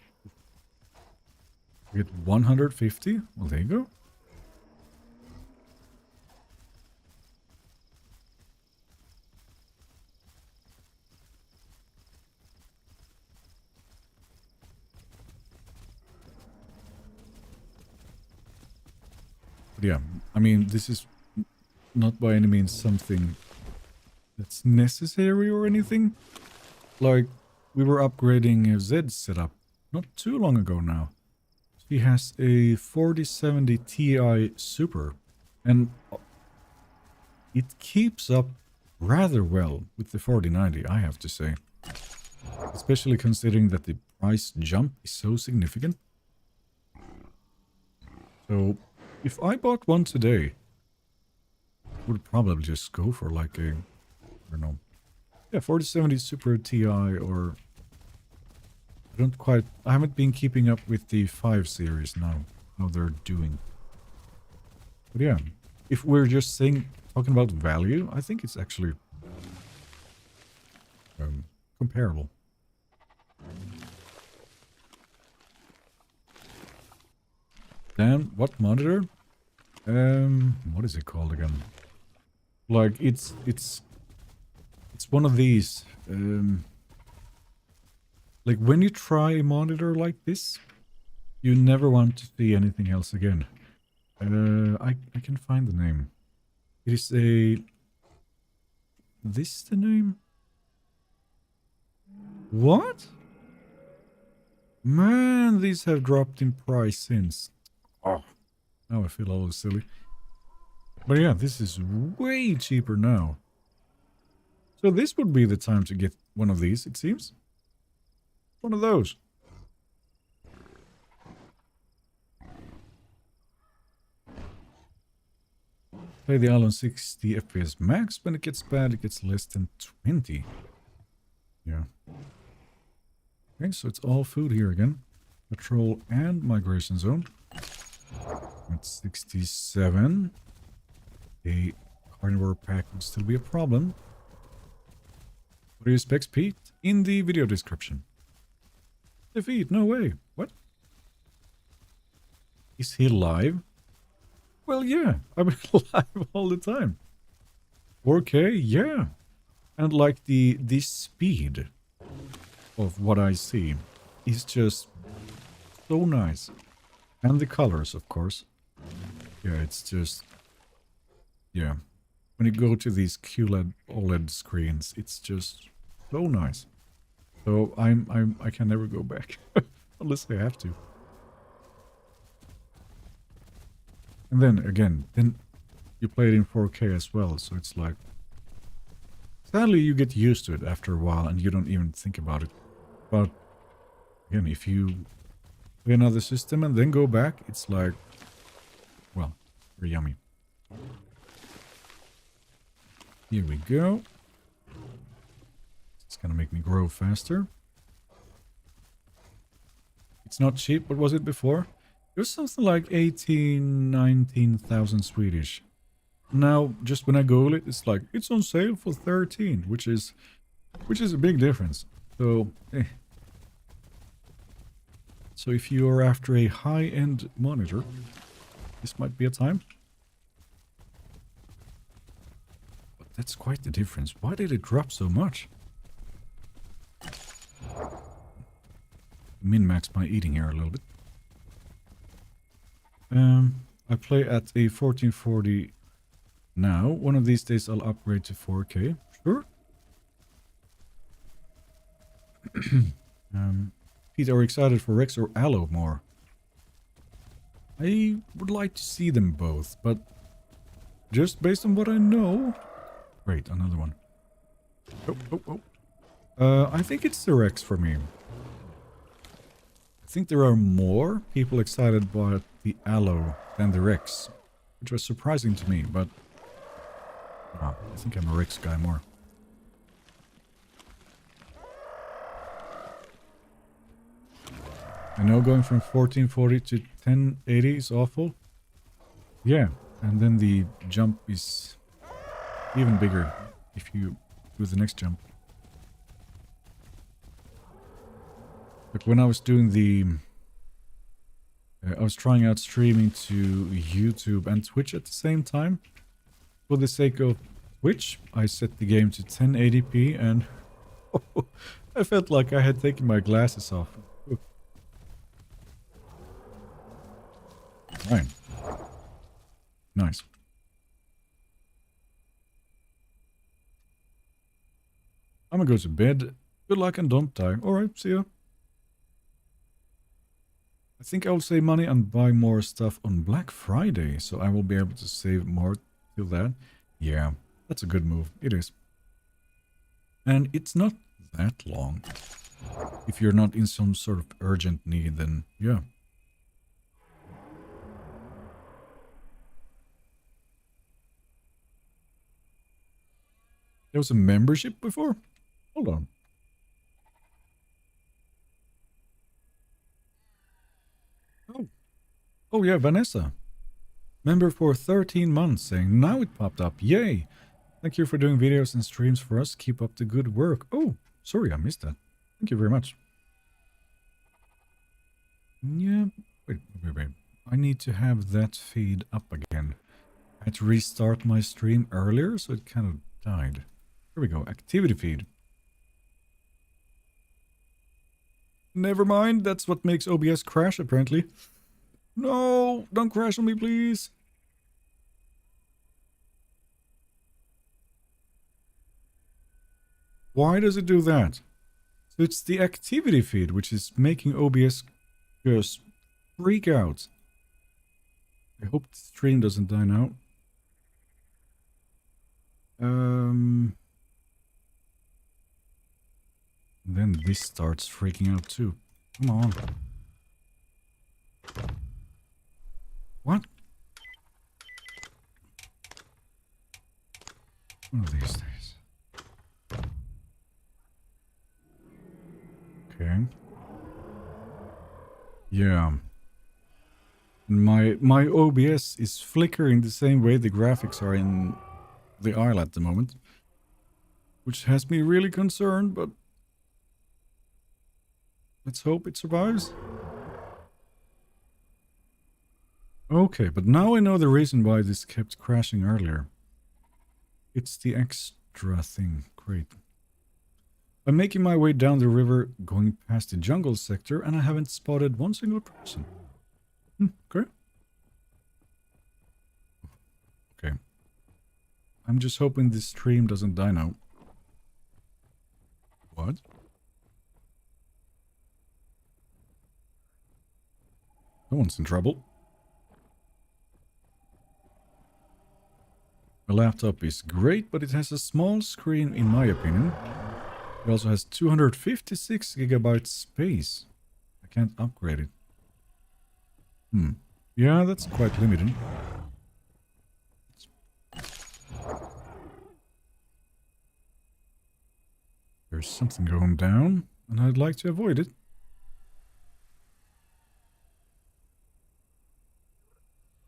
We get 150? Well, there you go. But yeah, I mean, this is not by any means something that's necessary or anything. Like, we were upgrading Zed's setup not too long ago now. He has a 4070 Ti Super, and it keeps up rather well with the 4090, I have to say. Especially considering that the price jump is so significant. So, if I bought one today, I would probably just go for like a, I don't know, yeah, 4070 Super Ti or... I haven't been keeping up with the 5 series now, how they're doing. But yeah, if we're just talking about value, I think it's actually comparable. Then, what monitor? What is it called again? Like, it's one of these, like, when you try a monitor like this, you never want to see anything else again. I can find the name. It is a... This the name? What? Man, these have dropped in price since. Oh, now I feel a little silly. But yeah, this is way cheaper now. So this would be the time to get one of these, it seems. One of those. Play the island 60 FPS max. When it gets bad, it gets less than 20. Yeah. Okay, so it's all food here again. Patrol and migration zone. At 67. a carnivore pack would still be a problem. What are your specs, Pete? In the video description. Defeat, no way. What? Is he live? Well, yeah, I'm live all the time. 4K, yeah. And like the speed of what I see is just so nice. And the colors, of course. Yeah, it's just, yeah. When you go to these QLED OLED screens, it's just so nice. So I can never go back unless I have to. And then again, then you play it in 4K as well, so it's like, sadly you get used to it after a while and you don't even think about it. But again, if you play another system and then go back, it's like, well, very yummy. Here we go. It's gonna make me grow faster. It's not cheap. What was it before? It was something like 18, 19,000 Swedish. Now, just when I Google it, it's like, it's on sale for 13, which is a big difference. So, So if you are after a high-end monitor, this might be a time. But that's quite the difference. Why did it drop so much? Min-max my eating here a little bit. I play at a 1440 now. One of these days I'll upgrade to 4K. Sure. Pete, are you excited for Rex or Aloe more? I would like to see them both, but just based on what I know... Great, another one. I think it's the Rex for me. I think there are more people excited about the Aloe than the Rex, which was surprising to me, but I think I'm a Rex guy more. I know going from 1440 to 1080 is awful. Yeah, and then the jump is even bigger if you do the next jump. Like when I was doing the... I was trying out streaming to YouTube and Twitch at the same time. For the sake of Twitch, I set the game to 1080p and I felt like I had taken my glasses off. Fine. Nice. I'm gonna go to bed. Good luck and don't die. Alright, see ya. I think I'll save money and buy more stuff on Black Friday, so I will be able to save more till that. Yeah, that's a good move. It is. And it's not that long. If you're not in some sort of urgent need, then yeah. There was a membership before? Hold on. Oh yeah, Vanessa. Member for 13 months saying, now it popped up. Yay. Thank you for doing videos and streams for us. Keep up the good work. Oh, sorry, I missed that. Thank you very much. Yeah, wait. I need to have that feed up again. I had to restart my stream earlier, so it kind of died. Here we go, activity feed. Never mind, that's what makes OBS crash, apparently. No, don't crash on me, please. Why does it do that? So it's the activity feed which is making OBS just freak out. I hope the stream doesn't die now. Then this starts freaking out too. Come on. What? One of these days. Okay. Yeah. My OBS is flickering the same way the graphics are in the Isle at the moment, which has me really concerned, but let's hope it survives. Okay, but now I know the reason why this kept crashing earlier. It's the extra thing. Great. I'm making my way down the river, going past the jungle sector, and I haven't spotted one single person. Okay. Okay. I'm just hoping this stream doesn't die now. What? No one's in trouble. My laptop is great, but it has a small screen in my opinion. It also has 256 gigabytes space. I can't upgrade it. Yeah, that's quite limiting. There's something going down, and I'd like to avoid it.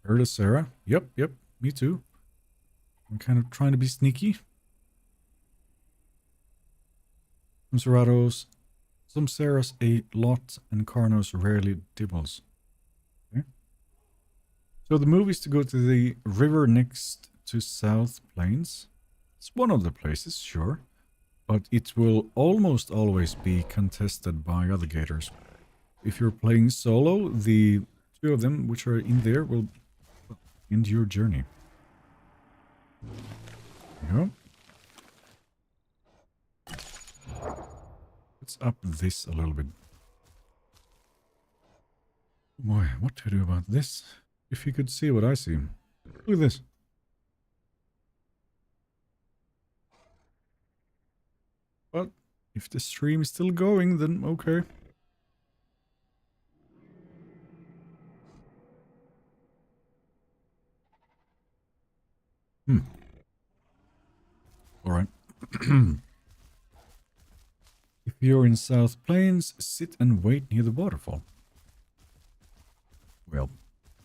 Heard of Sarah? Yep, me too. I'm kind of trying to be sneaky. Some Serratos, some Sarahs a lot, and Carnos rarely Dibbles. Okay. So the move is to go to the river next to South Plains. It's one of the places, sure. But it will almost always be contested by other gators. If you're playing solo, the two of them which are in there will end your journey. Yeah. Let's up this a little bit. Boy, what to do about this? If you could see what I see. Look at this. But if the stream is still going, then okay. Alright. If you're in South Plains, sit and wait near the waterfall. Well,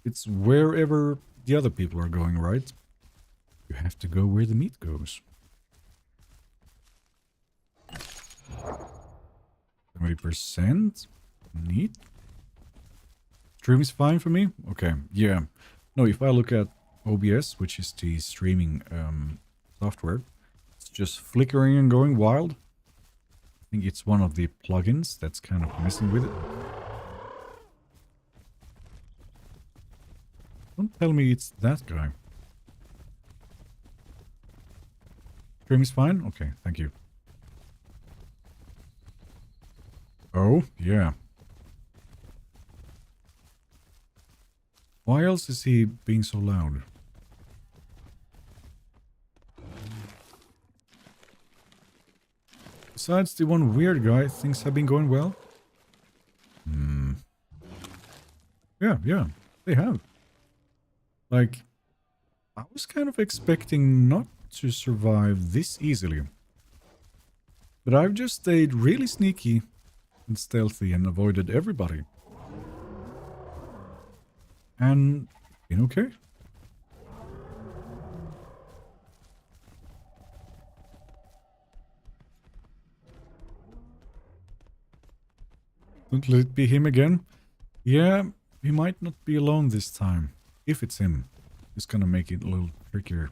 it's wherever the other people are going, right? You have to go where the meat goes. 70%? Neat. Stream is fine for me? Okay, yeah. No, if I look at OBS, which is the streaming software, it's just flickering and going wild. I think it's one of the plugins that's kind of messing with it. Don't tell me it's that guy. Stream is fine? Okay, thank you. Oh, yeah. Why else is he being so loud? Besides the one weird guy, things have been going well? Yeah, they have. Like, I was kind of expecting not to survive this easily. But I've just stayed really sneaky and stealthy and avoided everybody. And been okay. Don't let it be him again. Yeah, he might not be alone this time. If it's him, it's gonna make it a little trickier.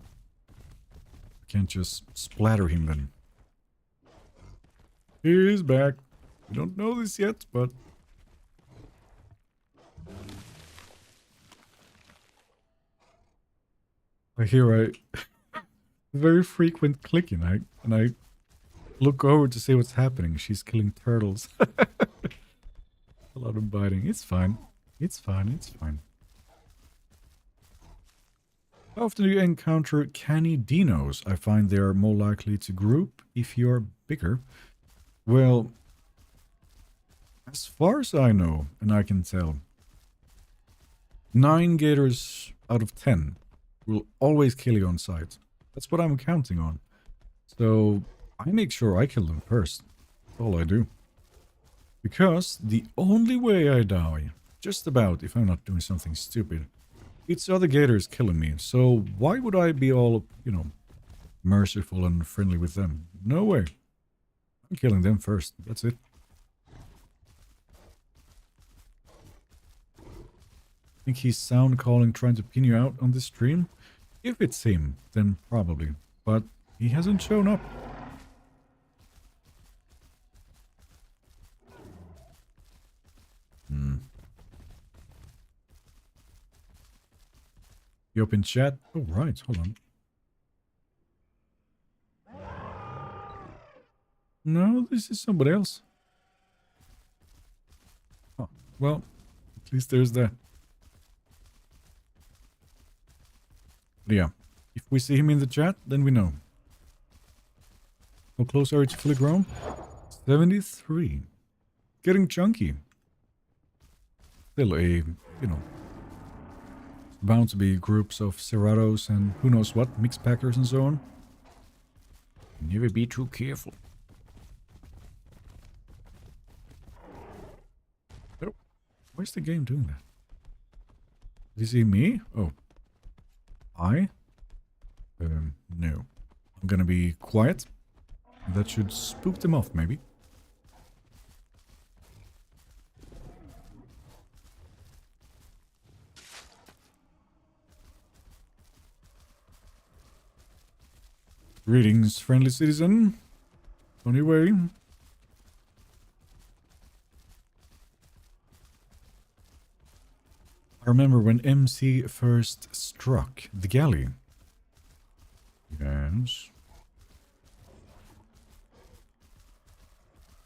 I can't just splatter him then. He's back. We don't know this yet, but... I hear a very frequent clicking, and I look over to see what's happening. She's killing turtles. A lot of biting. It's fine. It's fine. It's fine. How often do you encounter canny dinos? I find they are more likely to group if you're bigger. Well, as far as I know, and I can tell, 9 gators out of 10 will always kill you on sight. That's what I'm counting on. So I make sure I kill them first. That's all I do. Because the only way I die Just about, if I'm not doing something stupid. It's other gators killing me, so why would I be all, you know, merciful and friendly with them? No way. I'm killing them first. That's it. I think he's sound calling, trying to pin you out on this stream. If it's him, then probably. But he hasn't shown up. You open chat? Oh, right. Hold on. No, this is somebody else. Oh, well, at least there's that. But yeah, if we see him in the chat, then we know. How close are you to fully grown? 73. Getting chunky. Still a, you know, bound to be groups of Ceratos and who knows what, mixed packers and so on. Never be too careful. Oh, why is the game doing that? Did he see me? Oh. No. I'm gonna be quiet. That should spook them off, maybe. Greetings, friendly citizen. On your way. I remember when MC first struck the galley. Yes.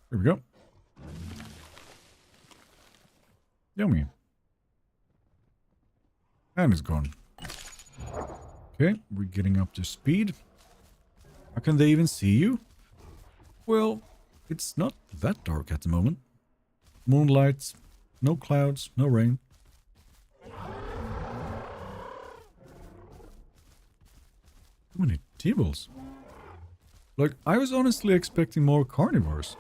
Here we go. Yummy. And it's gone. Okay, we're getting up to speed. How can they even see you? Well, it's not that dark at the moment. Moonlight, no clouds, no rain. Too many Dibbles. Like, I was honestly expecting more carnivores.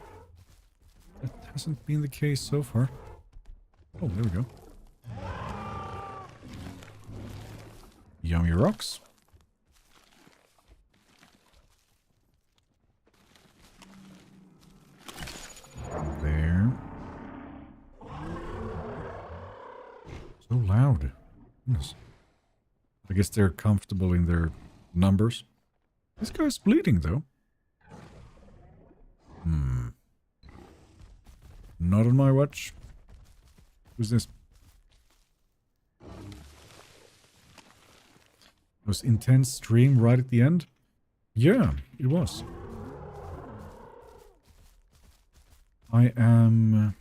That hasn't been the case so far. Oh, there we go. Yummy rocks. There. So loud. Goodness. I guess they're comfortable in their numbers. This guy's bleeding, though. Not on my watch. Who's this? Was intense stream right at the end? Yeah, it was. I am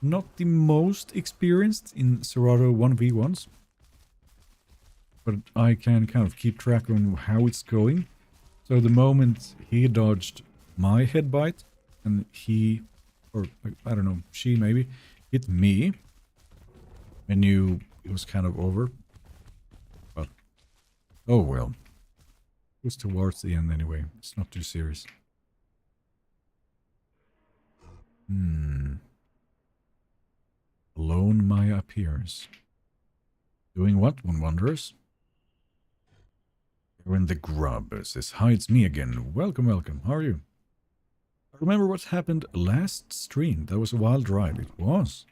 not the most experienced in Serato 1v1s. But I can kind of keep track on how it's going. So the moment he dodged my head bite, and he, or I don't know, she maybe, hit me, I knew it was kind of over. But, oh well. It was towards the end anyway. It's not too serious. Alone my appearance. Doing what, one wonders? You're in the grub, says, hi, it's me again. Welcome, welcome. How are you? I remember what happened last stream. That was a wild ride. It was.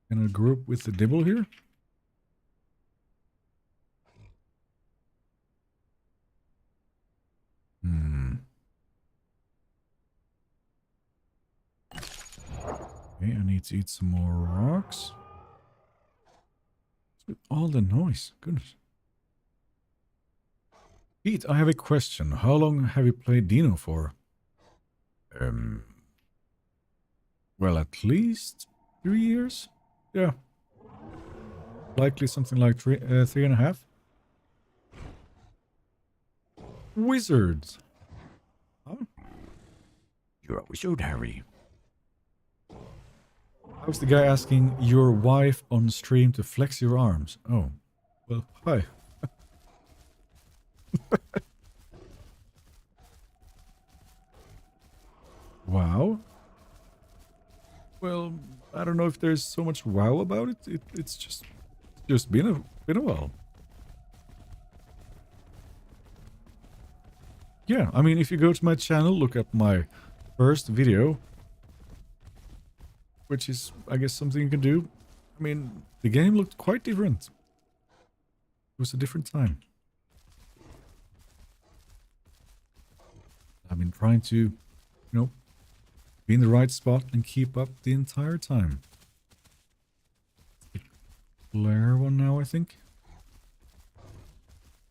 In a group with the Dibble here? Okay, I need to eat some more rocks. What's with all the noise? Goodness. Pete, I have a question. How long have you played Dino for? Well, at least 3 years? Yeah. Likely something like 3.5. Wizards. Huh? You're a wizard, Harry. I was the guy asking your wife on stream to flex your arms. Oh. Well, hi. Wow. Well, I don't know if there's so much wow about it. It's just been a while. Yeah, I mean, if you go to my channel, look at my first video, which is, I guess, something you can do. I mean, the game looked quite different. It was a different time. I've been trying to, be in the right spot and keep up the entire time. Flare one now, I think.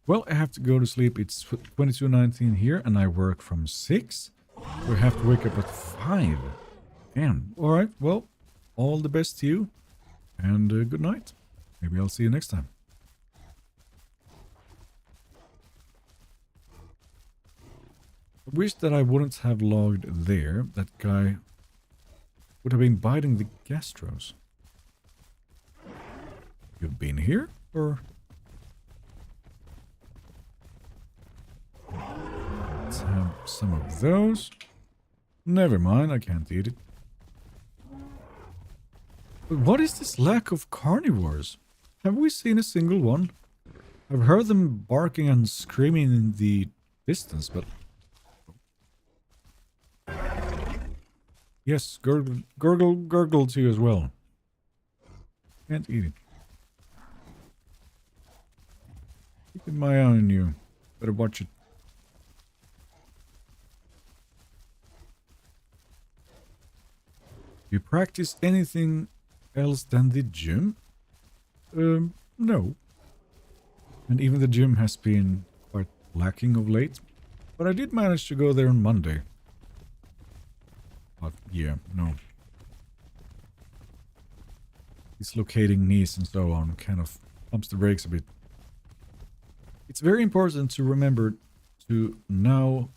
Well, I have to go to sleep. It's 22:19 here, and I work from 6. So I have to wake up at 5. Damn. Alright, well, all the best to you, and good night. Maybe I'll see you next time. I wish that I wouldn't have logged there. That guy would have been biting the gastros. You've been here, or? Let's have some of those. Never mind, I can't eat it. But what is this lack of carnivores? Have we seen a single one? I've heard them barking and screaming in the distance, but... Yes, gurgle, gurgle, gurgle to you as well. Can't eat it. Keeping my eye on you. Better watch it. You practice anything else than the gym? No. And even the gym has been quite lacking of late. But I did manage to go there on Monday. But yeah, no. Dislocating knees and so on kind of pumps the brakes a bit. It's very important to remember to now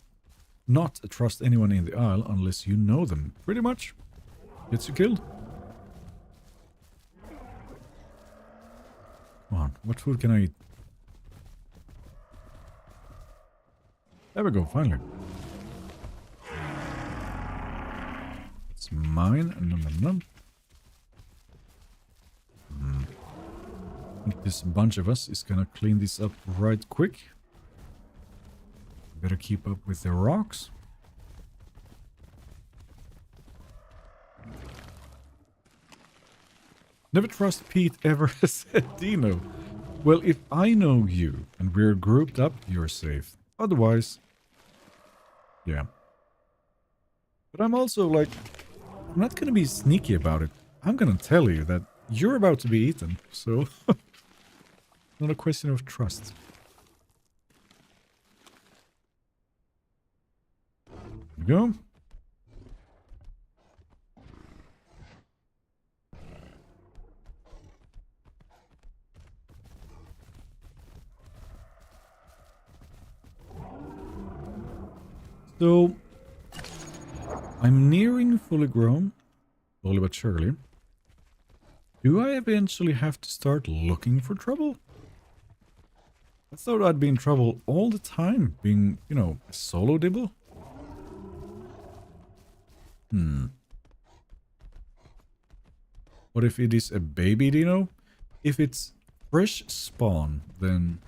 not trust anyone in the aisle unless you know them. Pretty much. Gets you killed. Come on, what food can I eat? There we go, finally. It's mine. Nom, nom, nom. I think this bunch of us is gonna clean this up right quick. Better keep up with the rocks. Never trust Pete ever, said Dino. Well, if I know you and we're grouped up, you're safe. Otherwise, yeah. But I'm also like, I'm not gonna be sneaky about it. I'm gonna tell you that you're about to be eaten, so... Not a question of trust. There we go. So, I'm nearing fully grown, slowly but surely. Do I eventually have to start looking for trouble? I thought I'd be in trouble all the time, being, a solo Dibble. What if it is a baby Dino? If it's fresh spawn, then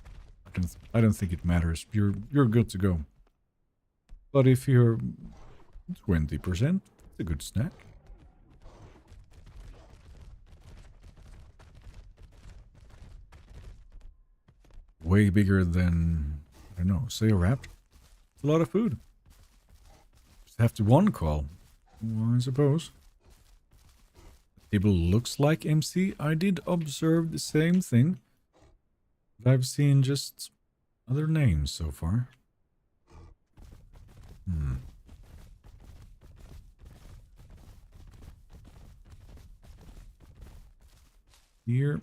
I don't think it matters. You're good to go. But if you're 20%, it's a good snack. Way bigger than, I don't know, say a rat. It's a lot of food. Just have to one call, well, I suppose. Dibble looks like MC. I did observe the same thing. But I've seen just other names so far. Here.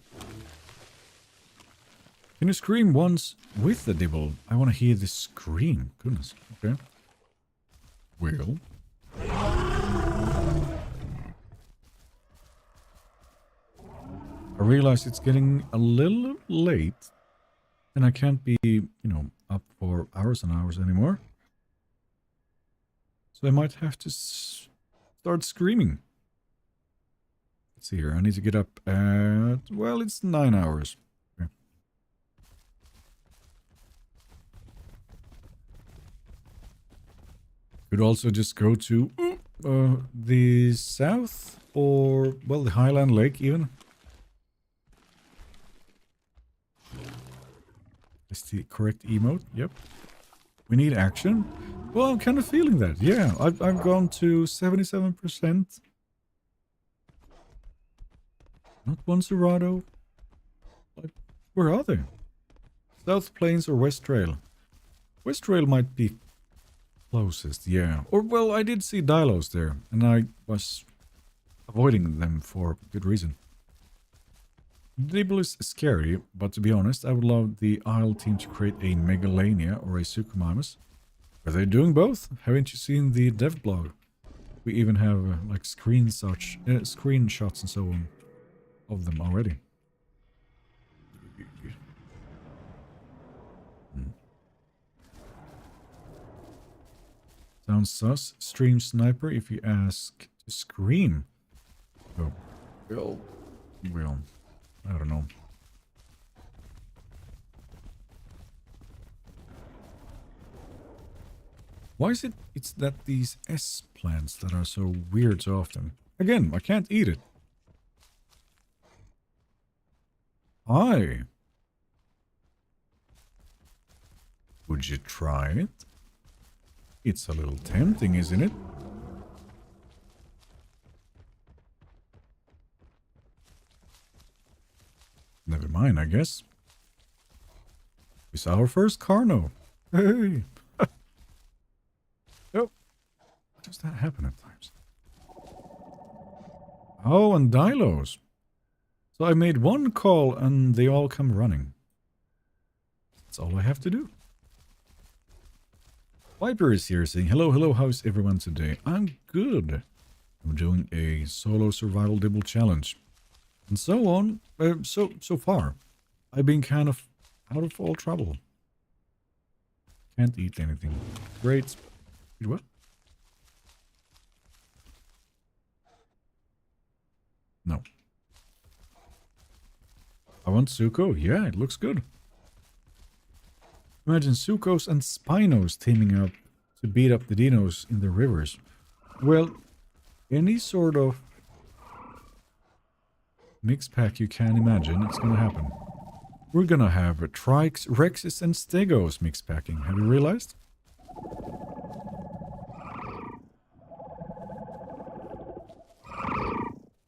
Can you scream once with the Dibble? I want to hear the scream. Goodness. Okay. Well. I realize it's getting a little late. And I can't be, up for hours and hours anymore. So I might have to start screaming. Let's see here. I need to get up at, well, it's 9 hours. Okay. Could also just go to the south or, well, the Highland Lake even. Is the correct emote? Yep. We need action. Well, I'm kind of feeling that. Yeah, I've gone to 77%. Not one Serato. Like, where are they? South Plains or West Trail? West Trail might be closest, yeah. Or, well, I did see Dilos there, and I was avoiding them for good reason. Dibble is scary, but to be honest, I would love the Isle team to create a Megalania or a Suchomimus. Are they doing both? Haven't you seen the dev blog? We even have like screenshots and so on of them already. Sounds sus. Stream sniper if you ask to scream. Oh, well, I don't know. Why is it's that these S plants that are so weird so often? Again, I can't eat it. Hi. Would you try it? It's a little tempting, isn't it? Never mind, I guess. It's our first Carno. Hey! Oh, why does that happen at times? Oh, and Dilos. So I made one call and they all come running. That's all I have to do. Viper is here saying, hello, hello, how's everyone today? I'm good. I'm doing a solo survival Dibble challenge. And so on, so far, I've been kind of out of all trouble. Can't eat anything. Great. Wait, what? No. I want Suko. Yeah, it looks good. Imagine Sukos and Spinos teaming up to beat up the dinos in the rivers. Well, any sort of mix pack you can imagine, it's gonna happen. We're gonna have Trikes, Rexes, and Stegos mix packing. Have you realized?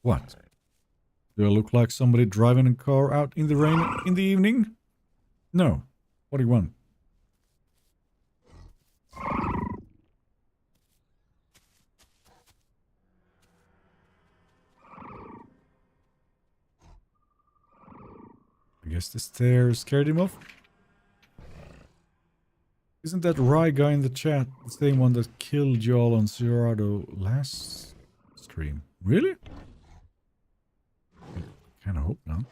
What? Do I look like somebody driving a car out in the rain in the evening? No. What do you want? I guess the stairs scared him off. Isn't that Rye guy in the chat the same one that killed y'all on Serato last stream? Really? I kinda hope not.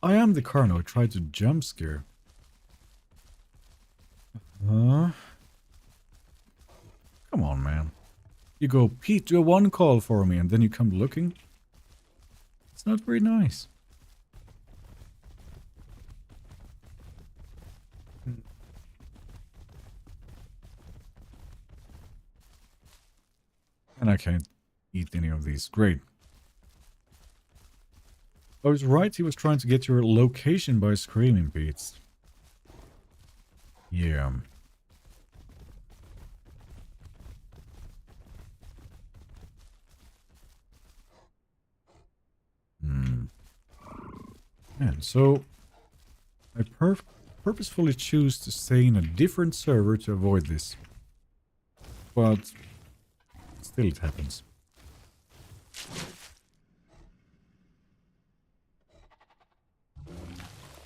I am the Carno. I tried to jump scare. Come on, man. You go, Pete, do a one call for me, and then you come looking. It's not very nice. And I can't eat any of these. Great. I was right, he was trying to get your location by screaming, Pete. Yeah. Man, so I purposefully choose to stay in a different server to avoid this. But still it happens.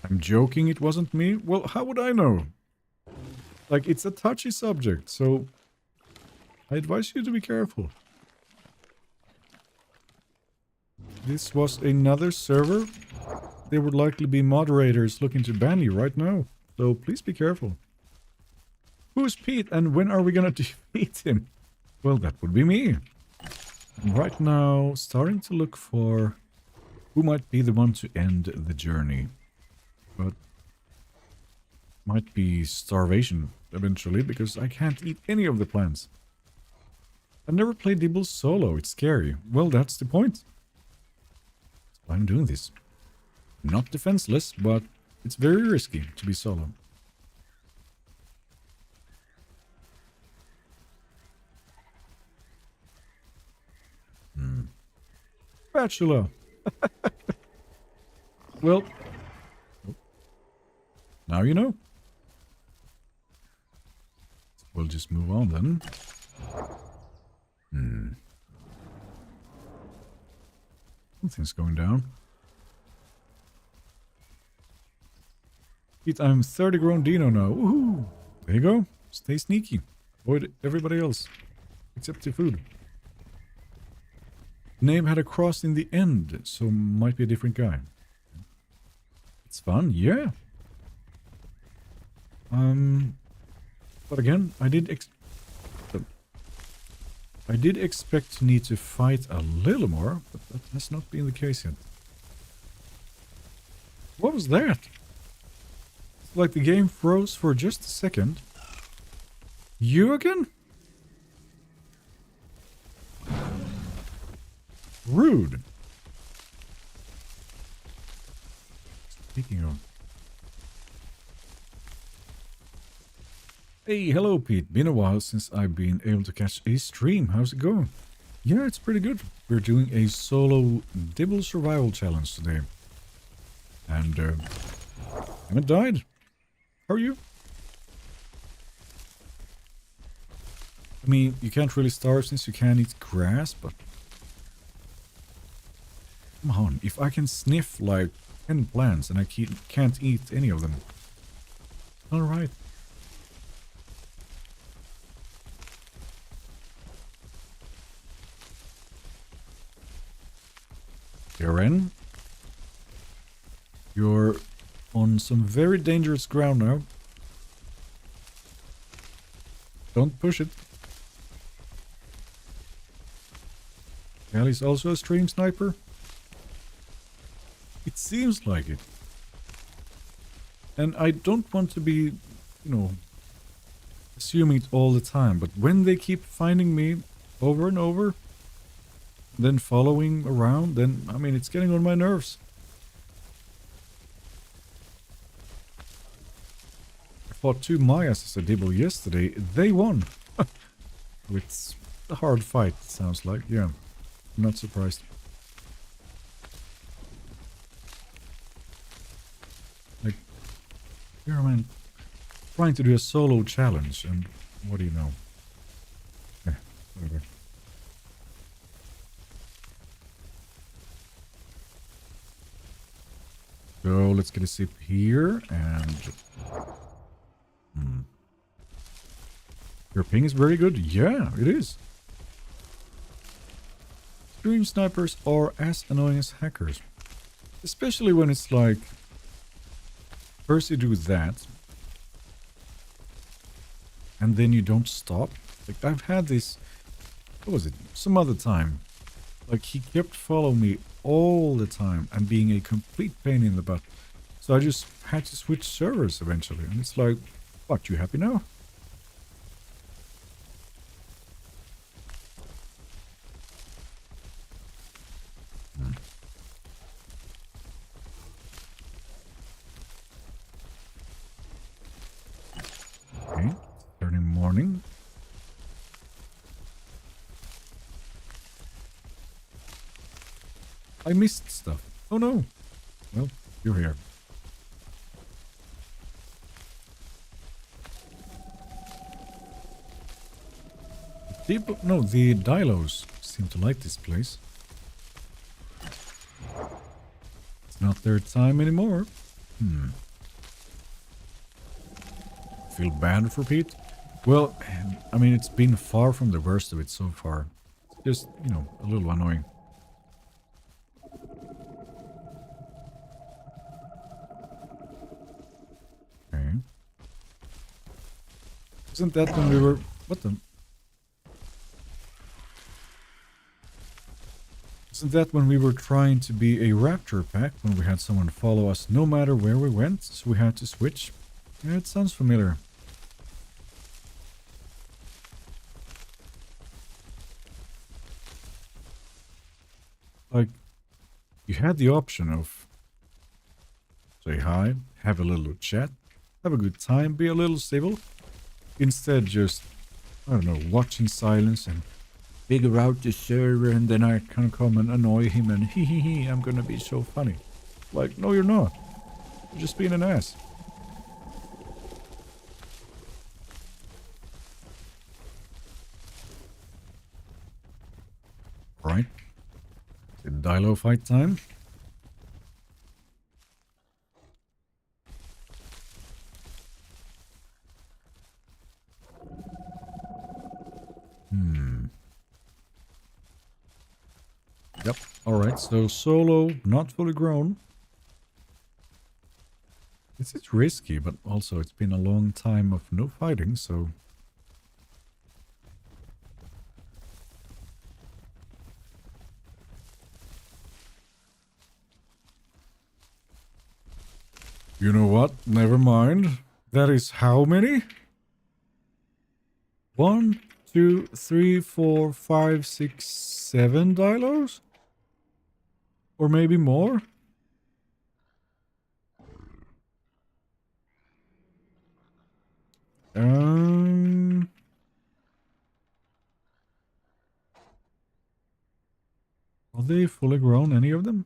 I'm joking, it wasn't me? Well, how would I know? Like, it's a touchy subject, so I advise you to be careful. This was another server. There would likely be moderators looking to ban you right now, so please be careful. Who's Pete and when are we gonna defeat him? Well, that would be me. I'm right now starting to look for who might be the one to end the journey. But might be starvation eventually, because I can't eat any of the plants. I've never played Dibble solo, it's scary. Well, that's the point. That's why I'm doing this. I'm not defenseless, but it's very risky to be solo. Spatula! Well, now you know. We'll just move on then. Something's going down. I'm 30 grown Dino now. Woohoo! There you go. Stay sneaky. Avoid everybody else. Except the food. Name had a cross in the end, so might be a different guy. It's fun, yeah. But again, I did expect to need to fight a little more, but that has not been the case yet. What was that? It's like the game froze for just a second. You again? Rude. Speaking of... Hey, hello Pete. Been a while since I've been able to catch a stream. How's it going? Yeah, it's pretty good. We're doing a solo Dibble survival challenge today. And, I haven't died. How are you? I mean, you can't really starve since you can't eat grass, but... Come on, if I can sniff like 10 plants and I can't eat any of them. Alright. Karen, you're on some very dangerous ground now. Don't push it. Callie's also a stream sniper. It seems like it. And I don't want to be, you know, assuming it all the time, but when they keep finding me over and over, then following around, then, I mean, it's getting on my nerves. I fought 2 Mayas as a Dibble yesterday. They won. It's a hard fight, it sounds like. Yeah, I'm not surprised. Like, here I'm trying to do a solo challenge, and what do you know? Yeah, whatever. So let's get a sip here, and your ping is very good. Yeah, it is. Stream snipers are as annoying as hackers, especially when it's like first you do that, and then you don't stop. Like I've had this. What was it? Some other time. Like he kept following me all the time and being a complete pain in the butt. So I just had to switch servers eventually. And it's like, what, you happy now? Okay, turning morning. I missed stuff. Oh no. Well, you're here. No, the Dilos seem to like this place. It's not their time anymore. Feel bad for Pete? Well, I mean, it's been far from the worst of it so far. It's just, you know, a little annoying. Okay. Isn't that when we were... What the... Isn't that when we were trying to be a raptor pack, when we had someone follow us no matter where we went, so we had to switch? Yeah, it sounds familiar. Like, you had the option of say hi, have a little chat, have a good time, be a little civil. Instead, just, I don't know, watch in silence and figure out the server, and then I can come and annoy him and hee, I'm gonna be so funny. Like, no, you're not. You're just being an ass. Right. It's Dilo fight time. Yep. Alright, so solo, not fully grown. It's risky, but also it's been a long time of no fighting, so... You know what? Never mind. That is how many? 1, 2, 3, 4, 5, 6, 7 dilos? Or maybe more? Are they fully grown, any of them?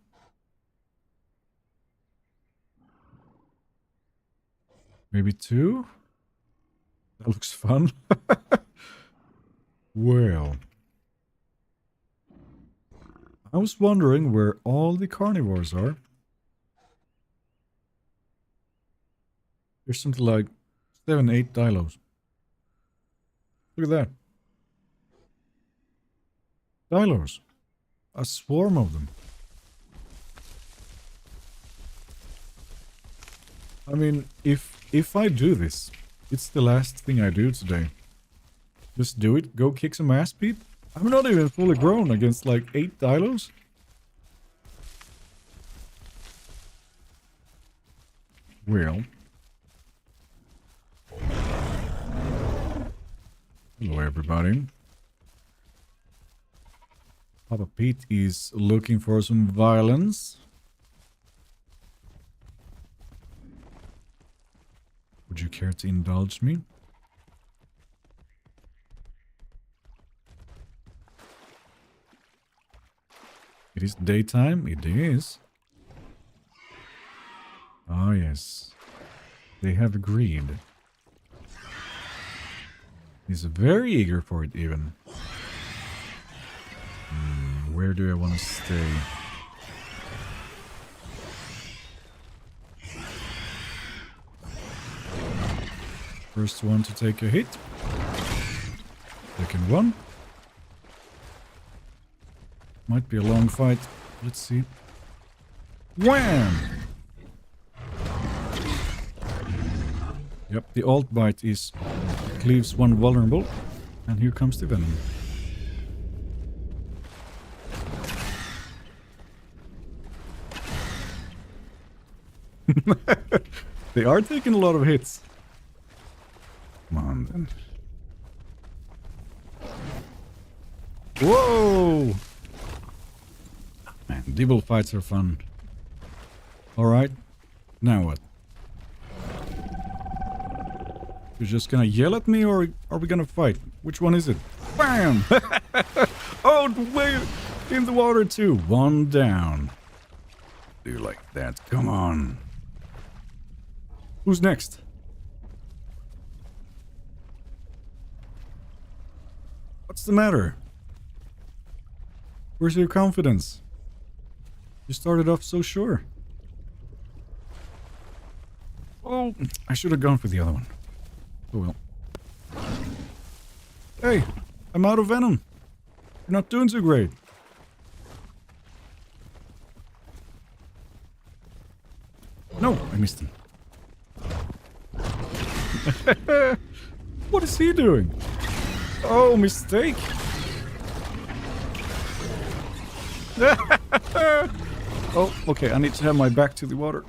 Maybe 2? That looks fun. Well. I was wondering where all the carnivores are. There's something like 7, 8 dilos. Look at that. Dilos. A swarm of them. I mean, if I do this, it's the last thing I do today. Just do it, go kick some ass, Pete. I'm not even fully grown against like 8 dilos. Well. Hello, everybody. Papa Pete is looking for some violence. Would you care to indulge me? It is daytime. It is. Ah, yes. They have agreed. He's very eager for it, even. Where do I want to stay? First one to take a hit. Second one. Might be a long fight. Let's see. Wham! Yep, the alt bite is leaves one vulnerable. And here comes the venom. They are taking a lot of hits. Come on, then. Whoa! Man, Dibble fights are fun. Alright. Now what? You're just gonna yell at me, or are we gonna fight? Which one is it? Bam! Oh, wait! In the water too. One down. Do you like that? Come on. Who's next? What's the matter? Where's your confidence? You started off so sure. Oh, I should have gone for the other one. Oh well. Hey, I'm out of venom. You're not doing so great. No, I missed him. What is he doing? Oh, mistake. Oh, okay, I need to have my back to the water.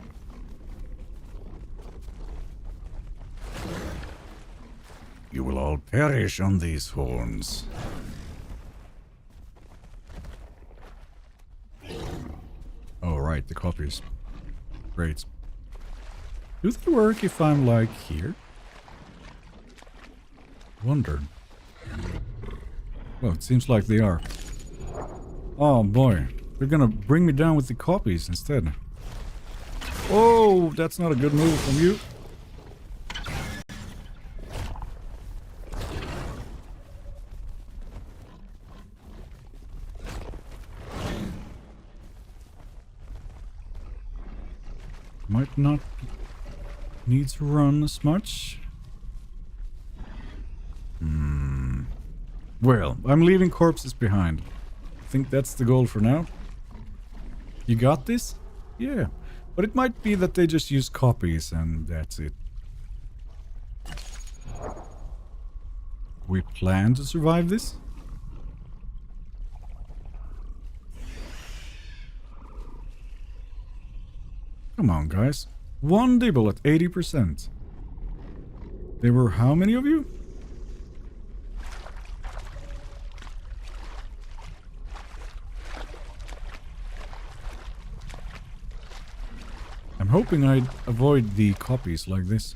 You will all perish on these horns. Oh, right, the copies. Great. Do they work if I'm, like, here? Wonder. Well, it seems like they are. Oh, boy. They're gonna bring me down with the copies instead. Oh, that's not a good move from you. Might not need to run as much. Well, I'm leaving corpses behind. I think that's the goal for now. You got this? Yeah. But it might be that they just use copies and that's it. We plan to survive this? Come on, guys. One Dibble at 80%. There were how many of you? I'm hoping I'd avoid the copies like this.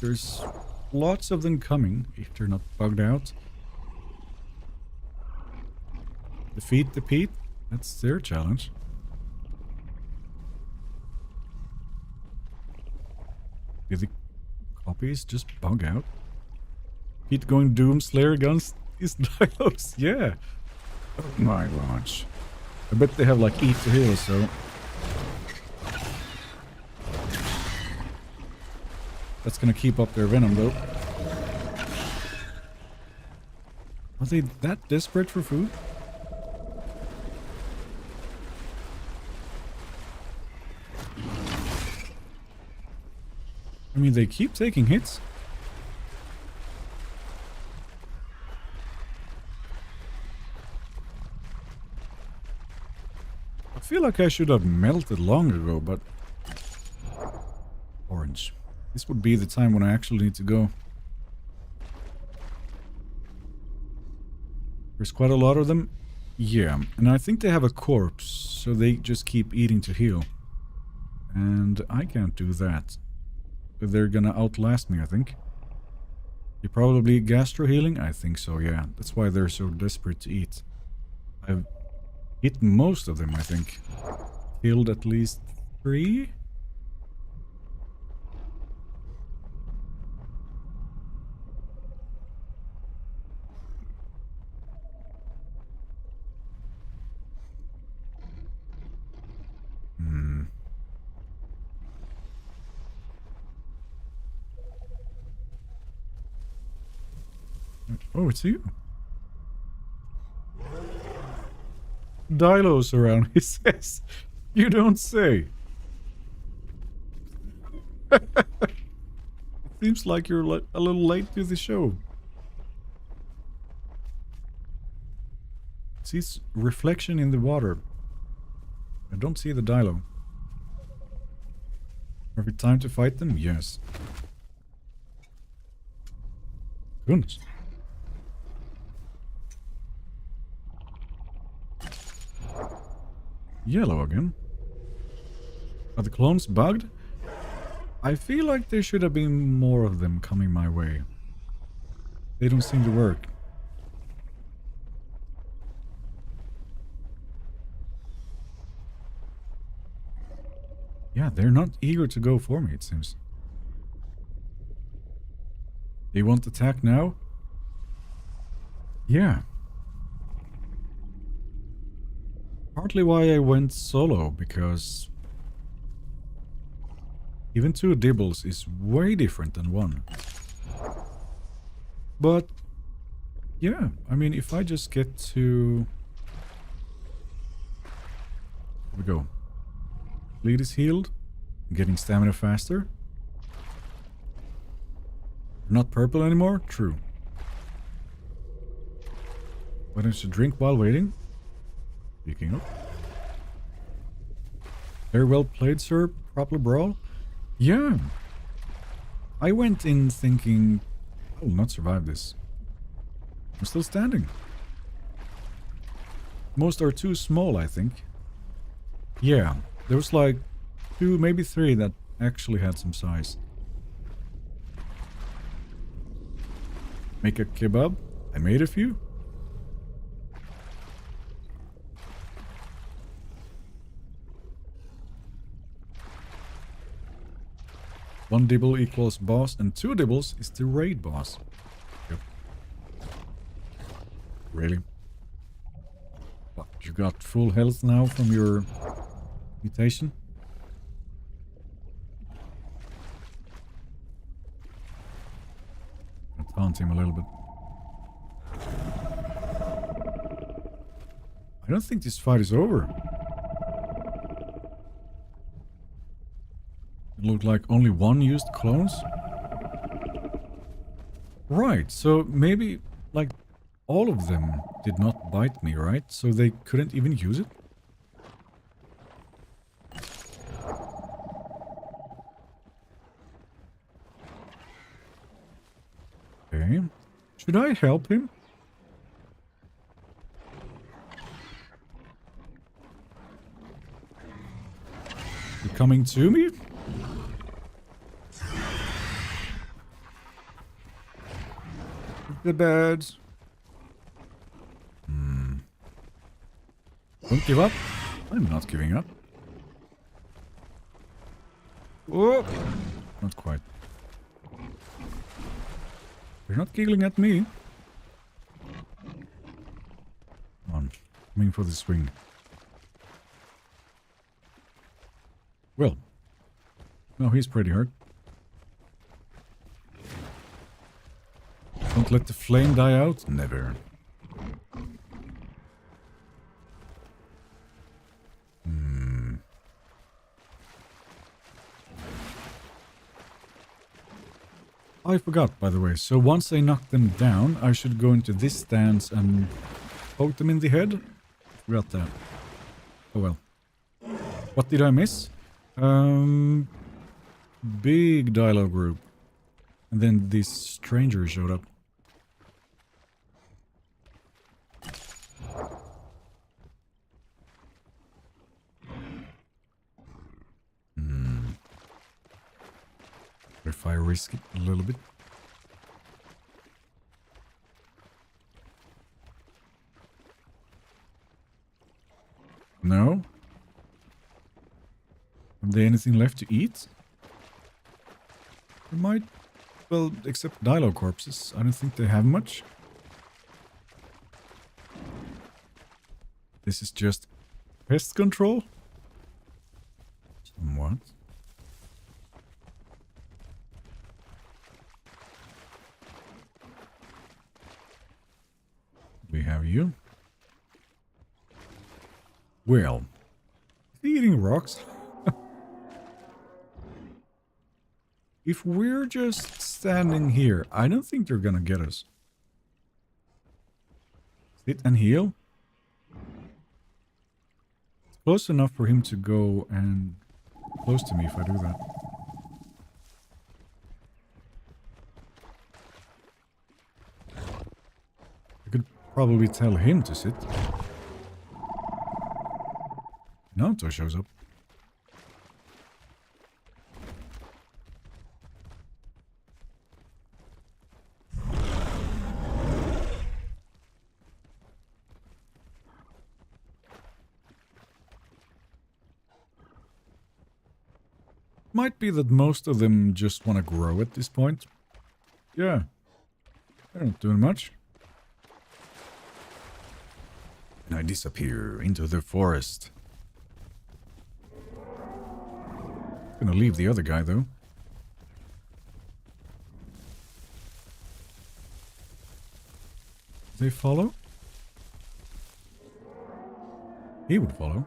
There's lots of them coming if they're not bugged out. Defeat the Pete? That's their challenge. Did the copies just bug out? Pete going Doomslayer against these dinos? Yeah. Oh my gosh. I bet they have like eat to heal, so... That's gonna keep up their venom though. Are they that desperate for food? I mean, they keep taking hits. I feel like I should have melted long ago, but... Orange. This would be the time when I actually need to go. There's quite a lot of them. Yeah, and I think they have a corpse, so they just keep eating to heal. And I can't do that. They're gonna outlast me, I think. You're probably gastro healing? I think so, yeah. That's why they're so desperate to eat. I've hit most of them, I think. Killed at least 3? Oh, it's you. Dilos around, he says. You don't say. It seems like you're a little late to the show. See its reflection in the water. I don't see the Dilo. Perfect time to fight them? Yes. Goodness. Yellow again. Are the clones bugged? I feel like there should have been more of them coming my way. They don't seem to work. Yeah, they're not eager to go for me, it seems. They won't attack now? Yeah. Partly why I went solo, because even 2 Dibbles is way different than 1. But yeah, I mean, if I just get to... Here we go. Bleed is healed. I'm getting stamina faster. Not purple anymore? True. Why don't you drink while waiting? Speaking of. Very well played, sir. Proper brawl. Yeah. I went in thinking, I will not survive this. I'm still standing. Most are too small, I think. Yeah. There was like 2, maybe 3 that actually had some size. Make a kebab. I made a few. One Dibble equals boss, and 2 Dibbles is the raid boss. Yep. Really? What, you got full health now from your mutation? I'll taunt him a little bit. I don't think this fight is over. It looked like only 1 used clones. Right, so maybe like all of them did not bite me, right? So they couldn't even use it? Okay. Should I help him? You coming to me? The birds. Don't give up. I'm not giving up. Oh, not quite. You're not giggling at me. Come on, coming for the swing. Well, no, he's pretty hurt. Don't let the flame die out? Never. I forgot, by the way. So once I knock them down, I should go into this stance and poke them in the head? Forgot that. Oh well. What did I miss? Big dialogue group. And then this stranger showed up. If I risk it a little bit. No? Have they anything left to eat? They might, well, except Dilo corpses. I don't think they have much. This is just pest control? Somewhat. We have you. Well, is he eating rocks? If we're just standing here, I don't think they're gonna get us. Sit and heal. It's close enough for him to go and close to me if I do that. I could probably tell him to sit. Naruto shows up. Might be that most of them just want to grow at this point. Yeah. They're not doing much. And I disappear into the forest. Gonna leave the other guy, though. They follow? He would follow.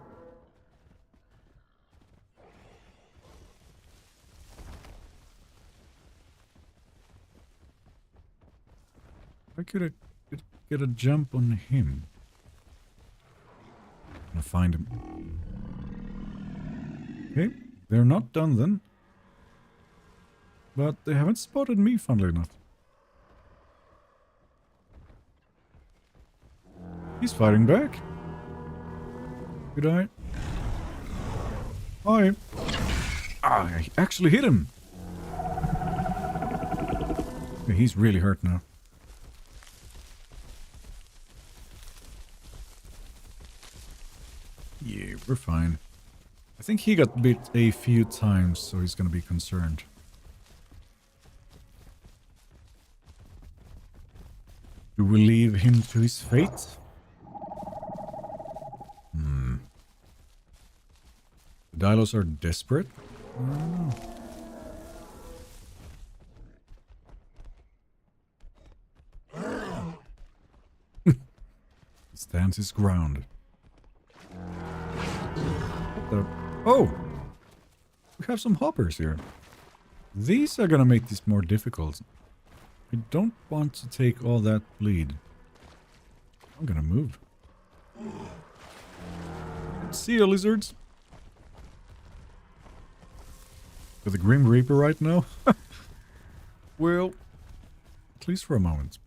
I could get a jump on him. I'm gonna find him. Okay, they're not done then. But they haven't spotted me, funnily enough. He's fighting back. Good eye. Hi. Ah, I actually hit him. Okay, he's really hurt now. Yeah, we're fine. I think he got bit a few times, so he's gonna be concerned. Do we leave him to his fate? The Dilos are desperate. He stands his ground. Oh! We have some hoppers here. These are gonna make this more difficult. I don't want to take all that bleed. I'm gonna move. See you, lizards. With the Grim Reaper right now? Well, at least for a moment.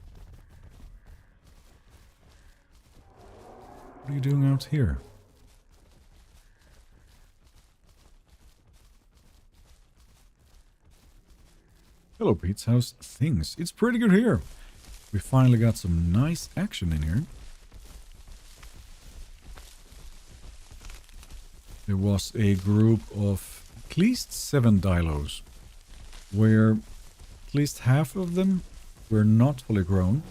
What are you doing out here? Hello, Pete. How's things? It's pretty good here. We finally got some nice action in here. There was a group of at least 7 Dilos, where at least half of them were not fully grown.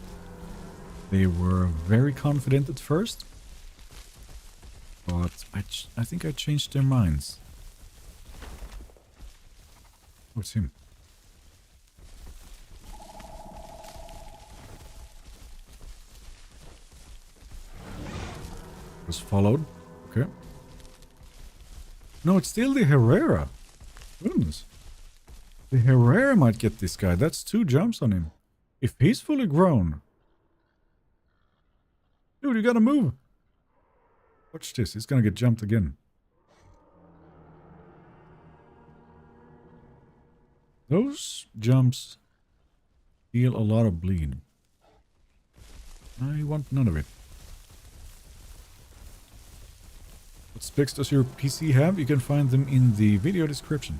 They were very confident at first, but I think I changed their minds. What's him? Was followed. Okay. No, it's still the Herrera. Goodness. The Herrera might get this guy. That's 2 jumps on him. If he's fully grown. Dude, you gotta move. Watch this. He's gonna get jumped again. Those jumps deal a lot of bleed. I want none of it. What specs does your PC have? You can find them in the video description.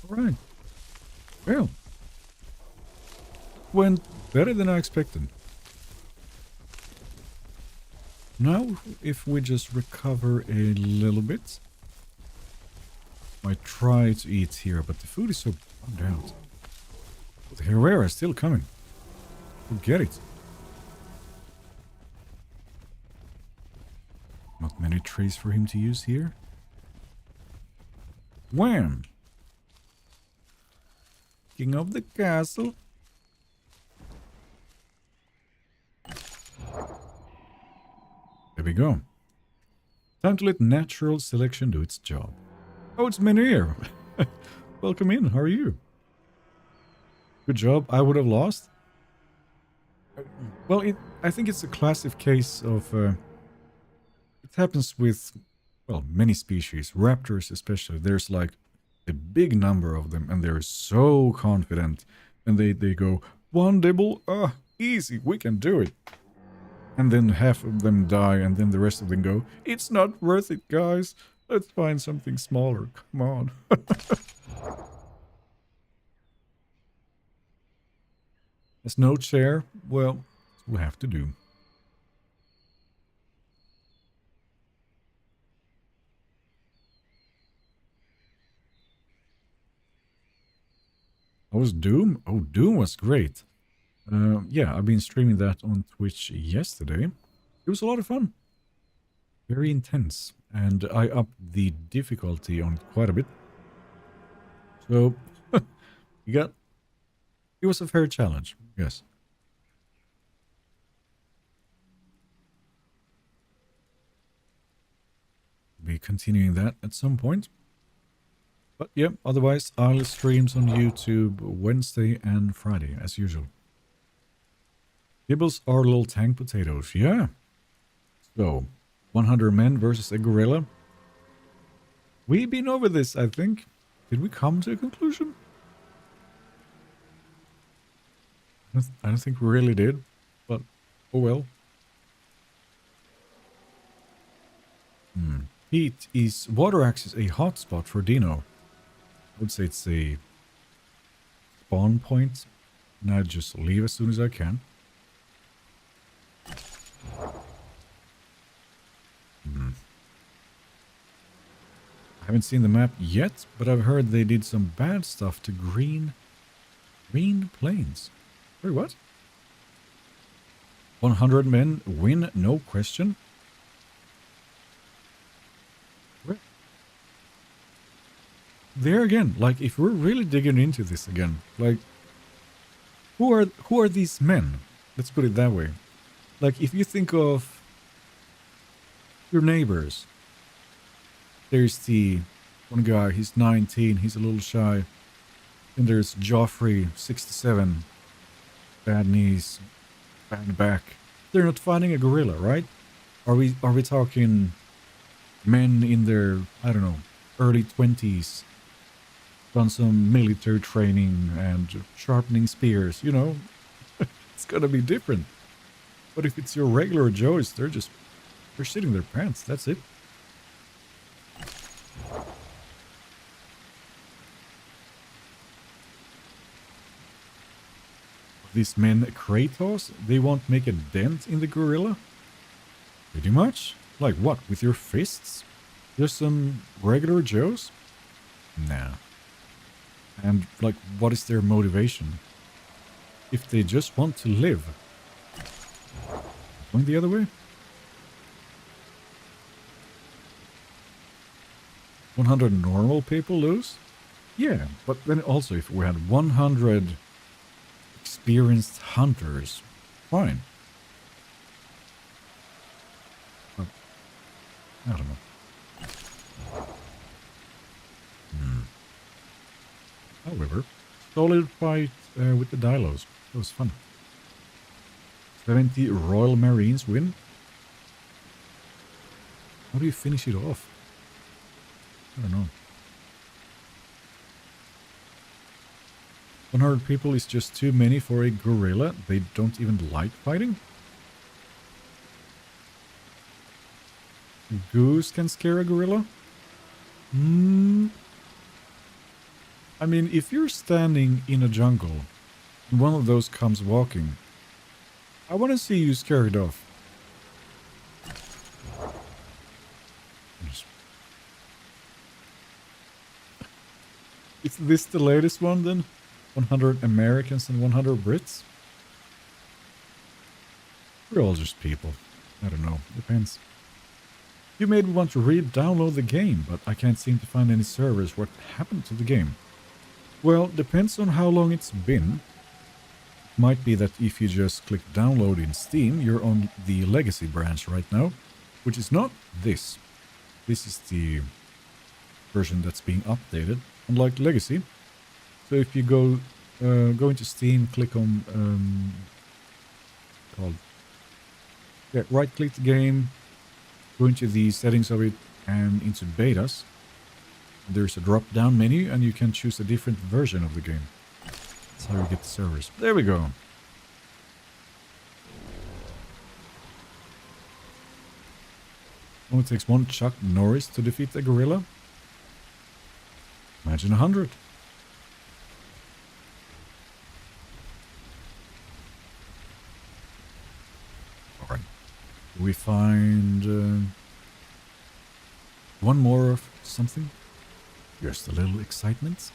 Alright. Well. Went better than I expected. Now, if we just recover a little bit. Might try to eat here, but the food is so bummed out. But the Herrera is still coming. Forget it. Not many trees for him to use here. Wham! King of the castle. There we go. Time to let natural selection do its job. Oh, it's Menir. Welcome in. How are you? Good job. I would have lost. Well, I think it's a classic case of... it happens with, well, many species. Raptors especially. There's like a big number of them, and they're so confident. And they go, 1 Dibble, easy, we can do it. And then half of them die, and then the rest of them go, it's not worth it, guys. Let's find something smaller. Come on. There's no chair. Well, we'll have to do. How was Doom? Oh, Doom was great. Yeah, I've been streaming that on Twitch yesterday. It was a lot of fun. Very intense. And I upped the difficulty on it quite a bit. So, it was a fair challenge, yes. Be continuing that at some point. But yeah, otherwise, I'll streams on YouTube Wednesday and Friday, as usual. Dibbles are little tank potatoes, yeah. So, 100 men versus a gorilla. We've been over this, I think. Did we come to a conclusion? I don't think we really did, but oh well. Heat is water acts as a hotspot for Dino. I would say it's a spawn point, and I'd just leave as soon as I can. I haven't seen the map yet, but I've heard they did some bad stuff to green plains. Wait, what? 100 men win, no question. There again, like if we're really digging into this again, like who are these men? Let's put it that way. Like if you think of your neighbors, there's the one guy, he's 19, he's a little shy. And there's Joffrey, 67, bad knees, bad back. They're not fighting a gorilla, right? Are we talking men in their, I don't know, early 20s, done some military training and sharpening spears, you know? It's gonna be different. But if it's your regular Joes, they're shitting their pants, that's it. These men, Kratos, they won't make a dent in the gorilla? Pretty much. Like what, with your fists? Just some regular Joes? Nah. And like, what is their motivation? If they just want to live. Going the other way? 100 normal people lose? Yeah, but then also if we had 100 experienced hunters, fine. But, I don't know. However, solid fight with the Dilos. That was fun. 70 Royal Marines win. How do you finish it off? I don't know. 100 people is just too many for a gorilla. They don't even like fighting. Goose can scare a gorilla? I mean, if you're standing in a jungle and one of those comes walking, I want to see you scare it off. Is this the latest one then? 100 Americans and 100 Brits? We're all just people. I don't know. Depends. You made me want to re-download the game, but I can't seem to find any servers. What happened to the game? Well, depends on how long it's been. It might be that if you just click download in Steam, you're on the legacy branch right now, which is not this. This is the version that's being updated, unlike legacy. So if you go into Steam, click on right click the game, go into the settings of it and into betas. There's a drop down menu and you can choose a different version of the game. That's how you get the servers. There we go. Only takes one Chuck Norris to defeat a gorilla. Imagine 100. Alright. We find one more of something. Just a little excitement.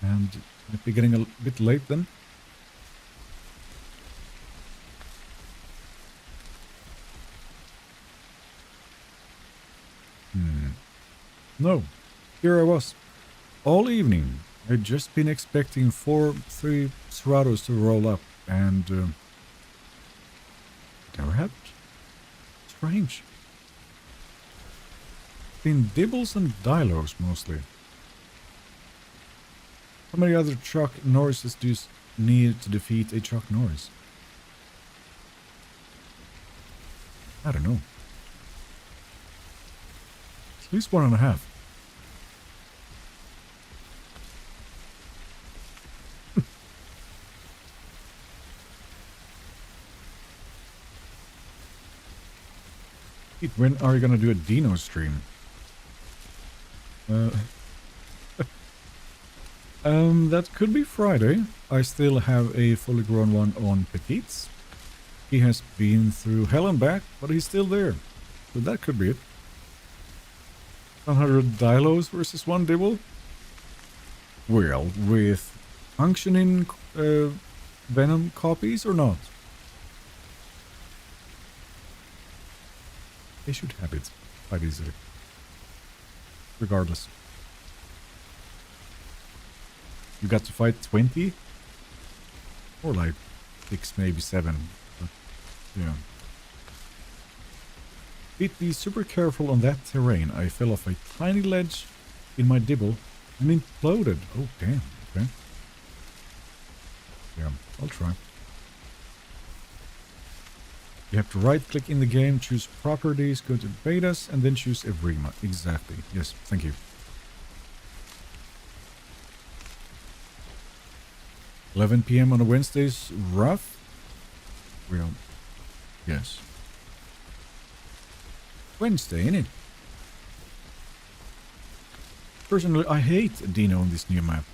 And might be getting a bit late then. No. Here I was. All evening. I'd just been expecting 3 Seratos to roll up. And never happened. Strange. Been Dibbles and Dilos mostly. How many other Chuck Norrises do you need to defeat a Chuck Norris? I don't know. At least 1.5. When are you gonna do a Dino stream? That could be Friday. I still have a fully grown one on Petites. He has been through hell and back, but he's still there. So that could be it. 100 Dilos versus 1 Dibble? Well, with functioning Venom copies or not? They should have it quite easily. Regardless. You got to fight 20? Or like 6, maybe 7. But, yeah. Be super careful on that terrain. I fell off a tiny ledge in my Dibble and imploded. Oh, damn. Okay. Yeah, I'll try. You have to right-click in the game, choose properties, go to betas, and then choose Evrima. Exactly. Yes, thank you. $11 p.m. on a Wednesday's rough? Well, yes. Wednesday, innit? Personally, I hate Dino on this new map.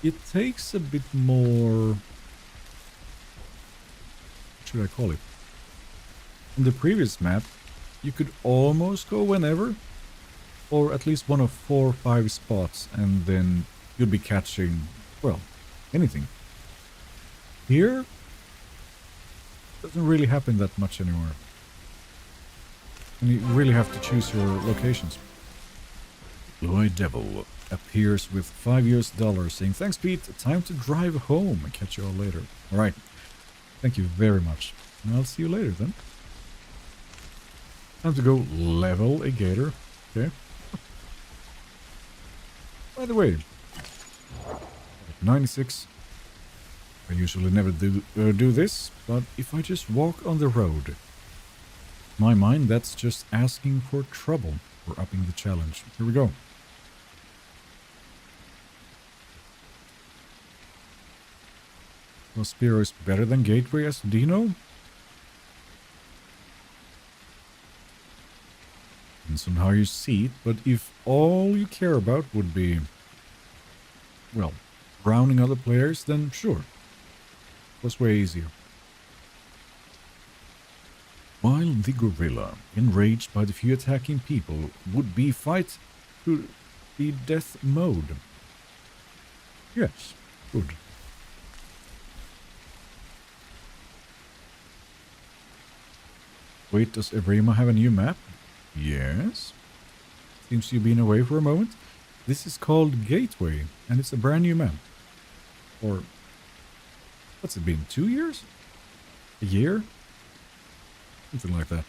It takes a bit more... What should I call it? On the previous map, you could almost go whenever, or at least one of 4 or 5 spots, and then you'd be catching, well, anything. Here, doesn't really happen that much anymore. And you really have to choose your locations. Lloyd Devil appears with $5 saying, "Thanks, Pete. Time to drive home and catch you all later." All right. Thank you very much. And I'll see you later then. Time to go level a gator. Okay. By the way, 96. I usually never do this, but if I just walk on the road, in my mind, that's just asking for trouble or upping the challenge. Here we go. Spiro is better than Gateway as Dino? Depends on how you see it, but if all you care about would be, well, drowning other players, then sure. It was way easier. While the gorilla, enraged by the few attacking people, would be fight to the death mode. Yes, good. Wait, does Evrima have a new map? Yes. Seems you've been away for a moment. This is called Gateway, and it's a brand new map. Or, what's it been, 2 years? A year? Something like that.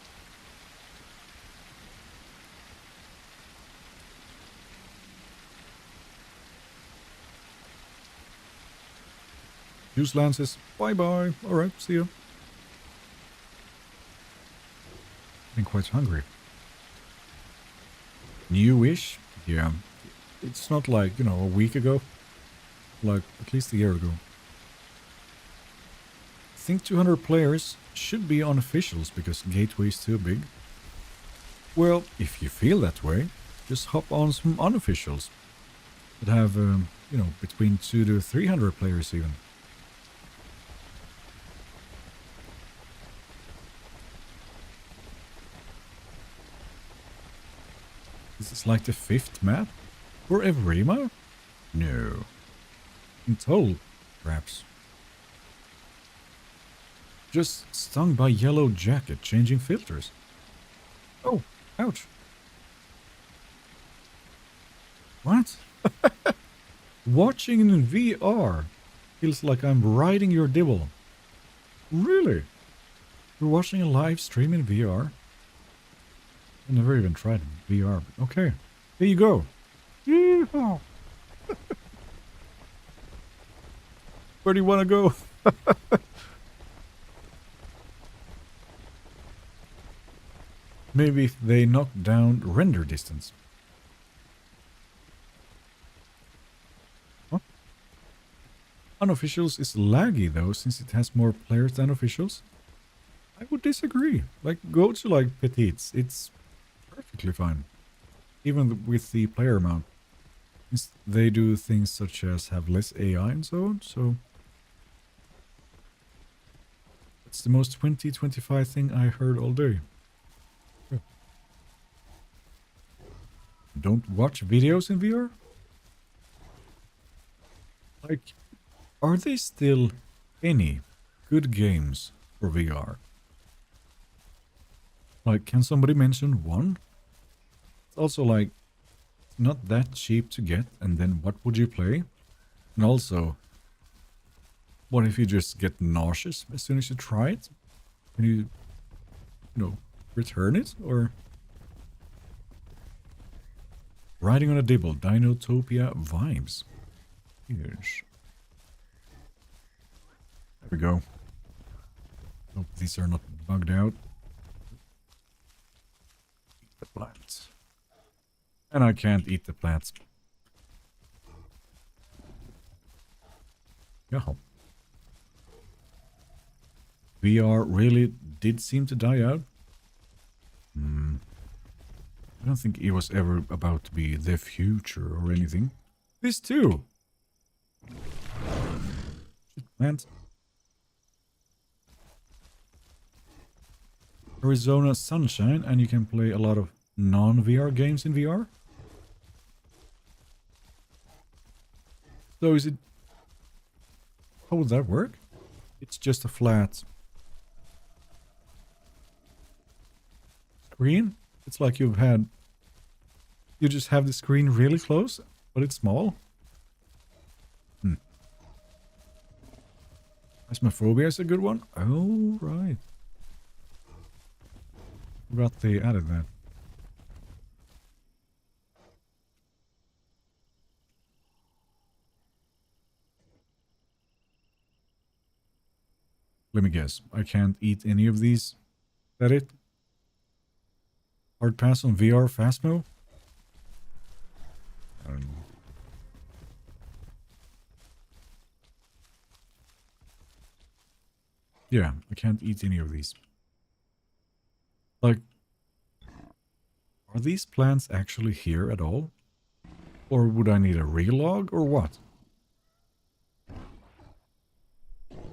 Juice Land says, bye-bye. Alright, see you. Getting quite hungry. Newish? Yeah. It's not like, you know, a week ago. Like, at least a year ago. I think 200 players should be on officials because Gateway is too big. Well, if you feel that way, just hop on some unofficials that have, you know, between 200 to 300 players even. This is like the 5th map? For Evrima? No. In total, perhaps. Just stung by yellow jacket changing filters. Oh, ouch. What? Watching in VR feels like I'm riding your Dibble. Really? You're watching a live stream in VR? I never even tried VR, but okay. There you go. Yeehaw. Where do you want to go? Maybe if they knock down render distance. Huh? Unofficials is laggy though, since it has more players than officials. I would disagree. Like, go to like petites. It's perfectly fine. Even with the player amount. They do things such as have less AI and so on, so... It's the most 2025 thing I heard all day. Yeah. Don't watch videos in VR? Like, are there still any good games for VR? Like, can somebody mention one? It's also like, it's not that cheap to get, and then what would you play? And also, what if you just get nauseous as soon as you try it? Can you know, return it? Or... Riding on a Dibble, Dinotopia vibes. Huge. There we go. Hope these are not bugged out. Eat the plants. And I can't eat the plants. Yeah. VR really did seem to die out. I don't think it was ever about to be the future or anything. This too! Plant. Arizona Sunshine, and you can play a lot of non-VR games in VR. So is it... How would that work? It's just a flat... screen? It's like you've had... You just have the screen really close, but it's small? Phasmophobia is a good one? Oh, right. Forgot they added that. Let me guess. I can't eat any of these. Is that it? Hard pass on VR Phasmo? I don't know. Yeah, I can't eat any of these. Like, are these plants actually here at all? Or would I need a relog or what?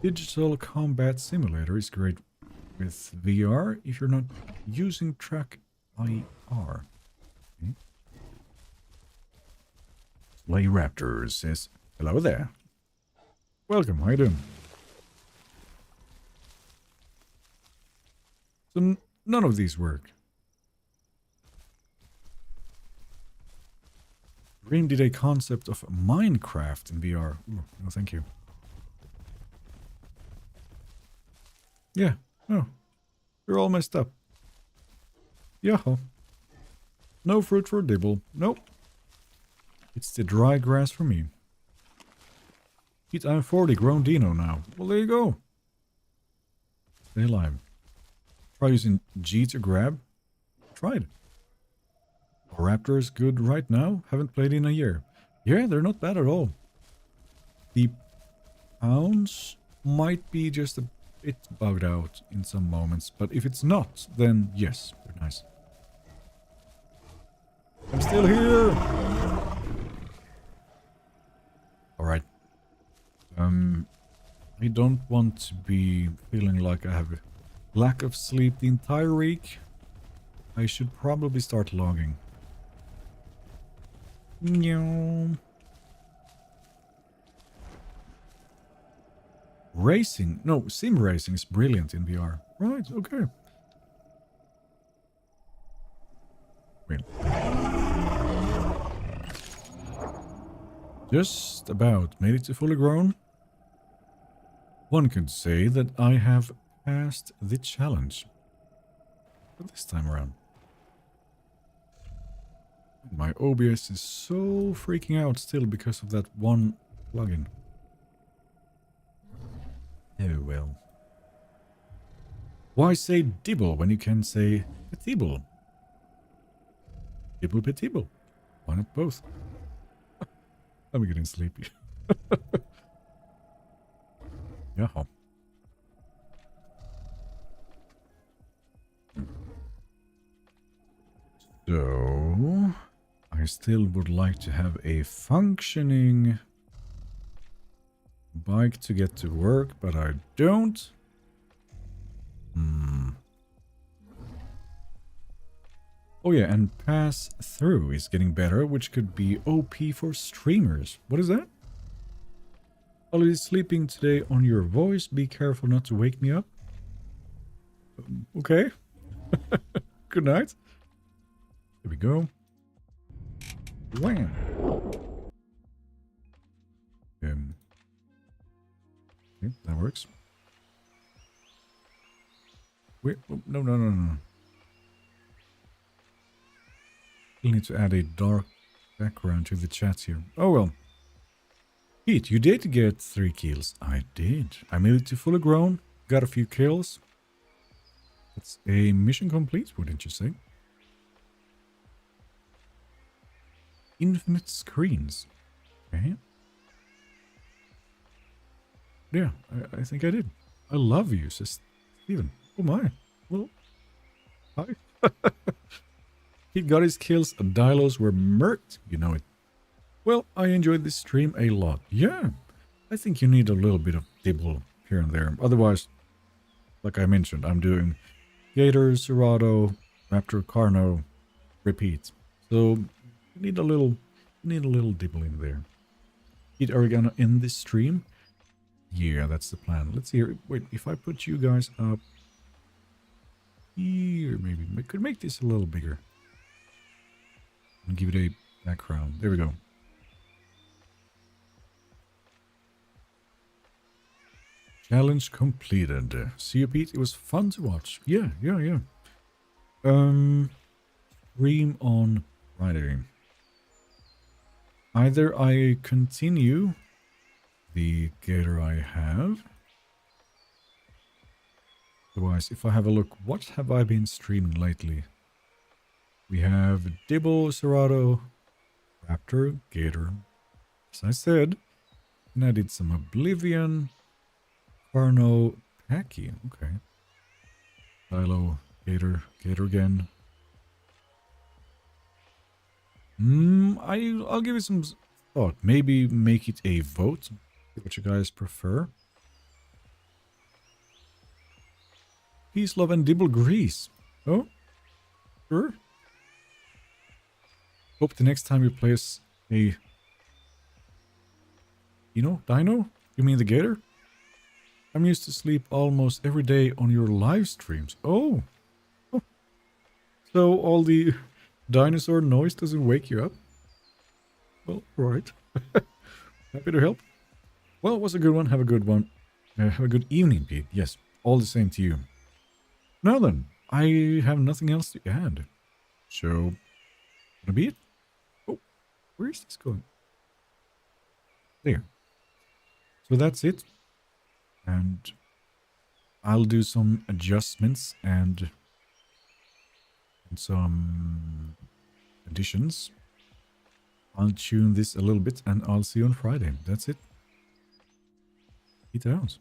Digital Combat Simulator is great with VR if you're not using track IR. Okay. Slay Raptors says, hello there. Welcome, how you doing? So none of these work. Dream did a concept of Minecraft in VR. Ooh, no, thank you. Yeah, no. They're all messed up. Yoho. No fruit for Dibble. Nope. It's the dry grass for me. Eat I'm 40 grown dino now. Well, there you go. Stay alive. Try using G to grab. Tried. Raptors good right now. Haven't played in a year. Yeah, they're not bad at all. The pounds might be just a bit bugged out in some moments, but if it's not, then yes, they're nice. I'm still here. All right. I don't want to be feeling like I have a lack of sleep the entire week. I should probably start logging. No. Racing? No, sim racing is brilliant in VR. Right, okay. Wait. Just about made it to fully grown. One could say that I have passed the challenge. But this time around. My OBS is so freaking out still because of that one plugin. Oh well. Why say Dibble when you can say Petibble? Dibble Petibble. Why not both? I'm getting sleepy. Yeah. So, I still would like to have a functioning bike to get to work, but I don't. Oh yeah, and pass through is getting better, which could be OP for streamers. What is that? Ollie is sleeping today on your voice. Be careful not to wake me up. Okay. Good night. Here we go. Wham. Okay, that works. Wait, oh, no. We need to add a dark background to the chat here. Oh well. Pete, you did get 3 kills. I did. I made it to fully grown. Got a few kills. That's a mission complete, wouldn't you say? Infinite screens. Okay. Yeah, I think I did. I love you, says Steven. Oh my. Well, hi. He got his kills. Dilos were murked. You know it. Well, I enjoyed this stream a lot. Yeah, I think you need a little bit of Dibble here and there. Otherwise, like I mentioned, I'm doing Gator, Serato, Raptor, Carno, repeat. So you need a little Dibble in there. Eat oregano in this stream. Yeah, that's the plan. Let's see here. Wait, if I put you guys up here, maybe I could make this a little bigger. And give it a background. There we go. Challenge completed. See you, Pete. It was fun to watch. Yeah. Stream on Friday. Either I continue the Gator I have. Otherwise, if I have a look, what have I been streaming lately? We have Dibble, Serato, Raptor, Gator. As I said, and I did some Oblivion, Carno, Packy. Okay. Silo, Gator, Gator again. I'll give it some thought. Maybe make it a vote. See what you guys prefer. Peace, love, and Dibble Grease. Oh, sure. Hope the next time you play as a Dino? You mean the Gator? I'm used to sleep almost every day on your live streams. Oh. So all the dinosaur noise doesn't wake you up? Well, right. Happy to help. Well, it was a good one. Have a good one. Have a good evening, Pete. Yes, all the same to you. Now then, I have nothing else to add. So, gonna be it? Oh, where is this going? There. So that's it. And I'll do some adjustments and some additions. I'll tune this a little bit and I'll see you on Friday. That's it. Peace out.